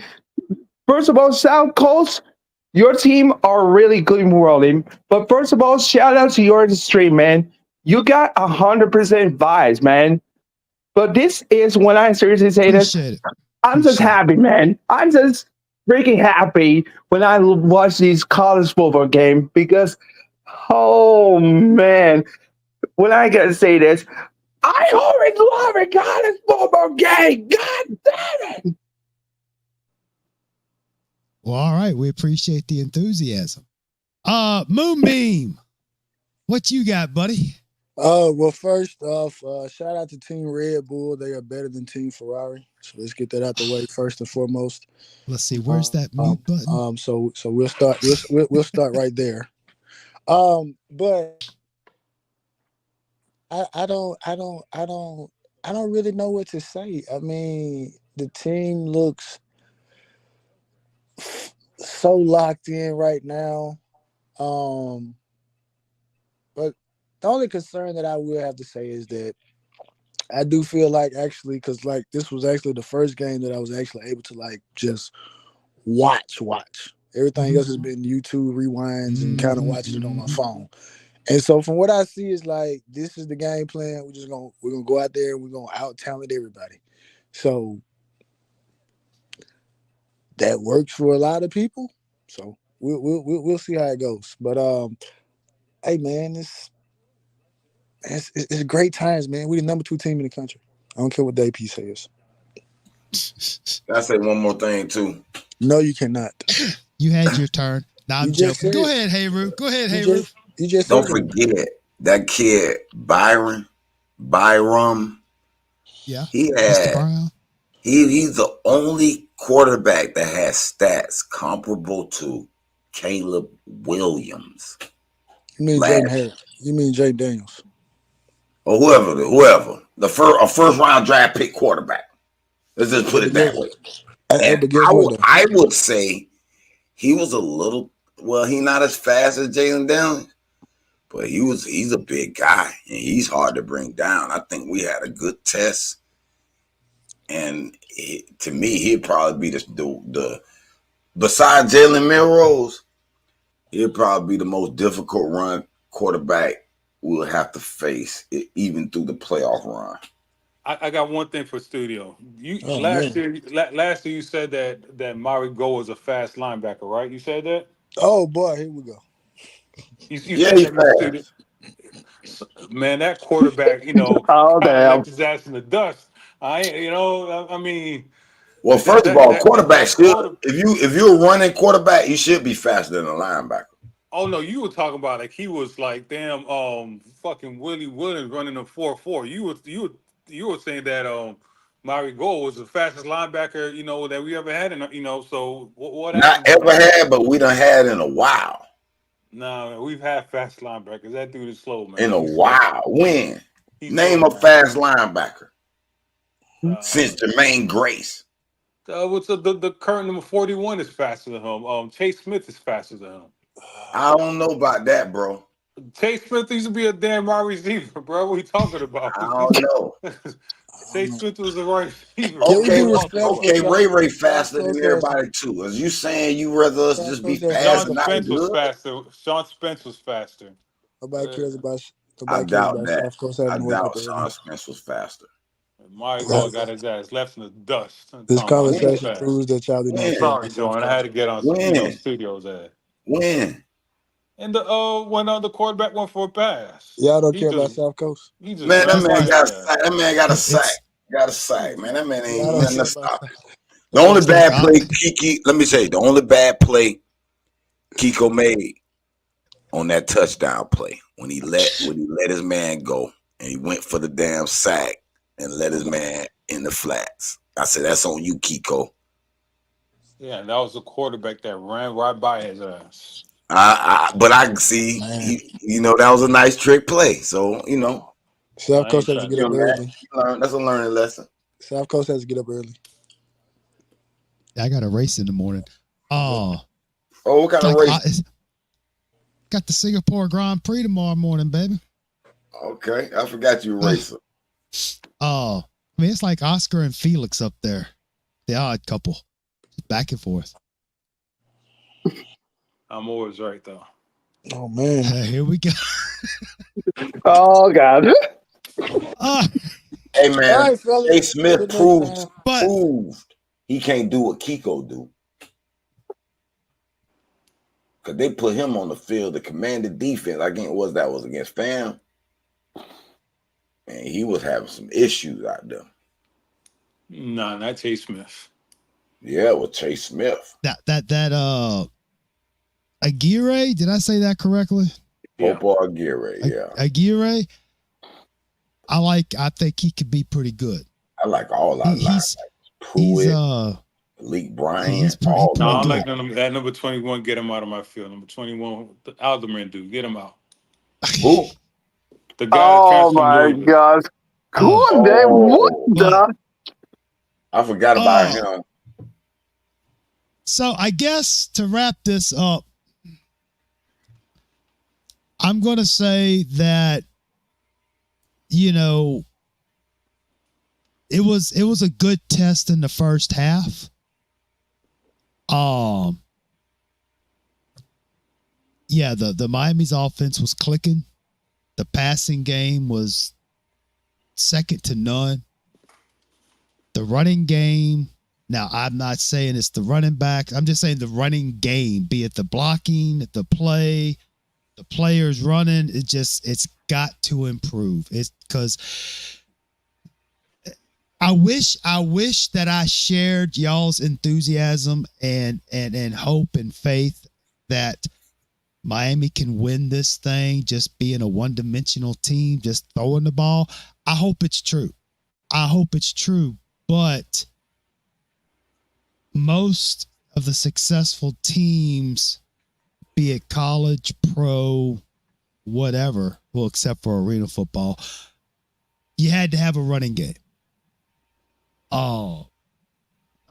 First of all, South Coast, your team are really good in rolling. But first of all, shout out to your stream, man. You got 100% vibes, man. But this is when I seriously say this. I'm just happy, man. I'm just freaking happy when I watch these college football games because, oh man, when I gotta say this, I always love a college football game. God damn it! Well, all right. We appreciate the enthusiasm. Moonbeam, what you got, buddy? Well, first off, shout out to Team Red Bull. They are better than Team Ferrari. So let's get that out the way first and foremost. Let's see. Where's that mute button? So we'll start. We'll start right there. But I don't really know what to say. I mean, the team looks so locked in right now. But the only concern that I will have to say is that I do feel like actually, because like this was actually the first game that I was actually able to like just watch. Everything else has been YouTube rewinds and kind of watching it on my phone. And so from what I see is like this is the game plan. We're gonna go out there and we're gonna out talent everybody. So that works for a lot of people. So we'll see how it goes. But hey man, it's great times, man. We the number 2 team in the country. I don't care what the AP says. Can I say one more thing too? No, you cannot. You had your turn. Now I'm You just joking. Go said- ahead, Hayru. Go ahead, You Hayru. just Don't said that. forget that kid Byram. Yeah, He Mr. had Brown. he's the only quarterback that has stats comparable to Caleb Williams. You mean Last- Jaden Harris? You mean Jay Daniels? or whoever. A first round draft pick quarterback. Let's just put it that way. Hey, And but guess what though? I would say he was a little he's not as fast as Jalen Daniels, but he's a big guy and he's hard to bring down. I think we had a good test. And to me, he'd probably be the besides Jalen Milrose, he'd probably be the most difficult run quarterback we'll have to face, even through the playoff run. I got one thing for studio. Oh, Last man. year you said that Mari Go was a fast linebacker, right? You said that. Oh boy, here we go. You Yeah, said he's that in the studio. fast. Man, that quarterback, Oh kind of damn. left his ass in the dust. I mean, Well, that first of all, quarterback that should quarter. if you're a running quarterback, you should be faster than a linebacker. Oh no, you were talking about like he was like damn fucking Willie Williams running a 4.4. You were saying that Mari Gold was the fastest linebacker that we ever had, and so what Not happened to ever him? had, but we done had in a while. No, we've had fast linebackers. That dude is slow, In man. a He's slow. while. When? He's Name slow, a man. fast linebacker Uh, since Jermaine Grace. what's the current number 41 is faster than him. Chase Smith is faster than him. I don't know about that, bro. Chase Smith used to be a damn wide receiver, bro. What are you talking about? I don't know. Chase Smith was a wide receiver. Can What we are Okay, you be talking respectful, about? okay, South, Ray South faster than Coast has everybody too. Is you saying you rather us South just be Coast has fast Sean and not Spence was good? faster. Sean Spence was faster. nobody Uh, cares about I nobody cares doubt about that. South Coast I having to wake up doubt early. Sean Spence was faster. Mario Gold got That- his ass left in the dust. I'm this talking about he was conversation fast. proves that y'all do not When? care Sorry, about South Jordan. I had Coast. to get on When? studio's ass. When? And when the quarterback went for a pass, Y'all don't care about South Coast. he just Man, that ran man by got a his ass. sack. That man got a sack. It's Got a sack, man. That man ain't Y'all don't nothing care to about stop. South. The only it's like bad play Kiki, let me say, the only bad play Kiko made on that touchdown play when he let his man go and he went for the damn sack and let his man in the flats. I said, that's on you, Kiko. Yeah, that was the quarterback that ran right by his ass. But I can see, Man, that was a nice trick play. So, South I Coast ain't has to trying get to. up early. that's a learning lesson. South Coast has to get up early. I got a race in the morning. Oh, Oh, what kind of race? Got the Singapore Grand Prix tomorrow morning, baby. Okay, I forgot you were racer. Oh, I mean, it's like Oscar and Felix up there, the odd couple, back and forth. I'm always right though. Oh man. Here we go. Oh god. Hey All man, right, fellas. Jay Smith Till next time. proved he can't do what Kiko do. Cause they put him on the field to command the defense. I think it was against Fam. And he was having some issues out there. Nah, not Chase Smith. Yeah, with Chase Smith. That Aguirre, did I say that correctly? Popo Aguirre, yeah. Aguirre, I think he could be pretty good. I like all our linebackers. He's Malik Bryant. he's pretty No, I good. like that number 21. Get him out of my field. Number 21, the Alderman dude. Get him out. Who? The guy that Oh transferred from my Louisville. god. Cool day. What the? I forgot about him. So I guess to wrap this up, I'm going to say that, it was a good test in the first half. Yeah, the Miami's offense was clicking. The passing game was second to none. The running game Now, I'm not saying it's the running back. I'm just saying the running game, be it the blocking, the play, the players running. It's got to improve. It's because I wish that I shared y'all's enthusiasm and hope and faith that Miami can win this thing just being a one-dimensional team, just throwing the ball. I hope it's true. But most of the successful teams, be it college, pro, whatever, well, except for arena football, you had to have a running game. Oh,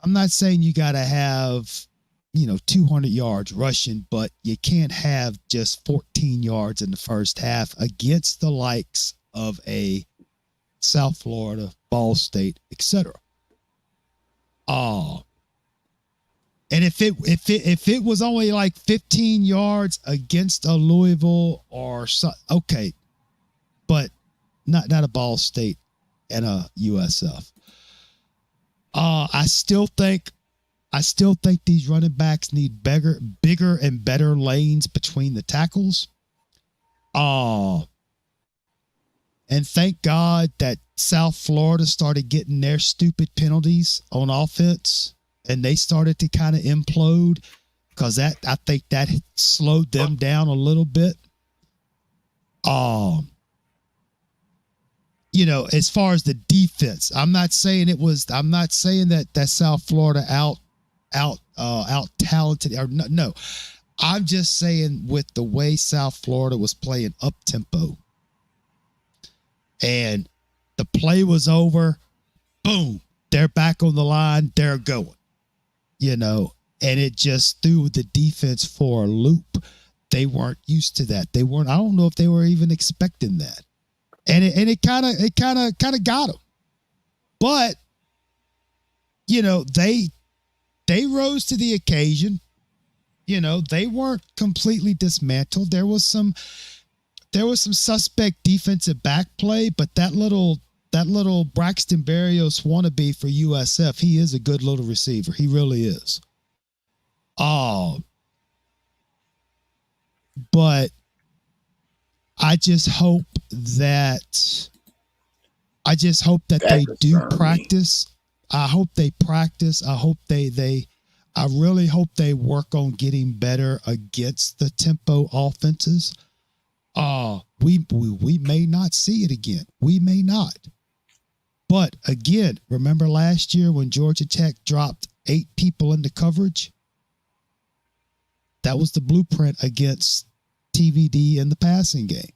I'm not saying you got to have, 200 yards rushing, but you can't have just 14 yards in the first half against the likes of a South Florida, Ball State, etc. Oh, and if it was only like 15 yards against a Louisville or so, okay, but not a Ball State and a USF. I still think these running backs need bigger and better lanes between the tackles. And thank God that South Florida started getting their stupid penalties on offense, and they started to kind of implode, because I think that slowed them down a little bit. As far as the defense, I'm not saying that South Florida out talented or no. I'm just saying with the way South Florida was playing up tempo, and the play was over, boom, they're back on the line, they're going, and it just threw the defense for a loop. They weren't used to that. I don't know if they were even expecting that. And it kind of got them. But, they rose to the occasion. They weren't completely dismantled. There was some suspect defensive back play, but that little Braxton Berrios wannabe for USF, he is a good little receiver. He really is. But I just hope that they do practice. I hope they practice. I hope I really hope they work on getting better against the tempo offenses. We may not see it again. We may not. But again, remember last year when Georgia Tech dropped 8 people into coverage? That was the blueprint against TVD in the passing game.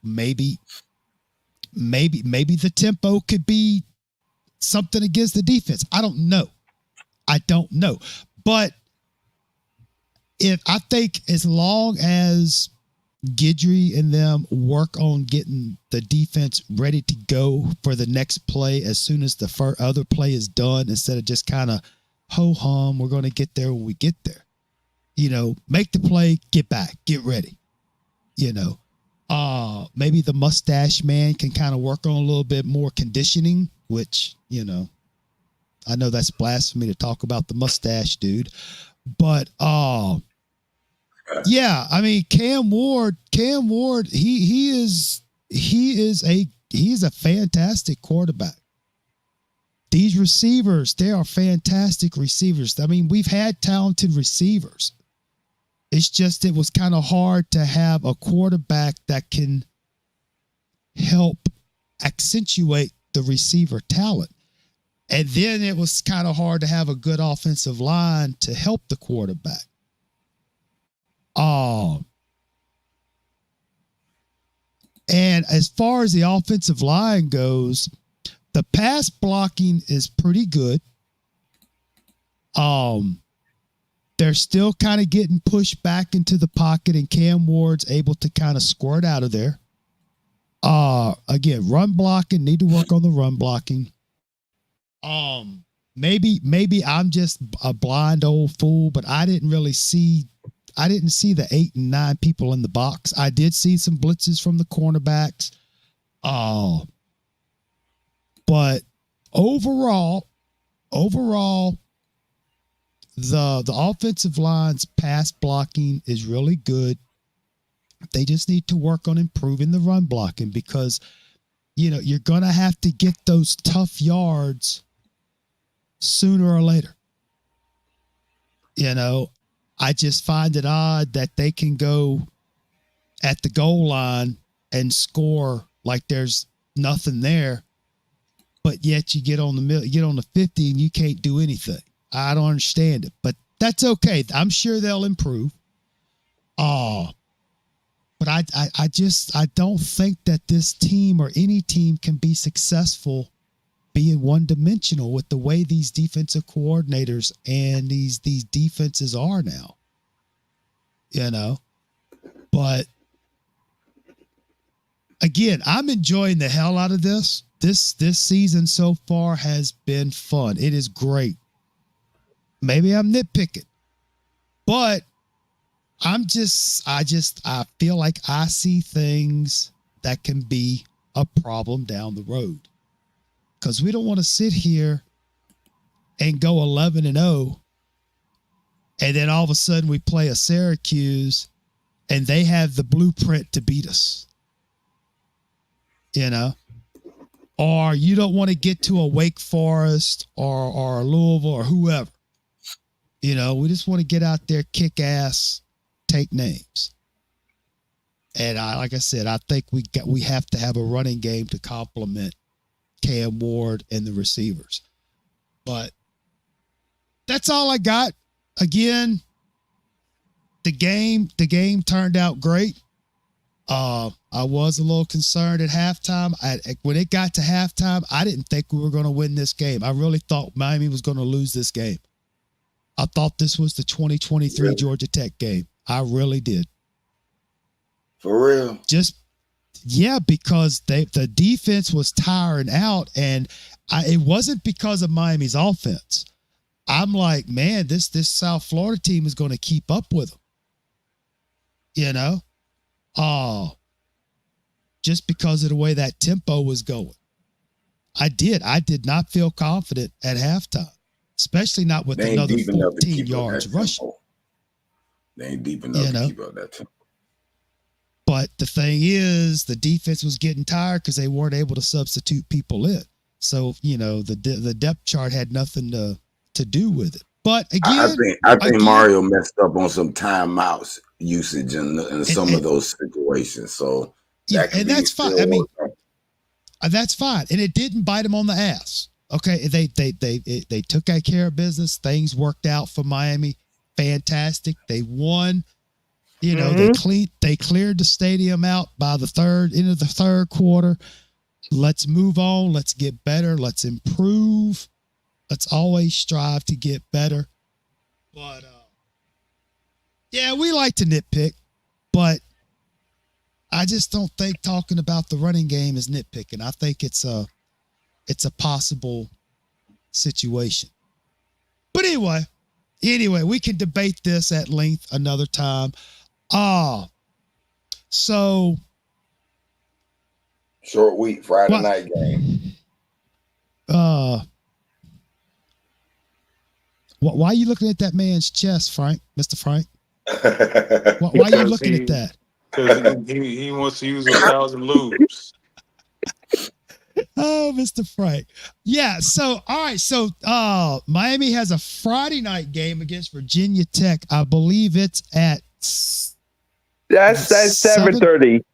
Maybe the tempo could be something against the defense. I don't know. But I think as long as Guidry and them work on getting the defense ready to go for the next play as soon as the other play is done, instead of just kind of ho-hum, we're going to get there when we get there. Make the play, get back, get ready. Maybe the mustache man can kind of work on a little bit more conditioning, which, I know that's blasphemy to talk about the mustache dude, but, yeah, I mean, Cam Ward, he's a fantastic quarterback. These receivers, they are fantastic receivers. I mean, we've had talented receivers. It's just it was kind of hard to have a quarterback that can help accentuate the receiver talent. And then it was kind of hard to have a good offensive line to help the quarterback. And as far as the offensive line goes, the pass blocking is pretty good. They're still kind of getting pushed back into the pocket, and Cam Ward's able to kind of squirt out of there. Again, run blocking, need to work on the run blocking. Maybe I'm just a blind old fool, but I didn't see the 8 and 9 people in the box. I did see some blitzes from the cornerbacks. But overall, overall, the offensive line's pass blocking is really good. They just need to work on improving the run blocking because, you're going to have to get those tough yards sooner or later. I just find it odd that they can go at the goal line and score like there's nothing there, but yet you get on the 50 and you can't do anything. I don't understand it, but that's okay. I'm sure they'll improve. But I don't think that this team or any team can be successful being one-dimensional with the way these defensive coordinators and these defenses are now. But again, I'm enjoying the hell out of this. This season so far has been fun. It is great. Maybe I'm nitpicking, but I feel like I see things that can be a problem down the road. Because we don't want to sit here and go 11-0, and then all of a sudden we play a Syracuse, and they have the blueprint to beat us. Or you don't want to get to a Wake Forest or a Louisville or whoever. We just want to get out there, kick ass, take names. And like I said, I think we have to have a running game to complement Cam Ward and the receivers. But that's all I got. Again, the game turned out great. I was a little concerned at halftime. When it got to halftime, I didn't think we were going to win this game. I really thought Miami was going to lose this game. I thought this was the 2023 Georgia Tech game. I really did. For real? Because the defense was tiring out, and it wasn't because of Miami's offense. I'm like, man, this South Florida team is going to keep up with them. Just because of the way that tempo was going. I did not feel confident at halftime, especially not with another 14 yards rushing. They ain't deep enough to keep up that tempo. But the thing is, the defense was getting tired because they weren't able to substitute people in. So, the depth chart had nothing to do with it. But again, I think Mario messed up on some timeouts usage in some of those situations. So that's fine. That's fine, and it didn't bite him on the ass. Okay, they took care of business. Things worked out for Miami. Fantastic. They won. They cleared the stadium out by end of the third quarter. Let's move on. Let's get better. Let's improve. Let's always strive to get better. But we like to nitpick, but I just don't think talking about the running game is nitpicking. I think it's a possible situation. But anyway, we can debate this at length another time. So short week, Friday night game. Why are you looking at that man's chest, Frank? Mr. Frank? Why are you looking at that? Because he wants to use 1,000 lubes. Oh, Mr. Frank. Yeah. So, all right. So, Miami has a Friday night game against Virginia Tech. I believe it's at that's 7:30.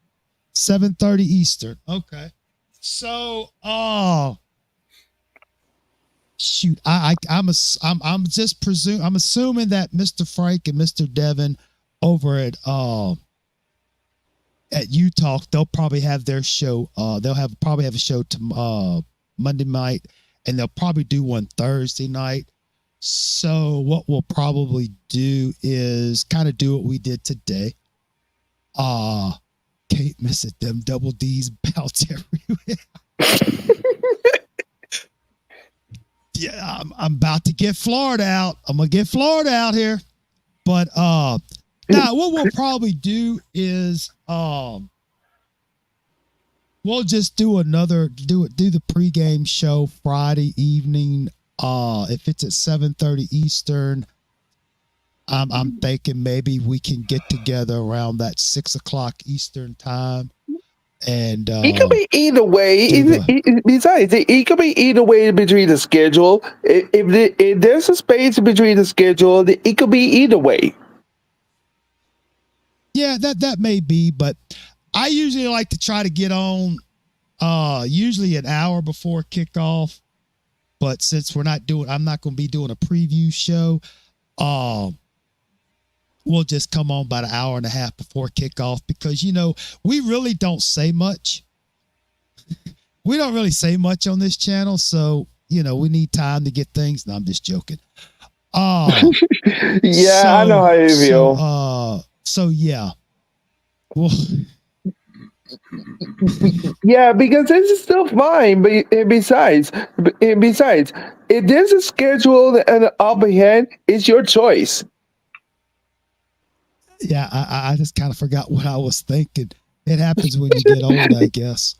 7:30 Eastern. Okay. So, shoot. I'm assuming that Mr. Frank and Mr. Devin over at Utah, they'll probably have their show. They'll probably have a show to Monday night, and they'll probably do one Thursday night. So what we'll probably do is kind of do what we did today. Can't miss it. Them double D's bounce everywhere. Yeah, I'm about to get Florida out. I'm gonna get Florida out here. But now what we'll probably do is we'll just do the pregame show Friday evening If it's at 7:30 Eastern, I'm thinking maybe we can get together around that 6 o'clock Eastern time. And it could be either way. do Besides, it could be either way between the schedule. If there's a space between the schedule, it could be either way. yeah, that may be, but I usually like to try to get on usually an hour before kickoff. But since I'm not going to be doing a preview show, we'll just come on about an hour and a half before kickoff because, we really don't say much. We don't really say much on this channel. So, we need time to get things. No, I'm just joking. Yeah, I know how you feel. So yeah. Well, yeah, because this is still fine. But besides, if there's a schedule and up ahead, it's your choice. Yeah, I just kind of forgot what I was thinking. It happens when you get old, I guess.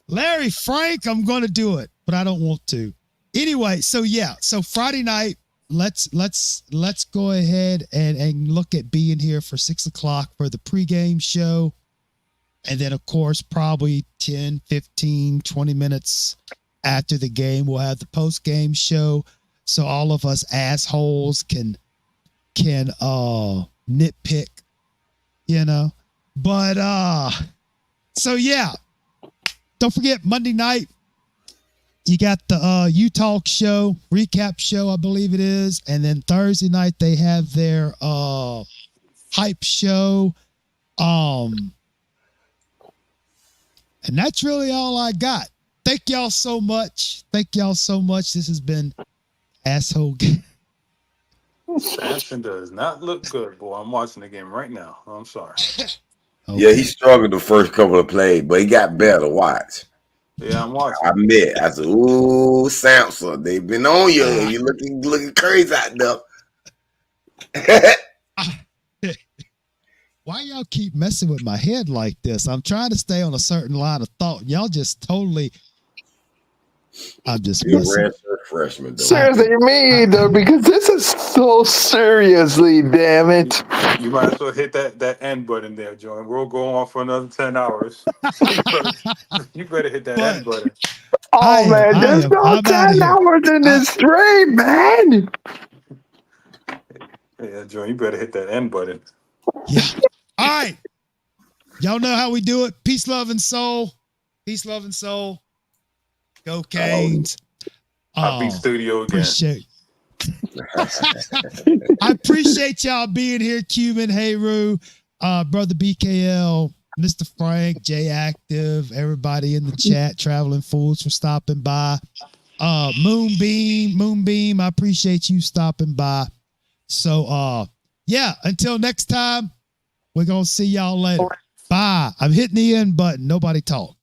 Larry Frank, I'm going to do it, but I don't want to. Anyway, so Friday night, let's go ahead and look at being here for 6 o'clock for the pregame show. And then, of course, probably 10, 15, 20 minutes after the game, we'll have the post-game show. So all of us assholes can nitpick, But so yeah. Don't forget Monday night, you got the U-Talk show, recap show, I believe it is. And then Thursday night they have their hype show. And that's really all I got. Thank y'all so much. This has been Asshole Game. Samson does not look good, boy. I'm watching the game right now. I'm sorry. Okay. Yeah, he struggled the first couple of plays, but he got better. Watch. Yeah, I'm watching. I said, ooh, Samson, they've been on you. You're looking crazy out there. Why y'all keep messing with my head like this? I'm trying to stay on a certain line of thought. Y'all just totally... I'm just messing. Freshman, though. Seriously, me either, because this is so seriously, damn it. You might as well hit that end button there, Joey. We'll go on for another 10 hours. You better hit that end button. Oh, man, there's no 10 hours in this stream, man. Yeah, Joey, you better hit that end button. Yeah. All right. Y'all know how we do it. Peace, love, and soul. Peace, love, and soul. Go Canes. I'll be studio again. I appreciate y'all being here, Cuban, Heyru, Brother BKL, Mr. Frank, J Active, everybody in the chat, Traveling Fools for stopping by. Moonbeam, I appreciate you stopping by. So, yeah, until next time, we're going to see y'all later. Bye. I'm hitting the end button. Nobody talk.